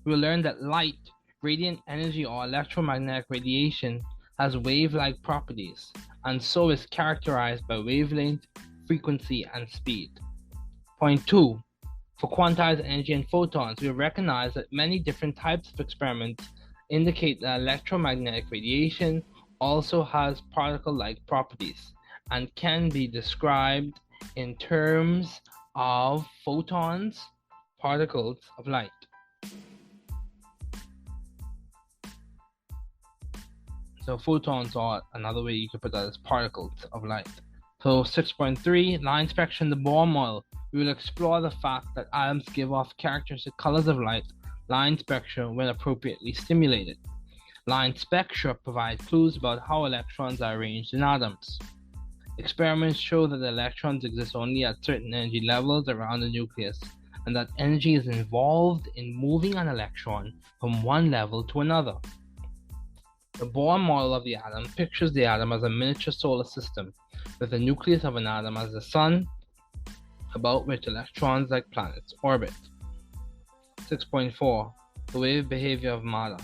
We will learn that light, radiant energy or electromagnetic radiation, has wave-like properties, and so is characterized by wavelength, frequency, and speed. Point 2. For quantized energy and photons, we recognize that many different types of experiments indicate that electromagnetic radiation also has particle-like properties and can be described in terms of photons, particles of light. So photons are another way you could put that as particles of light. So 6.3, line spectrum, the Bohr model. We will explore the fact that atoms give off characteristic colors of light, line spectra, when appropriately stimulated. Line spectra provide clues about how electrons are arranged in atoms. Experiments show that the electrons exist only at certain energy levels around the nucleus, and that energy is involved in moving an electron from one level to another. The Bohr model of the atom pictures the atom as a miniature solar system, with the nucleus of an atom as the sun, about which electrons like planets orbit. 6.4. The wave behavior of matter.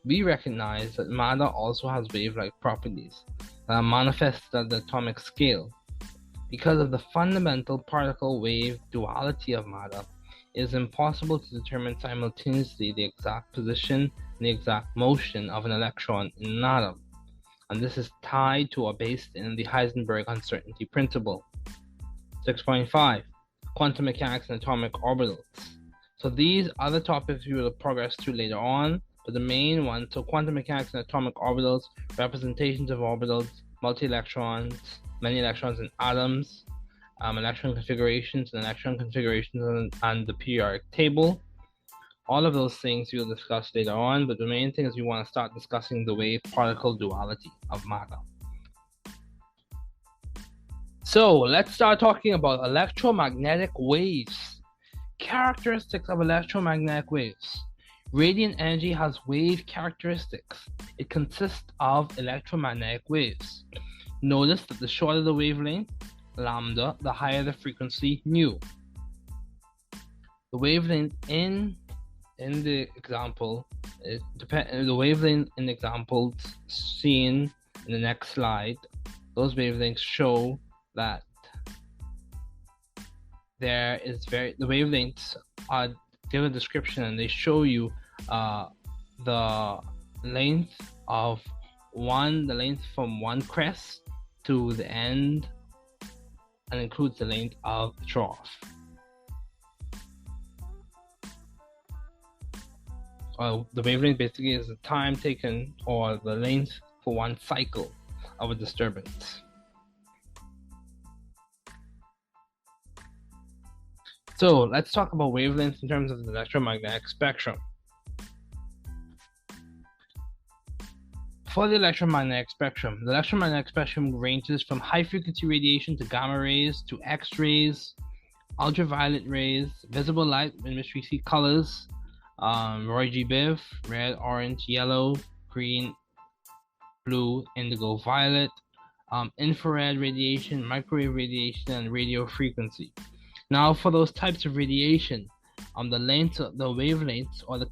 We recognize that matter also has wave-like properties that are manifested at the atomic scale. Because of the fundamental particle-wave duality of matter, it is impossible to determine simultaneously the exact position and the exact motion of an electron in an atom, and this is tied to or based in the Heisenberg uncertainty principle. 6.5. Quantum mechanics and atomic orbitals. So these are the topics we will progress to later on, but the main one, so quantum mechanics and atomic orbitals, representations of orbitals, multi-electrons, many electrons in atoms, electron configurations and the periodic table. All of those things we'll discuss later on, but the main thing is we want to start discussing the wave-particle duality of matter. So let's start talking about electromagnetic waves. Characteristics of electromagnetic waves. Radiant energy has wave characteristics. It consists of electromagnetic waves. Notice that the shorter the wavelength, lambda, the higher the frequency, nu. The wavelength in the example, the wavelength in the examples seen in the next slide, those wavelengths show that the wavelengths give a description, and they show you the length from one crest to the end, and includes the length of the trough. The wavelength basically is the time taken, or the length for one cycle of a disturbance. So let's talk about wavelengths in terms of the electromagnetic spectrum. For the electromagnetic spectrum, the electromagnetic spectrum ranges from high-frequency radiation to gamma rays to X-rays, ultraviolet rays, visible light in which we see colors, Roy G. Biv, red, orange, yellow, green, blue, indigo, violet, infrared radiation, microwave radiation, and radio frequency. Now, for those types of radiation, the wavelengths, or the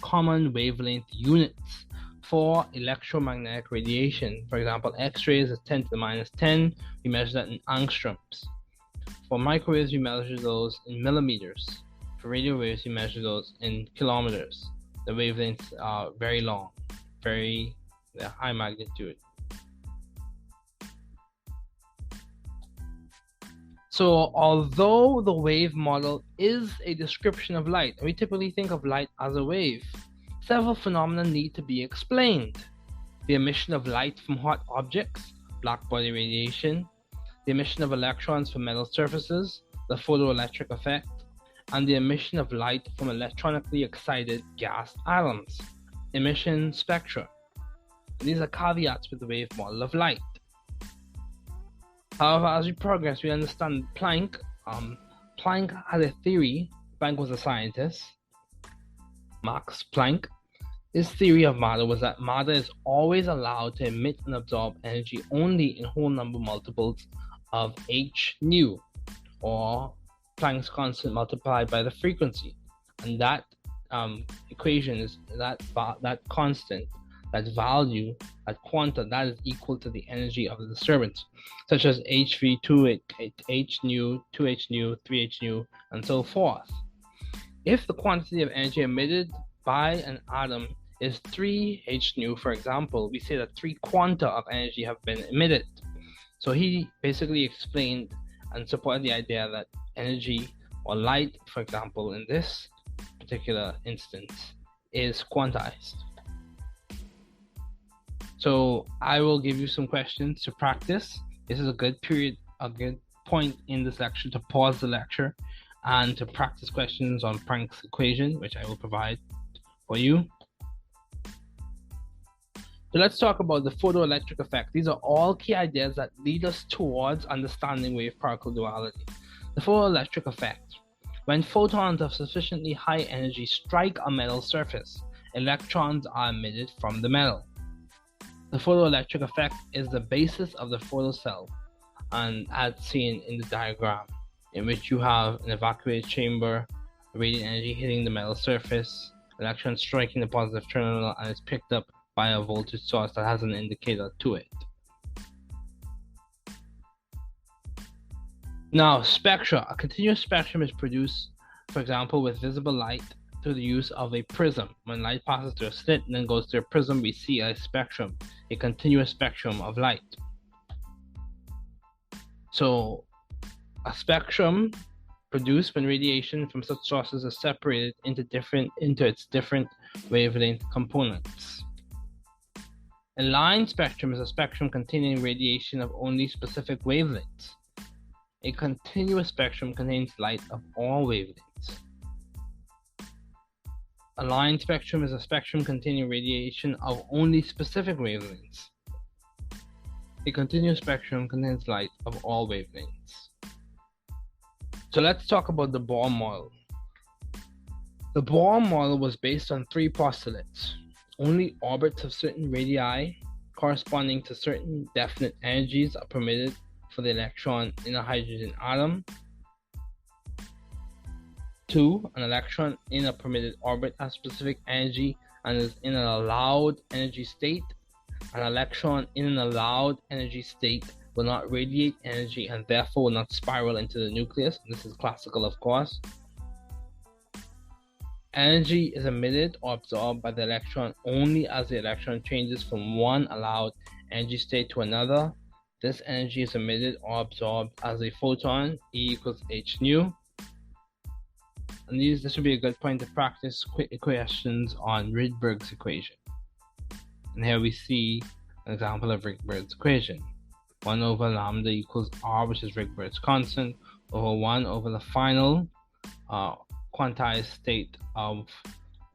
common wavelength units for electromagnetic radiation. For example, X-rays is 10 to the minus 10. We measure that in angstroms. For microwaves, we measure those in millimeters. For radio waves, we measure those in kilometers. The wavelengths are very long, very high magnitude. So although the wave model is a description of light, we typically think of light as a wave, several phenomena need to be explained. The emission of light from hot objects, black body radiation, the emission of electrons from metal surfaces, the photoelectric effect, and the emission of light from electronically excited gas atoms, emission spectra. These are caveats with the wave model of light. However, as we progress, we understand Planck. Planck had a theory. Planck was a scientist. Max Planck. His theory of matter was that matter is always allowed to emit and absorb energy only in whole number multiples of h nu, or Planck's constant multiplied by the frequency. And that equation is that constant, that value, that quanta, that is equal to the energy of the disturbance, such as hv, 2h nu, 2h nu, 3h nu, and so forth. If the quantity of energy emitted by an atom is 3h nu, for example, we say that 3 quanta of energy have been emitted. So he basically explained and supported the idea that energy, or light, for example, in this particular instance, is quantized. So I will give you some questions to practice. This is a good point in this lecture to pause the lecture and to practice questions on Planck's equation, which I will provide for you. So let's talk about the photoelectric effect. These are all key ideas that lead us towards understanding wave-particle duality. The photoelectric effect. When photons of sufficiently high energy strike a metal surface, electrons are emitted from the metal. The photoelectric effect is the basis of the photocell, and as seen in the diagram, in which you have an evacuated chamber, radiant energy hitting the metal surface, electrons striking the positive terminal, and it's picked up by a voltage source that has an indicator to it. Now, spectra. A continuous spectrum is produced for example, with visible light through the use of a prism. When light passes through a slit and then goes through a prism, we see a spectrum, a continuous spectrum of light. So a spectrum produced when radiation from such sources is separated into its different wavelength components. A line spectrum is a spectrum containing radiation of only specific wavelengths. A continuous spectrum contains light of all wavelengths. A line spectrum is a spectrum containing radiation of only specific wavelengths. A continuous spectrum contains light of all wavelengths. So let's talk about the Bohr model. The Bohr model was based on three postulates. Only orbits of certain radii corresponding to certain definite energies are permitted for the electron in a hydrogen atom. 2. An electron in a permitted orbit has specific energy and is in an allowed energy state. An electron in an allowed energy state will not radiate energy and therefore will not spiral into the nucleus. This is classical, of course. Energy is emitted or absorbed by the electron only as the electron changes from one allowed energy state to another. This energy is emitted or absorbed as a photon, E equals h nu. And this would be a good point to practice quick questions on Rydberg's equation. And here we see an example of Rydberg's equation. 1 over lambda equals r, which is Rydberg's constant, over 1 over the final quantized state of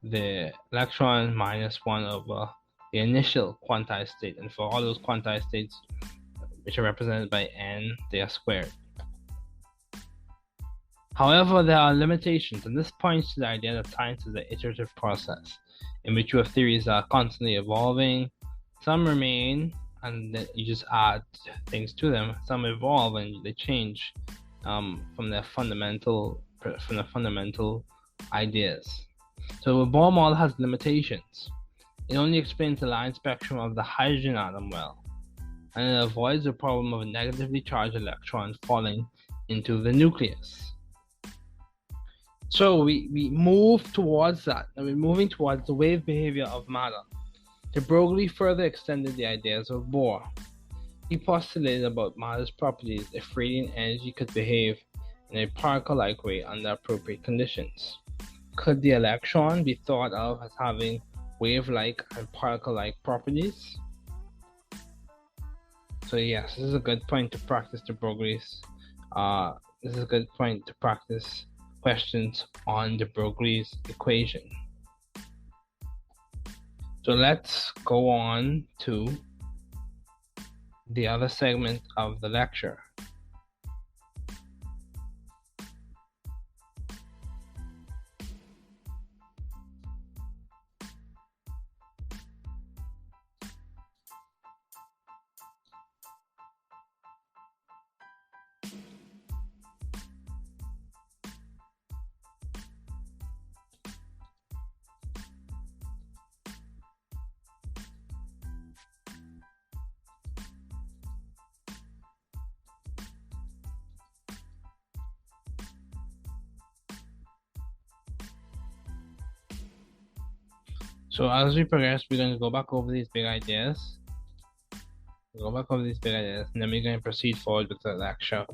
the electron minus 1 over the initial quantized state. And for all those quantized states, which are represented by n, they are squared. However, there are limitations, and this points to the idea that science is an iterative process in which you have theories that are constantly evolving. Some remain, and then you just add things to them. Some evolve and they change from their fundamental ideas. So the Bohr model has limitations. It only explains the line spectrum of the hydrogen atom well, and it avoids the problem of a negatively charged electron falling into the nucleus. So we move towards that, and we're moving towards the wave behavior of matter. De Broglie further extended the ideas of Bohr. He postulated about matter's properties if radiant energy could behave in a particle-like way under appropriate conditions. Could the electron be thought of as having wave-like and particle-like properties? So yes, this is a good point to practice De Broglie's. This is a good point to practice questions on De Broglie's equation. So let's go on to the other segment of the lecture. So as we progress, we're going to go back over these big ideas. And then we're going to proceed forward with the lecture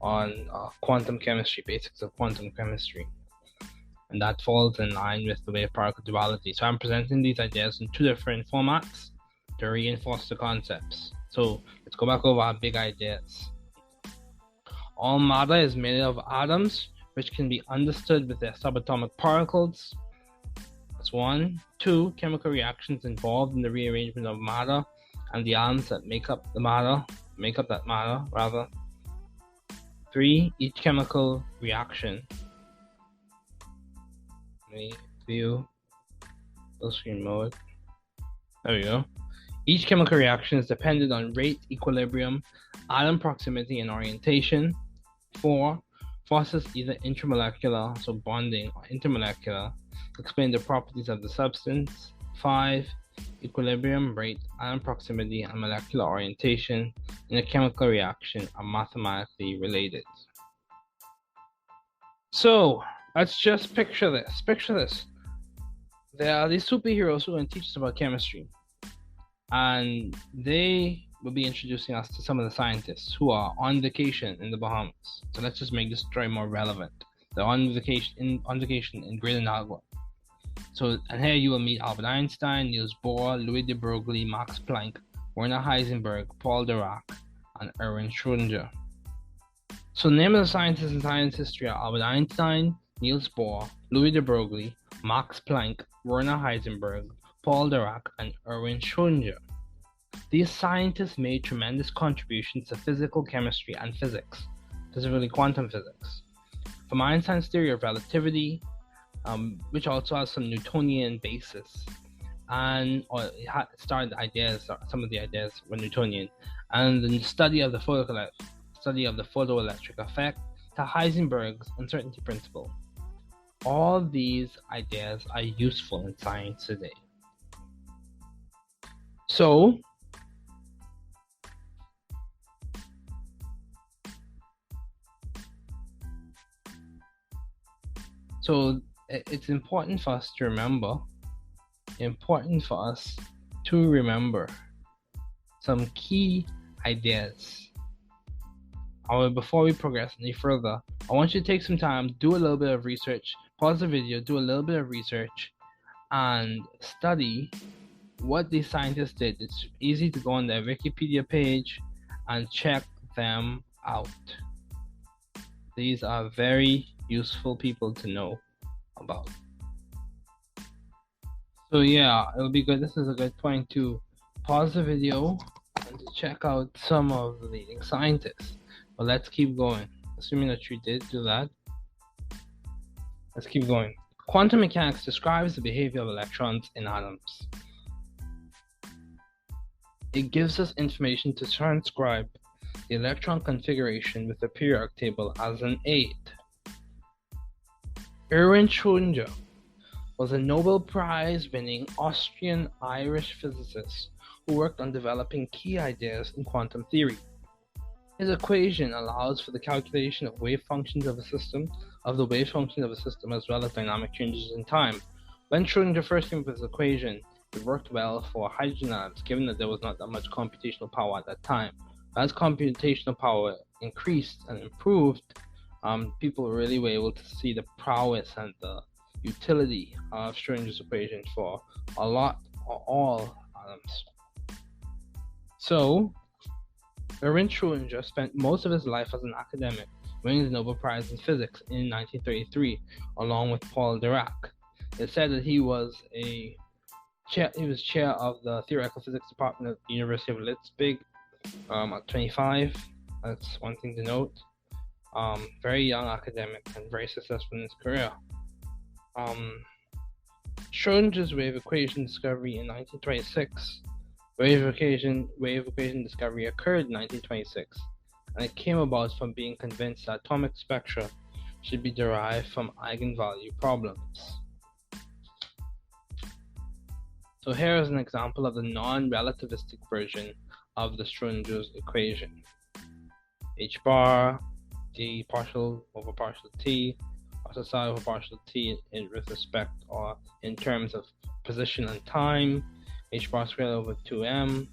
on quantum chemistry, basics of quantum chemistry. And that falls in line with the wave-particle duality. So I'm presenting these ideas in two different formats to reinforce the concepts. So let's go back over our big ideas. All matter is made of atoms, which can be understood with their subatomic particles. That's 1. 2. Chemical reactions involved in the rearrangement of matter and the atoms that make up that matter. 3. Each chemical reaction. Let me view full screen mode. There we go. Each chemical reaction is dependent on rate, equilibrium, atom proximity, and orientation. 4. Forces either intramolecular, so bonding, or intermolecular, explain the properties of the substance. 5. Equilibrium, rate, atom proximity, and molecular orientation in a chemical reaction are mathematically related. So, Let's just picture this. Picture this. There are these superheroes who are going to teach us about chemistry. And they will be introducing us to some of the scientists who are on vacation in the Bahamas. So let's just make this story more relevant. They're on vacation in Greater Nagua. So, and here you will meet Albert Einstein, Niels Bohr, Louis de Broglie, Max Planck, Werner Heisenberg, Paul Dirac, and Erwin Schrödinger. So the name of the scientists in science history are Albert Einstein, Niels Bohr, Louis de Broglie, Max Planck, Werner Heisenberg, Paul Dirac, and Erwin Schrödinger. These scientists made tremendous contributions to physical chemistry and physics, specifically quantum physics. From Einstein's theory of relativity, which also has some Newtonian basis, and some of the ideas were Newtonian, and the study of the photoelectric effect to Heisenberg's uncertainty principle. All these ideas are useful in science today. So, it's important for us to remember some key ideas. However, before we progress any further, I want you to take some time, do a little bit of research, pause the video, do a little bit of research, and study what these scientists did. It's easy to go on their Wikipedia page and check them out. These are very useful people to know about. So yeah, it'll be good. This is a good point to pause the video and to check out some of the leading scientists. But let's keep going. Assuming that you did do that, let's keep going. Quantum mechanics describes the behavior of electrons in atoms. It gives us information to transcribe the electron configuration with the periodic table as an aid. Erwin Schrödinger was a Nobel Prize-winning Austrian-Irish physicist who worked on developing key ideas in quantum theory. His equation allows for the calculation of wave functions of the system, as well as dynamic changes in time. When Schrödinger first came up with his equation, it worked well for hydrogen atoms, given that there was not that much computational power at that time. As computational power increased and improved, people really were able to see the prowess and the utility of Schrödinger's equation for all atoms. So, Erwin Schrödinger spent most of his life as an academic, winning the Nobel Prize in Physics in 1933, along with Paul Dirac. It said that he was chair of the theoretical physics department at the University of Leipzig at 25. That's one thing to note. Very young academic and very successful in his career. Schrödinger's wave equation discovery in 1926. Wave equation discovery occurred in 1926, and it came about from being convinced that atomic spectra should be derived from eigenvalue problems. So here is an example of the non-relativistic version of the Schrödinger's equation. H bar d partial over partial t partial psi over partial t with respect or in terms of position and time. H bar squared over 2m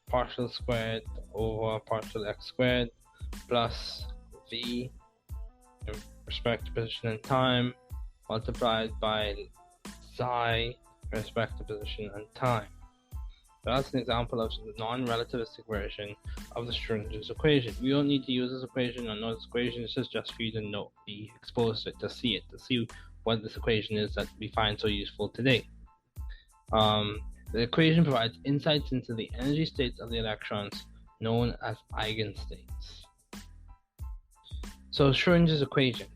partial squared over partial x squared plus v in respect to position and time multiplied by psi in respect to position and time. So that's an example of the non-relativistic version of the Schrödinger's equation. We don't need to use this equation or know this equation. It's just for you to know, be exposed to it, to see what this equation is that we find so useful today. The equation provides insights into the energy states of the electrons, known as eigenstates. So Schrödinger's equation.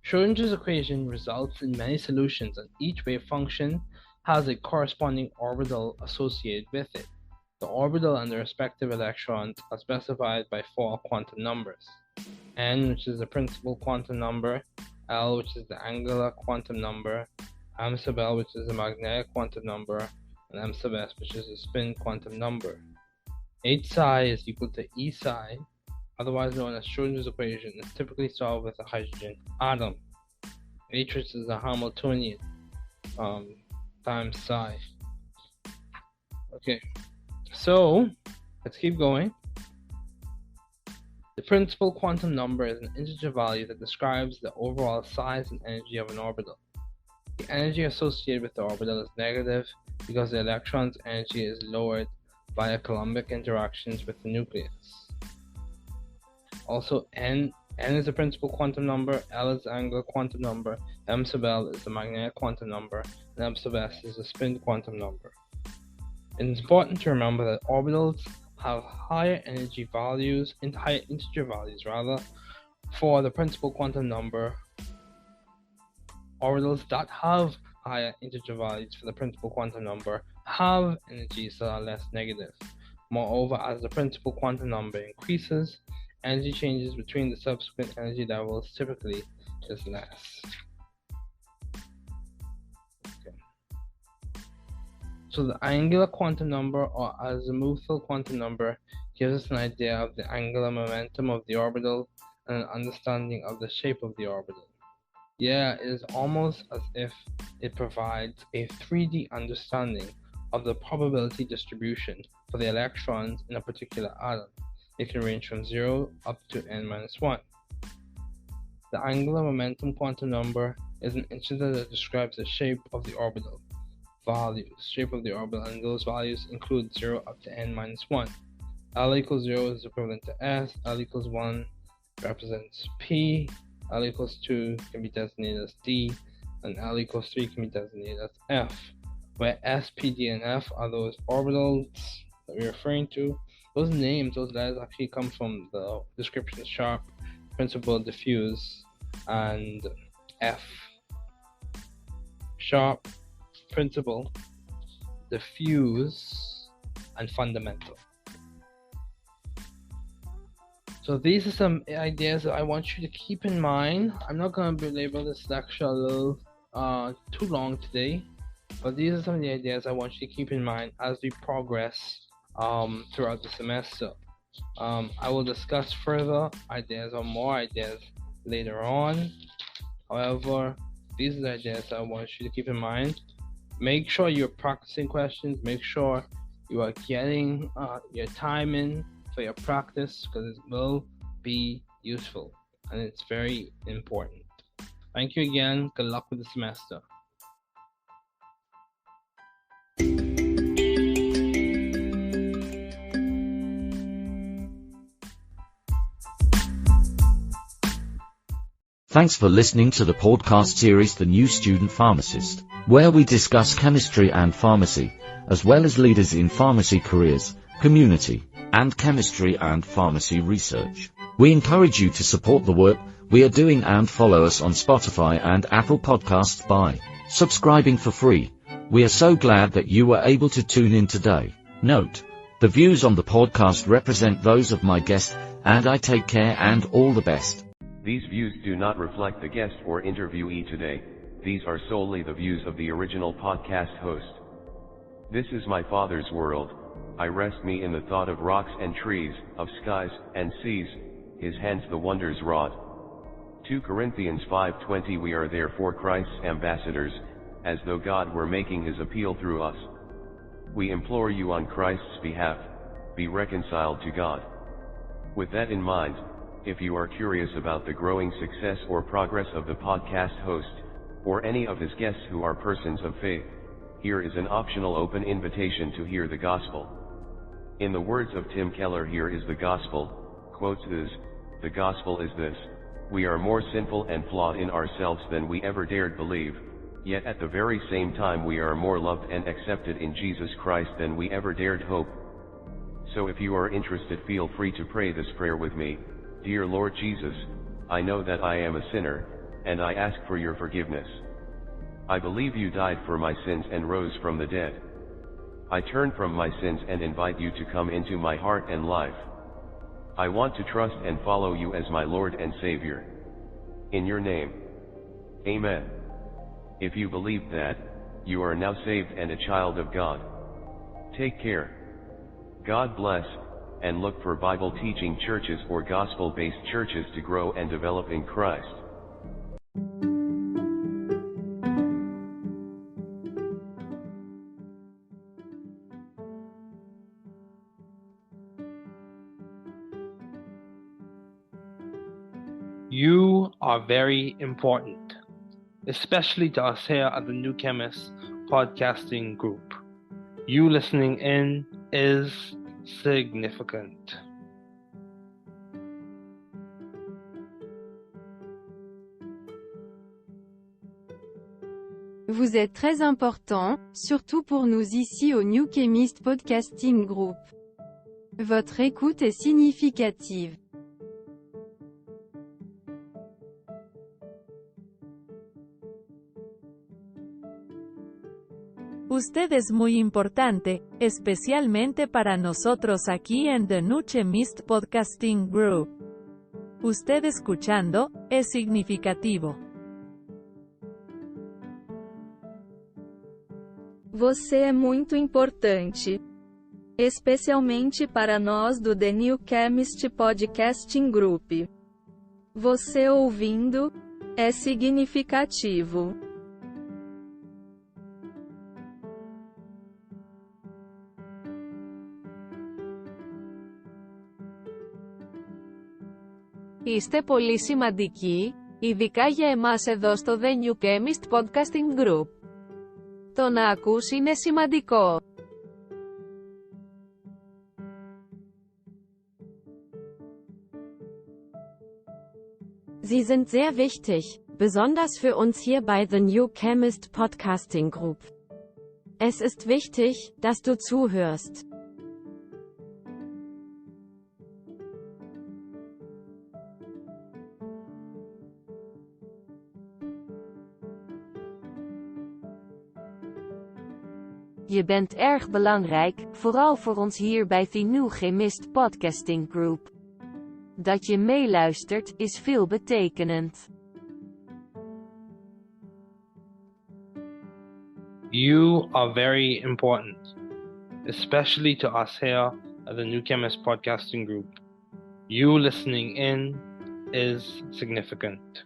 Schrödinger's equation results in many solutions, and each wave function has a corresponding orbital associated with it. The orbital and the respective electrons are specified by 4 quantum numbers: n, which is the principal quantum number; l, which is the angular quantum number; m sub l, which is the magnetic quantum number; and m sub s, which is the spin quantum number. H psi is equal to E psi otherwise known as Schrodinger's equation, is typically solved with a hydrogen atom. Matrix is a Hamiltonian times psi. Okay, so let's keep going. The principal quantum number is an integer value that describes the overall size and energy of an orbital. The energy associated with the orbital is negative because the electron's energy is lowered via Coulombic interactions with the nucleus. Also, n is the principal quantum number, L is the angular quantum number, m sub l is the magnetic quantum number, and m sub s is the spin quantum number. It is important to remember that orbitals have higher energy values, higher integer values for the principal quantum number. Orbitals that have higher integer values for the principal quantum number have energies that are less negative. Moreover, as the principal quantum number increases, energy changes between the subsequent energy levels typically is less. Okay. So the angular quantum number, or azimuthal quantum number, gives us an idea of the angular momentum of the orbital and an understanding of the shape of the orbital. Yeah, it is almost as if it provides a 3D understanding of the probability distribution for the electrons in a particular atom. It can range from 0 up to n-1. The angular momentum quantum number is an integer that describes the shape of the orbital and those values include 0 up to n-1. L equals 0 is equivalent to S, L equals 1 represents P, L equals 2 can be designated as D, and L equals 3 can be designated as F, where S, P, D, and F are those orbitals that we're referring to. Those names, those letters actually come from the description sharp, principal, diffuse, and F. Sharp, principal, diffuse, and fundamental. So these are some ideas that I want you to keep in mind. I'm not going to belabor this lecture a little too long today, but these are some of the ideas I want you to keep in mind as we progress throughout the semester. I will discuss further ideas or more ideas later on. However, these are the ideas I want you to keep in mind. Make sure you're practicing questions. Make sure you are getting your time in for your practice, because it will be useful and it's very important. Thank you again. Good luck with the semester. Thanks for listening to the podcast series The New Student Pharmacist, where we discuss chemistry and pharmacy, as well as leaders in pharmacy careers, community, and chemistry and pharmacy research. We encourage you to support the work we are doing and follow us on Spotify and Apple Podcasts by subscribing for free. We are so glad that you were able to tune in today. Note, the views on the podcast represent those of my guest, and I take care and all the best. These views do not reflect the guest or interviewee today. These are solely the views of the original podcast host. This is my Father's world. I rest me in the thought of rocks and trees, of skies and seas, his hands the wonders wrought. 2 Corinthians 5:20 We are therefore Christ's ambassadors, as though God were making his appeal through us. We implore you on Christ's behalf, be reconciled to God. With that in mind, if you are curious about the growing success or progress of the podcast host, or any of his guests who are persons of faith, here is an optional open invitation to hear the gospel. In the words of Tim Keller, here is the gospel, quotes this, the gospel is this: we are more sinful and flawed in ourselves than we ever dared believe, yet at the very same time we are more loved and accepted in Jesus Christ than we ever dared hope. So if you are interested, feel free to pray this prayer with me. Dear Lord Jesus, I know that I am a sinner, and I ask for your forgiveness. I believe you died for my sins and rose from the dead. I turn from my sins and invite you to come into my heart and life. I want to trust and follow you as my Lord and Savior. In your name. Amen. If you believe that, you are now saved and a child of God. Take care. God bless, and look for Bible-teaching churches or gospel-based churches to grow and develop in Christ. You are very important, especially to us here at the New Chemist podcasting group. You listening in is significant. Vous êtes très important, surtout pour nous ici au New Chemist Podcasting Group. Votre écoute est significative. Usted es muy importante, especialmente para nosotros aquí en The New Chemist Podcasting Group. Usted escuchando, es significativo. Você é muito importante. Especialmente para nós do The New Chemist Podcasting Group. Você ouvindo, é significativo. Είστε πολύ σημαντικοί, ειδικά για εμάς εδώ στο The New Chemist Podcasting Group. Το να ακούς είναι σημαντικό. Sie sind sehr wichtig, besonders für uns hier bei The New Chemist Podcasting Group. Es ist wichtig, dass du zuhörst. Je bent erg belangrijk, vooral voor ons hier bij The New Chemist Podcasting Group. Dat je meeluistert, is veelbetekenend. You are very important, especially to us here at the New Chemist Podcasting Group. You listening in is significant.